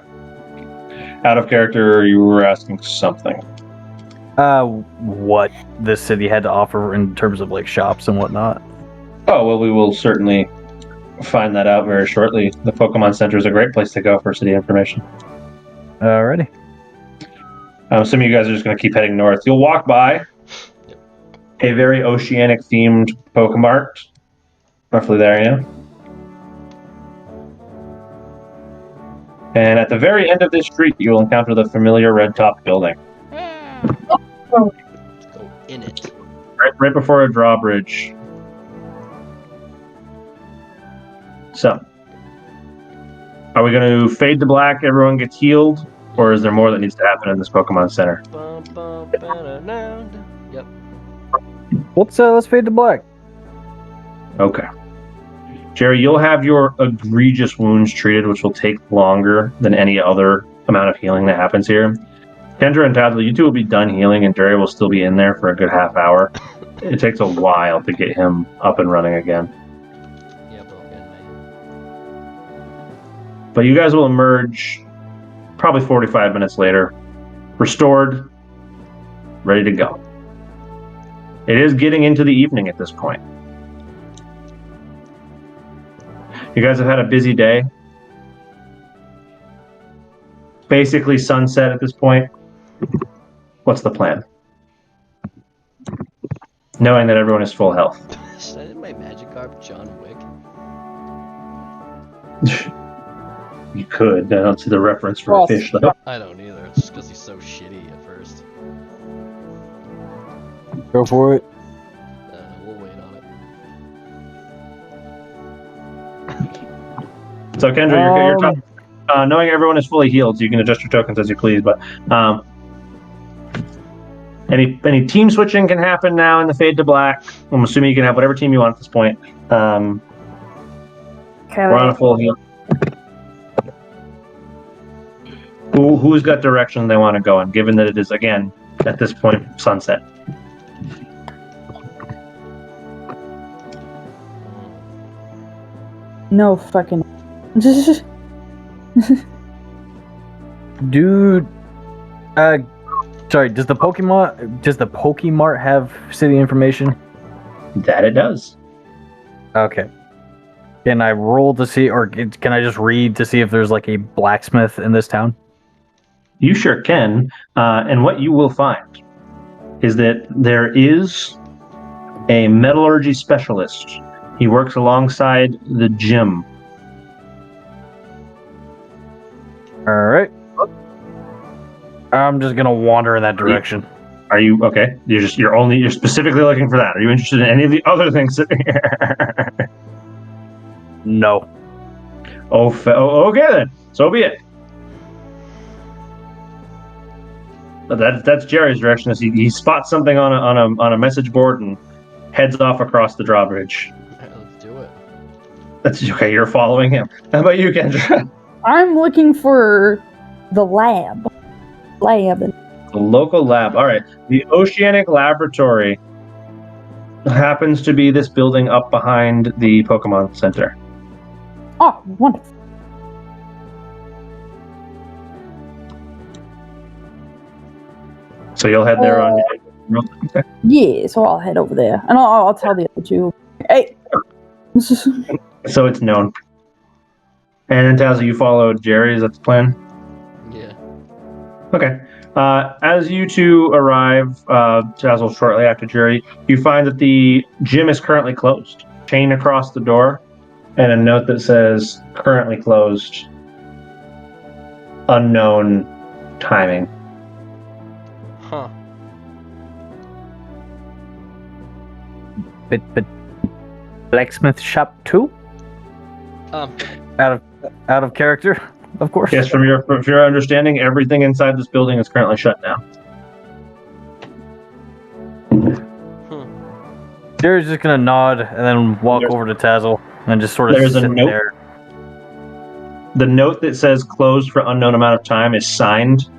Out of character, you were asking something. What this city had to offer in terms of like shops and whatnot. Oh, well, we will certainly find that out very shortly. The Pokemon Center is a great place to go for city information. Alrighty. I'm assuming you guys are just going to keep heading north. You'll walk by a very Oceanic themed Pokemart. Roughly there, yeah. And at the very end of this street, you will encounter the familiar red top building. Go in it. Right before a drawbridge. So, are we going to fade to black, everyone gets healed? Or is there more that needs to happen in this Pokemon Center? Yep. Let's fade to black. Okay. Jerry, you'll have your egregious wounds treated, which will take longer than any other amount of healing that happens here. Kendra and Tadley, you two will be done healing, and Jerry will still be in there for a good half hour. It takes a while to get him up and running again. Yeah, broken, man. But you guys will emerge probably 45 minutes later restored, ready to go. It is getting into the evening at this point. You guys have had a busy day. Basically sunset at this point. What's the plan? Knowing that everyone is full health. Should I hit my magic carp John Wick? You could. I don't see the reference for a fish, though. I don't either. It's just because he's so shitty at first. Go for it. We'll wait on it. So, Kendra, you're talking. Knowing everyone is fully healed, so you can adjust your tokens as you please. But any team switching can happen now in the Fade to Black. I'm assuming you can have whatever team you want at this point. We're on a full heal. Who's got direction they want to go in, given that it is, again, at this point, sunset? No fucking. Dude. Sorry, does the Pokemart have city information? That it does. Okay. Can I roll to see, or can I just read to see if there's like a blacksmith in this town? You sure can. And what you will find is that there is a metallurgy specialist. He works alongside the gym. All right. I'm just gonna wander in that direction. Are you okay? You're specifically looking for that. Are you interested in any of the other things sitting here? No. Okay then. So be it. That's Jerry's direction. As he spots something on a message board and heads off across the drawbridge. Alright, let's do it. That's okay. You're following him. How about you, Kendra? I'm looking for the lab. The local lab. All right. The Oceanic Laboratory happens to be this building up behind the Pokemon Center. Oh, wonderful. So you'll head there on. Okay. Yeah, so I'll head over there, and I'll tell the other two. Hey. So it's known. And Tazo, you followed Jerry. Is that the plan? Yeah. Okay. As you two arrive, Tazzle, shortly after Jerry, you find that the gym is currently closed. Chain across the door, and a note that says "currently closed." Unknown timing. Huh. But blacksmith shop too? Out of character, of course. Yes, from your understanding, everything inside this building is currently shut down. Jerry's just gonna nod and then walk over to Tazzle and just sort of There's a sit note. there. The note that says "closed for unknown amount of time" is signed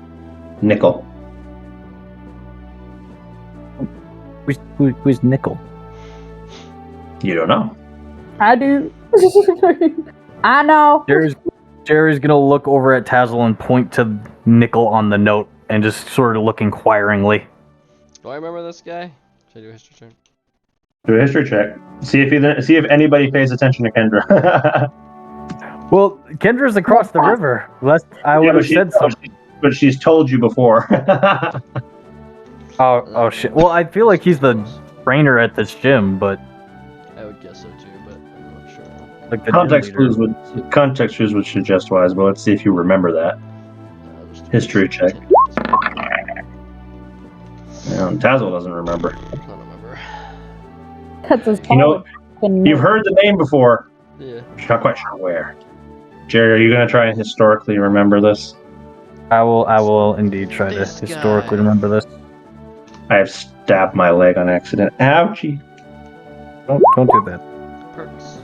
Nickel. Who's Nickel? You don't know. I do. I know. Jerry's gonna look over at Tazzle and point to Nickel on the note and just sort of look inquiringly. Do I remember this guy? Should I do a history check? Do a history check. See if anybody pays attention to Kendra. Well, Kendra's across the river. I would have said something. But she's told you before. Oh shit. Well, I feel like he's the trainer at this gym, but I would guess so too, but I'm not sure. like the Context gym leader. clues would suggest wise, but let's see if you remember that. History check. Tazzle doesn't remember. I don't remember. That's his You know, you've heard the name before. Yeah. You're not quite sure where. Jerry, are you going to try and historically remember this? I will indeed try This to historically remember this. I have stabbed my leg on accident. Ouchie. Don't do that. Perks.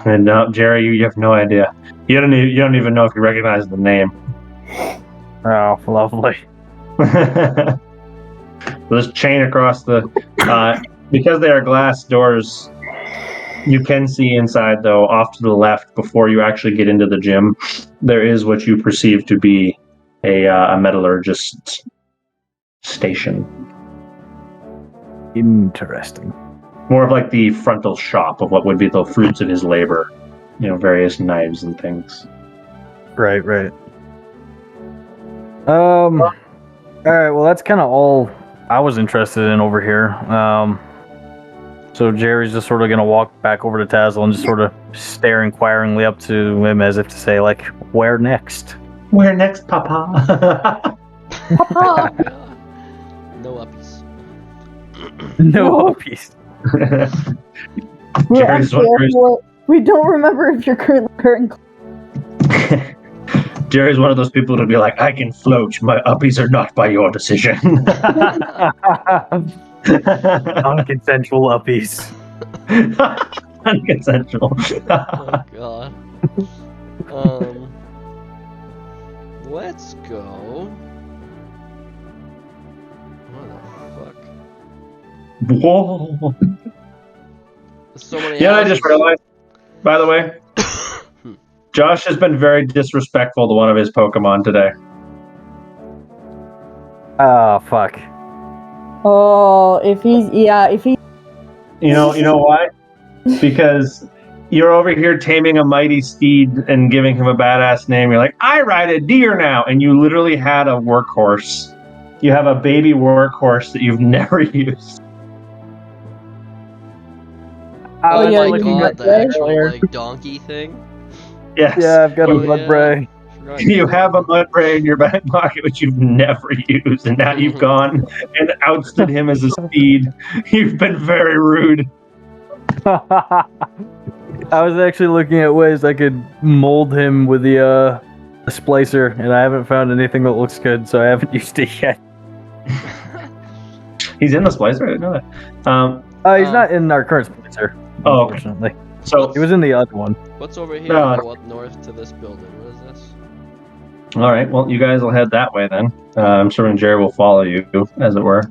And Jerry, you have no idea. You don't even know if you recognize the name. Oh, lovely. This chain across the because they are glass doors. You can see inside, though, off to the left before you actually get into the gym. There is what you perceive to be a metallurgist station. Interesting. More of like the frontal shop of what would be the fruits of his labor. Various knives and things. Right. All right. Well, that's kind of all I was interested in over here. So Jerry's just sort of gonna walk back over to Tazzle and just sort of stare inquiringly up to him as if to say, like, where next? Where next, Papa? No uppies. No peace. Jerry's We don't remember if you're currently. Jerry's one of those people to be like, I can float. My uppies are not by your decision. Unconsensual uppies. Unconsensual. Oh god. Let's go. What the fuck? Whoa. There's so many. I just realized, by the way, Josh has been very disrespectful to one of his Pokemon today. Oh, fuck. Oh, if he. You know why? Because you're over here taming a mighty steed and giving him a badass name. You're like, I ride a deer now, and you literally had a workhorse. You have a baby workhorse that you've never used. Oh yeah, my you god, got the actual earlier. like donkey thing. Yes. Yeah, I've got a Oh, Mudbray. Forgot You have a Mudbray in your back pocket, which you've never used, and now you've gone and ousted him as a steed. You've been very rude. I was actually looking at ways I could mold him with the splicer, and I haven't found anything that looks good, so I haven't used it yet. He's in the splicer? I didn't know that. He's not in our current splicer, Oh, okay. unfortunately. So, He was in the other one. What's over here? No. Go up north to this building. What is this? all right. Well, you guys will head that way then. I'm sure Jerry will follow you, as it were.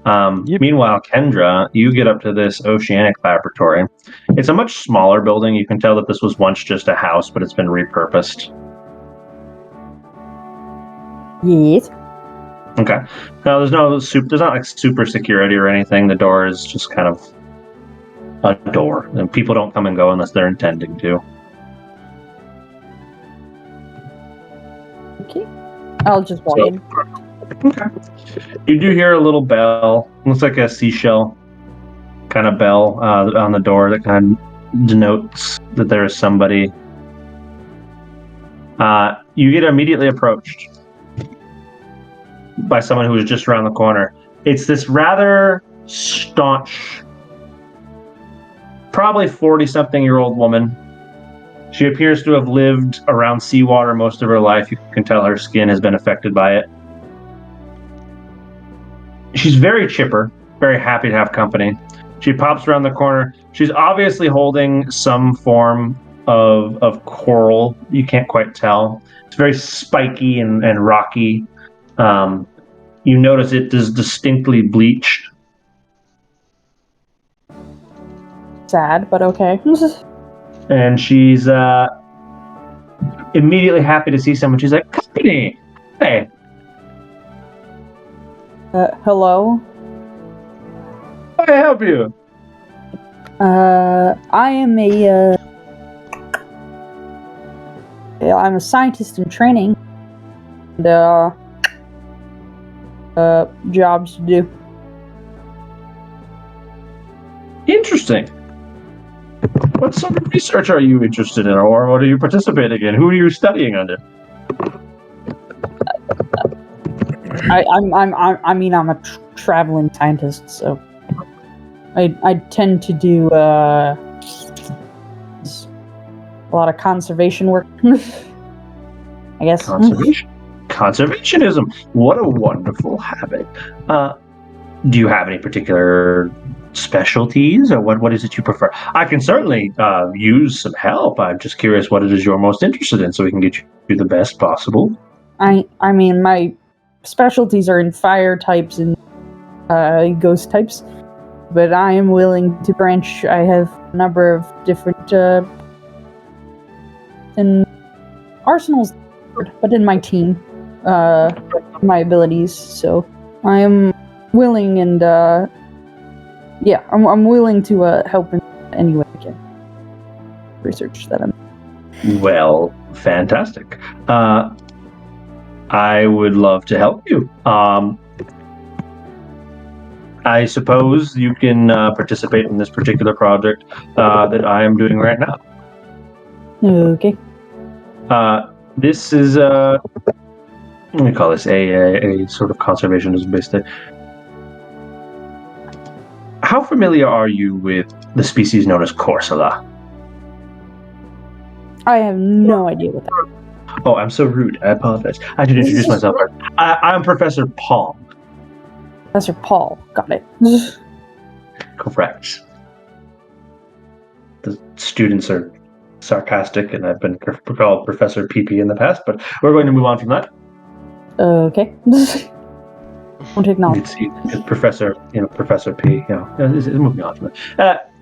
Yep. Meanwhile, Kendra, you get up to this Oceanic laboratory. It's a much smaller building. You can tell that this was once just a house, but it's been repurposed. Yes. Okay. No, there's not like super security or anything. The door is just kind of a door, and people don't come and go unless they're intending to. Okay. I'll just walk So- in. Okay. You do hear a little bell. Looks like a seashell kind of bell on the door that kind of denotes that there is somebody. You get immediately approached by someone who is just around the corner. It's this rather staunch, probably 40-something-year-old woman. She appears to have lived around seawater most of her life. You can tell her skin has been affected by it. She's very chipper, very happy to have company. She pops around the corner. She's obviously holding some form of coral. You can't quite tell. It's very spiky and rocky. You notice it is distinctly bleached. Sad, but okay. And she's immediately happy to see someone. She's like, company! Hey, Hello. how can I help you? I am I'm a scientist in training. And, jobs to do. Interesting. What sort of research are you interested in, or what are you participating in? Who are you studying under? I'm a traveling scientist, so I tend to do a lot of conservation work. I guess. Conservationism. What a wonderful habit. Do you have any particular specialties, or what is it you prefer? I can certainly use some help. I'm just curious what it is you're most interested in, so we can get you the best possible. I mean, my specialties are in fire types and ghost types, but I am willing to branch. I have a number of different and arsenals, but in my team. my abilities. So I am willing and I'm willing to help in any way I can. Research that I'm. Well, fantastic. I would love to help you. I suppose you can participate in this particular project that I am doing right now. Okay. This is let me call this a sort of conservationism based thing. How familiar are you with the species known as Corsola? I have no idea what that is. Oh, I'm so rude. I apologize. I should introduce myself first. I'm Professor Palm. Professor Paul. Got it. Correct. The students are sarcastic, and I've been called Professor PP in the past, but we're going to move on from that. Okay. Won't acknowledge. It's Professor P. Is moving on from that.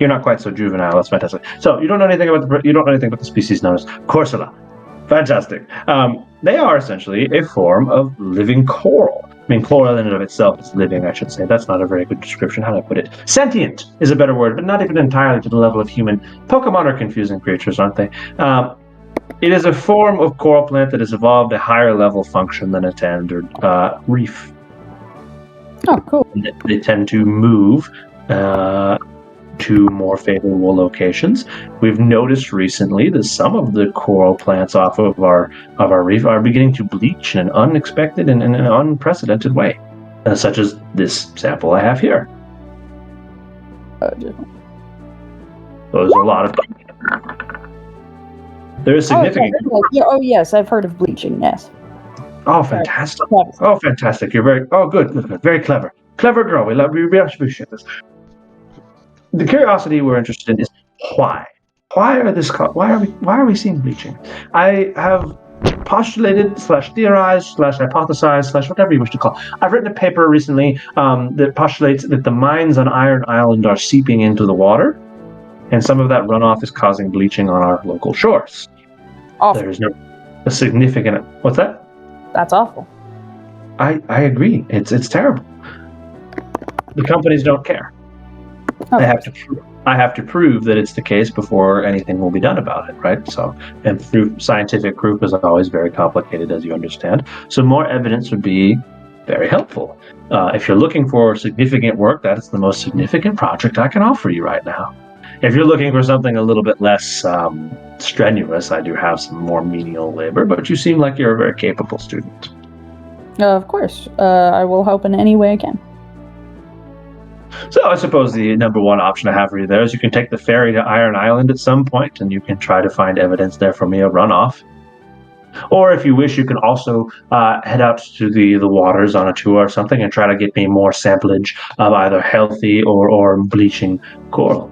You're not quite so juvenile. That's fantastic. So you don't know anything about the species known as Corsola. Fantastic. They are essentially a form of living coral. I mean, coral in and of itself is living, I should say. That's not a very good description. How do I put it? Sentient is a better word, but not even entirely to the level of human. Pokemon are confusing creatures, aren't they? It is a form of coral plant that has evolved a higher level function than a standard reef. Oh, cool. They tend to move to more favorable locations. We've noticed recently that some of the coral plants off of our reef are beginning to bleach in an unexpected and in an unprecedented way, such as this sample I have here. There's a lot of. There is significant. Oh yes, I've heard of bleaching. Yes. Oh, fantastic! Oh, fantastic! You're very. Oh, good. Very clever. Clever girl. We appreciate this. The curiosity we're interested in is why. Why are we seeing bleaching? I have postulated / theorized / hypothesized / whatever you wish to call it. I've written a paper recently that postulates that the mines on Iron Island are seeping into the water, and some of that runoff is causing bleaching on our local shores. Awful. There's a significant. What's that? That's awful. I agree. It's terrible. The companies don't care. Okay. I have to prove that it's the case before anything will be done about it, right? So, and through scientific proof is always very complicated, as you understand. So more evidence would be very helpful. If you're looking for significant work, that is the most significant project I can offer you right now. If you're looking for something a little bit less strenuous, I do have some more menial labor, but you seem like you're a very capable student. Of course. I will help in any way I can. So I suppose the number one option I have for you there is you can take the ferry to Iron Island at some point, and you can try to find evidence there for me a runoff. Or if you wish, you can also head out to the waters on a tour or something and try to get me more samplage of either healthy or bleaching coral.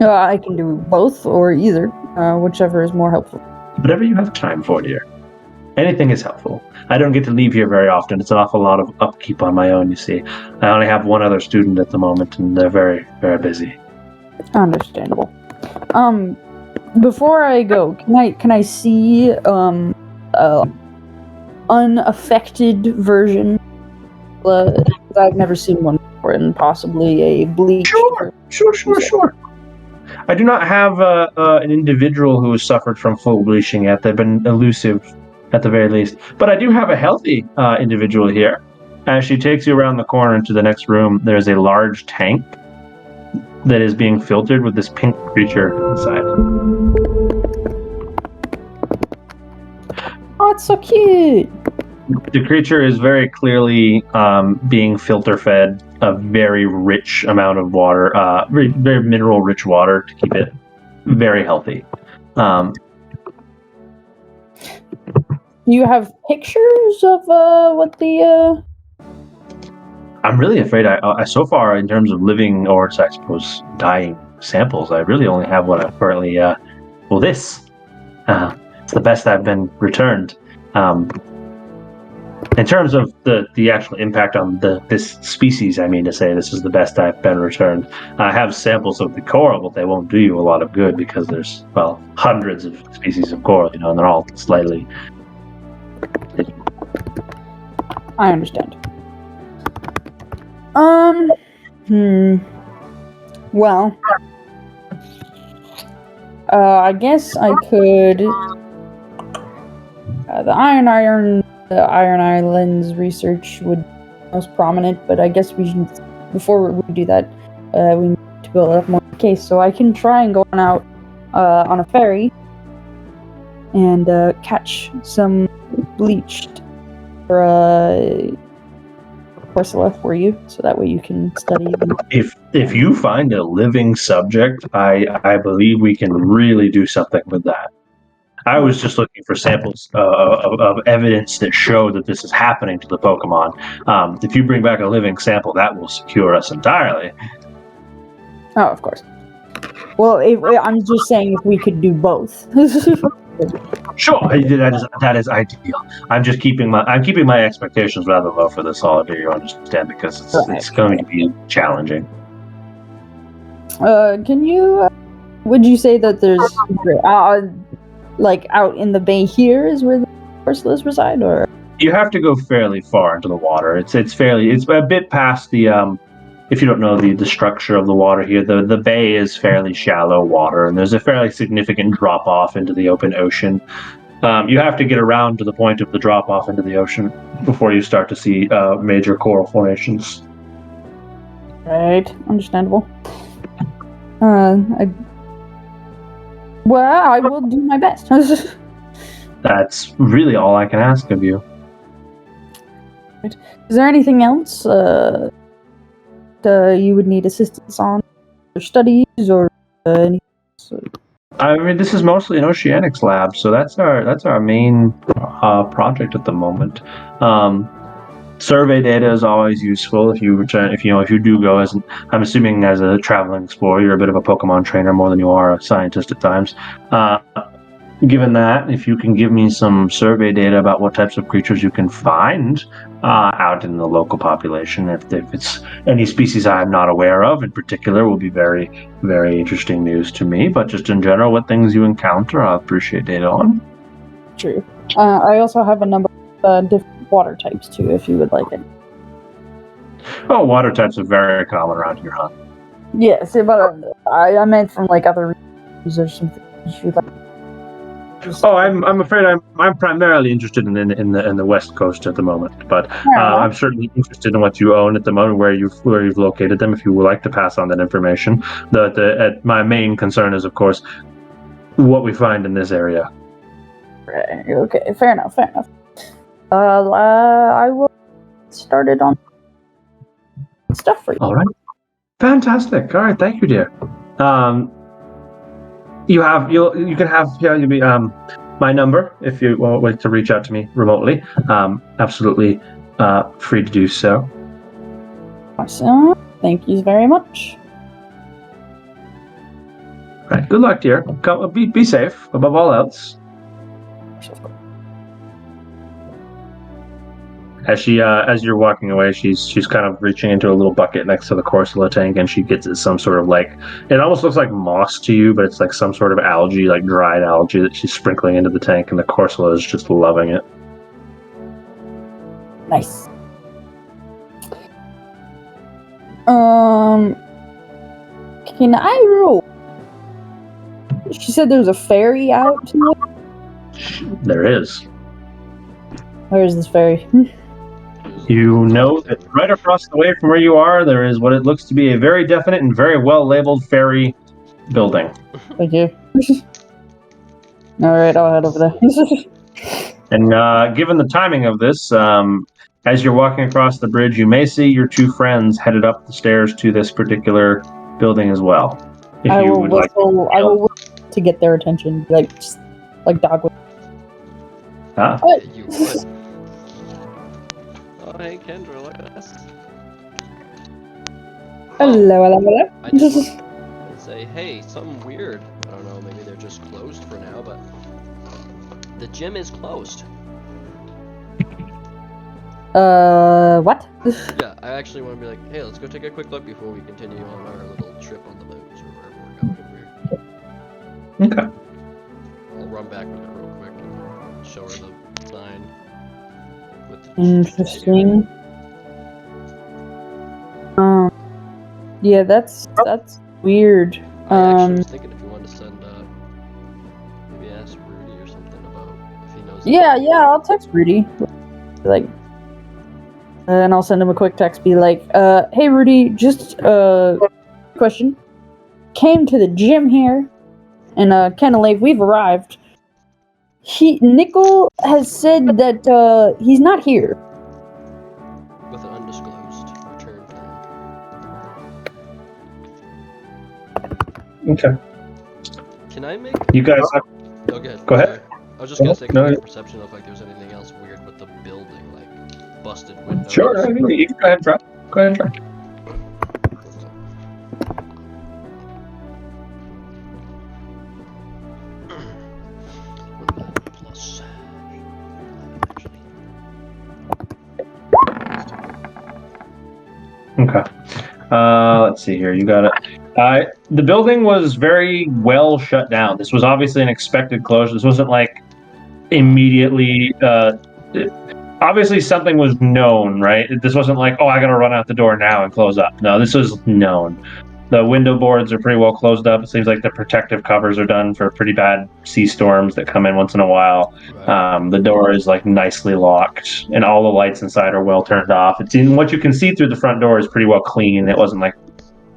I can do both or either, whichever is more helpful. Whatever you have time for, dear. Anything is helpful. I don't get to leave here very often. It's an awful lot of upkeep on my own, you see. I only have one other student at the moment, and they're very, very busy. Understandable. Before I go, can I see unaffected version? I've never seen one before, and possibly a bleached. Sure. I do not have an individual who has suffered from full bleaching yet. They've been elusive, at the very least. But I do have a healthy individual here. As she takes you around the corner into the next room, there's a large tank that is being filtered with this pink creature inside. Oh, it's so cute! The creature is very clearly being filter-fed a very rich amount of water, very, very mineral-rich water to keep it very healthy. Do you have pictures of what the? I'm really afraid I so far in terms of living or I suppose dying samples, I really only have what I currently this. It's the best I've been returned. In terms of the actual impact on this species, I mean to say, this is the best I've been returned. I have samples of the coral, but they won't do you a lot of good because there's, well, hundreds of species of coral, and they're all slightly I understand. Well, I guess I could. The Iron Islands research would be most prominent, but I guess we should, before we do that, we need to build up more case. So I can try and go out on a ferry and catch some bleached or porcelain for you, so that way you can study them. If you find a living subject, I believe we can really do something with that. I was just looking for samples of evidence that show that this is happening to the Pokemon. If you bring back a living sample, that will secure us entirely. Oh, of course. Well, I'm just saying if we could do both. Sure, that is ideal. I'm keeping my expectations rather low for this holiday. You understand, because it's going to be challenging. Can you? Would you say that there's like out in the bay here is where the porcelains reside, or? You have to go fairly far into the water. It's a bit past the if you don't know the structure of the water here, the bay is fairly shallow water, and there's a fairly significant drop off into the open ocean. You have to get around to the point of the drop off into the ocean before you start to see major coral formations. Right, understandable. I will do my best. That's really all I can ask of you. Is there anything else you would need assistance on, or studies, or anything else? I mean, this is mostly an Oceanics lab, so that's our main project at the moment. Survey data is always useful if you do go as I'm assuming as a traveling explorer, you're a bit of a Pokemon trainer more than you are a scientist at times. Given that, if you can give me some survey data about what types of creatures you can find out in the local population, if it's any species I'm not aware of in particular, will be very, very interesting news to me. But just in general, what things you encounter, I appreciate data on. True. I also have a number of different water types too, if you would like it. Oh, water types are very common around here, huh? Yes, but I meant from like other regions or something. You'd like. Oh, I'm afraid I'm primarily interested in the West Coast at the moment, but I'm certainly interested in what you own at the moment, where you've located them. If you would like to pass on that information, my main concern is, of course, what we find in this area. Right. Okay. Fair enough. I will start it on stuff for you. All right. Fantastic. All right. Thank you, dear. You can have my number if you want to reach out to me remotely. Absolutely free to do so. Awesome. Thank you very much. All right. Good luck, dear. Be safe above all else. As you're walking away, she's kind of reaching into a little bucket next to the Corsola tank, and she gets some sort of it almost looks like moss to you, but it's like some sort of algae, like dried algae that she's sprinkling into the tank, and the Corsola is just loving it. Nice. Can I roll? She said there's a ferry out tonight? There is. Where is this ferry? You know that right across the way from where you are, there is what it looks to be a very definite and very well labeled ferry building. Thank you. Alright, I'll head over there. And given the timing of this, as you're walking across the bridge, you may see your two friends headed up the stairs to this particular building as well. I will whistle to get their attention, like dog whistle. Ah. You would. Oh, hey, Kendra, look at us. Hello. I just want to say, hey, something weird. I don't know, maybe they're just closed for now, but the gym is closed. What? Yeah, I actually want to be like, hey, let's go take a quick look before we continue on our little trip on the boats or wherever we're going. Okay. I'll run back with her real quick and show her the sign. with Interesting. Yeah, that's weird. I actually was thinking if you want to send, maybe ask Rudy or something about if he knows. Yeah, I'll text Rudy. Like, and I'll send him a quick text. Be like, hey Rudy, just question. Came to the gym here, and Kenalave, we've arrived. Nickel has said that he's not here. With an undisclosed return time. Okay. Can I make? You guys. Oh, good. Go ahead. I was just gonna say, can No, I make no. a perception of like there's anything else weird with the building, like busted windows. Sure. I mean, you can go ahead and try. Go ahead and try. Plus. Okay. Let's see here. You got it. The building was very well shut down. This was obviously an expected closure. This wasn't like immediately. Obviously, something was known, right? This wasn't like, oh, I got to run out the door now and close up. No, this was known. The window boards are pretty well closed up. It seems like the protective covers are done for pretty bad sea storms that come in once in a while. Right. The door is like nicely locked, and all the lights inside are well turned off. What you can see through the front door is pretty well clean. It wasn't like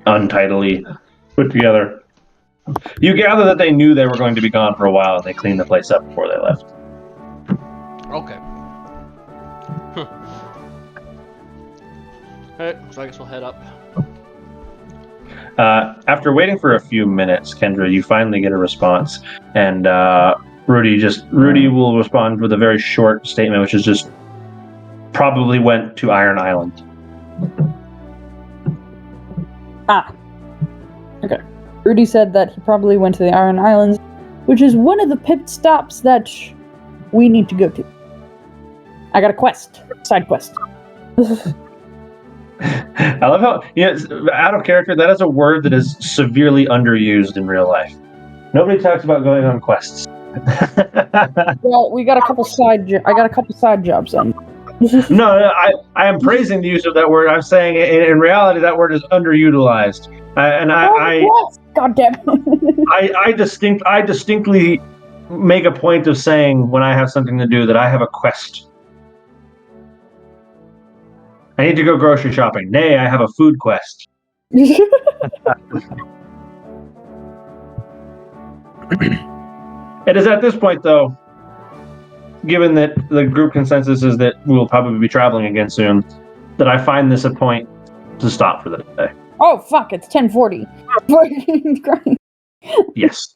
untidily put together. You gather that they knew they were going to be gone for a while, and they cleaned the place up before they left. Okay. Alright, so I guess we'll head up. After waiting for a few minutes, Kendra, you finally get a response, and Rudy will respond with a very short statement, which is just probably went to Iron Island. Okay. Rudy said that he probably went to the Iron Islands, which is one of the pit stops that we need to go to. I got a side quest. I love how, out of character, that is a word that is severely underused in real life. Nobody talks about going on quests. Well, I got a couple side jobs then. No, I am praising the use of that word. I'm saying in reality that word is underutilized. God damn it. I distinctly make a point of saying when I have something to do that I have a quest. I need to go grocery shopping. Nay, I have a food quest. It is at this point, though, given that the group consensus is that we'll probably be traveling again soon, that I find this a point to stop for the day. Oh, fuck, it's 10:40. Yes.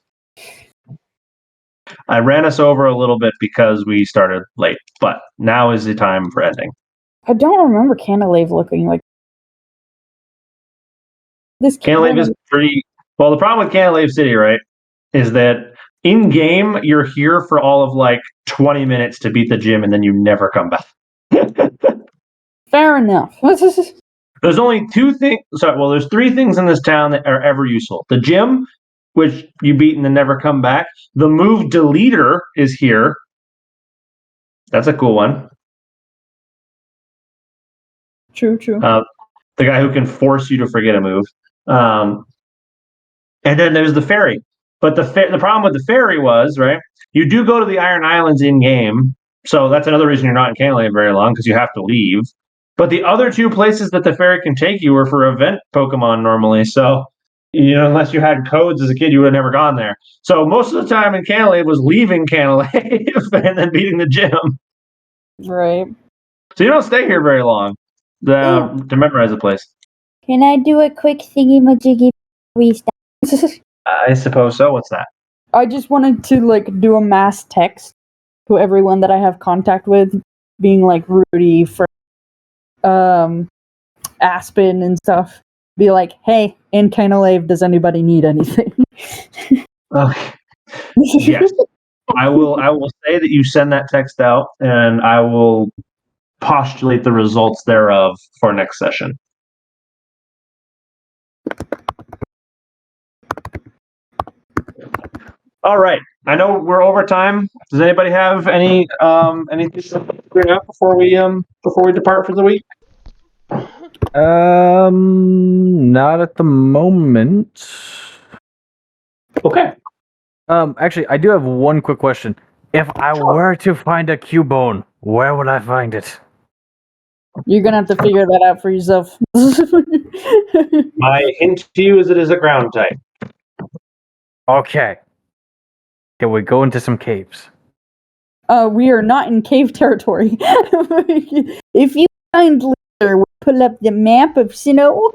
I ran us over a little bit because we started late, but now is the time for ending. I don't remember Canalave looking like this. Canalave is pretty... Well, the problem with Canalave City, right, is that in-game, you're here for all of, 20 minutes to beat the gym, and then you never come back. Fair enough. There's only there's 3 things in this town that are ever useful. The gym, which you beat and then never come back. The move deleter is here. That's a cool one. True. The guy who can force you to forget a move. And then there's the ferry. But the problem with the ferry was, right, you do go to the Iron Islands in-game, so that's another reason you're not in Canalave very long, because you have to leave. But the other 2 places that the ferry can take you are for event Pokemon normally, so, unless you had codes as a kid, you would have never gone there. So most of the time in Canalave was leaving Canalave and then beating the gym. Right. So you don't stay here very long to memorize the place. Can I do a quick thingy-majiggy restart? I suppose so. What's that? I just wanted to do a mass text to everyone that I have contact with, being like Rudy, Aspen and stuff. Be like, hey, in Canalave, does anybody need anything? Okay. Yes. I will say that you send that text out, and I will postulate the results thereof for next session. All right. I know we're over time. Does anybody have anything to bring up before we depart for the week? Not at the moment. Okay. Actually, I do have one quick question. If I were to find a Cubone, where would I find it? You're gonna have to figure that out for yourself. My hint to you is it is a ground type. Okay. Can we go into some caves? We are not in cave territory. If you find later, we'll pull up the map of Sinnoh.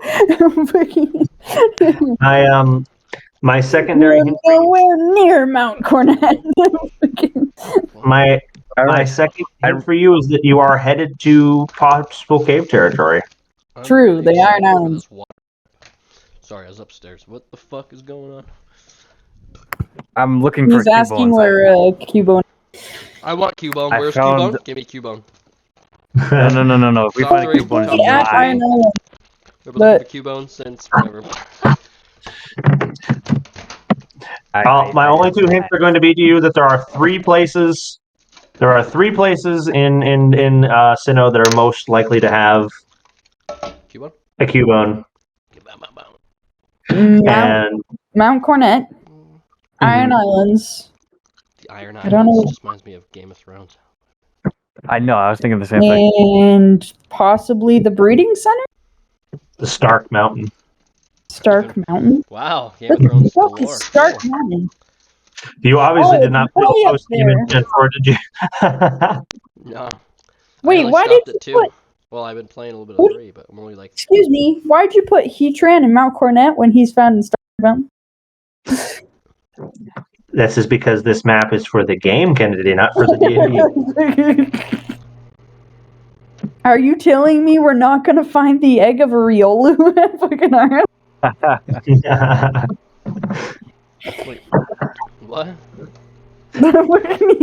My secondary We're hint. nowhere near Mount Cornet. My second hint for you is that you are headed to possible cave territory. I'm True, pretty the Iron excited for Islands. this water. Sorry, I was upstairs. What the fuck is going on? I'm looking for He's asking Cubones. where Cubone. I want Cubone. I Where's found- Cubone? Give me Cubone. No. If we Top find a three. Cubone, Top it's three. At Iron mine. Island. We've been looking for Cubone since whenever. My only two hints are going to be to you that there are three places. There are three places in Sinnoh that are most likely to have Cubone? a Cubone. Mount, And Mount Cornet, Iron Islands, The Iron I don't Islands know. just reminds me of Game of Thrones. I know, I was thinking the same thing. and possibly the breeding center, the Stark Mountain. Stark Mountain. Wow, Game What of Thrones the fuck galore. is Stark Cool. Mountain? You obviously Oh, did not play way up post game in there. Gen 4, did you? No. Wait, I only why stopped did at you 2. put? Well, I've been playing a little bit What? of 3, but I'm only like... Excuse me. Why'd you put Heatran in Mount Cornet when he's found in Stark Mountain? This is because this map is for the game, Kennedy, not for the D&D. Are you telling me we're not gonna find the egg of a Riolu at fucking Ireland? Wait. What? What do you mean?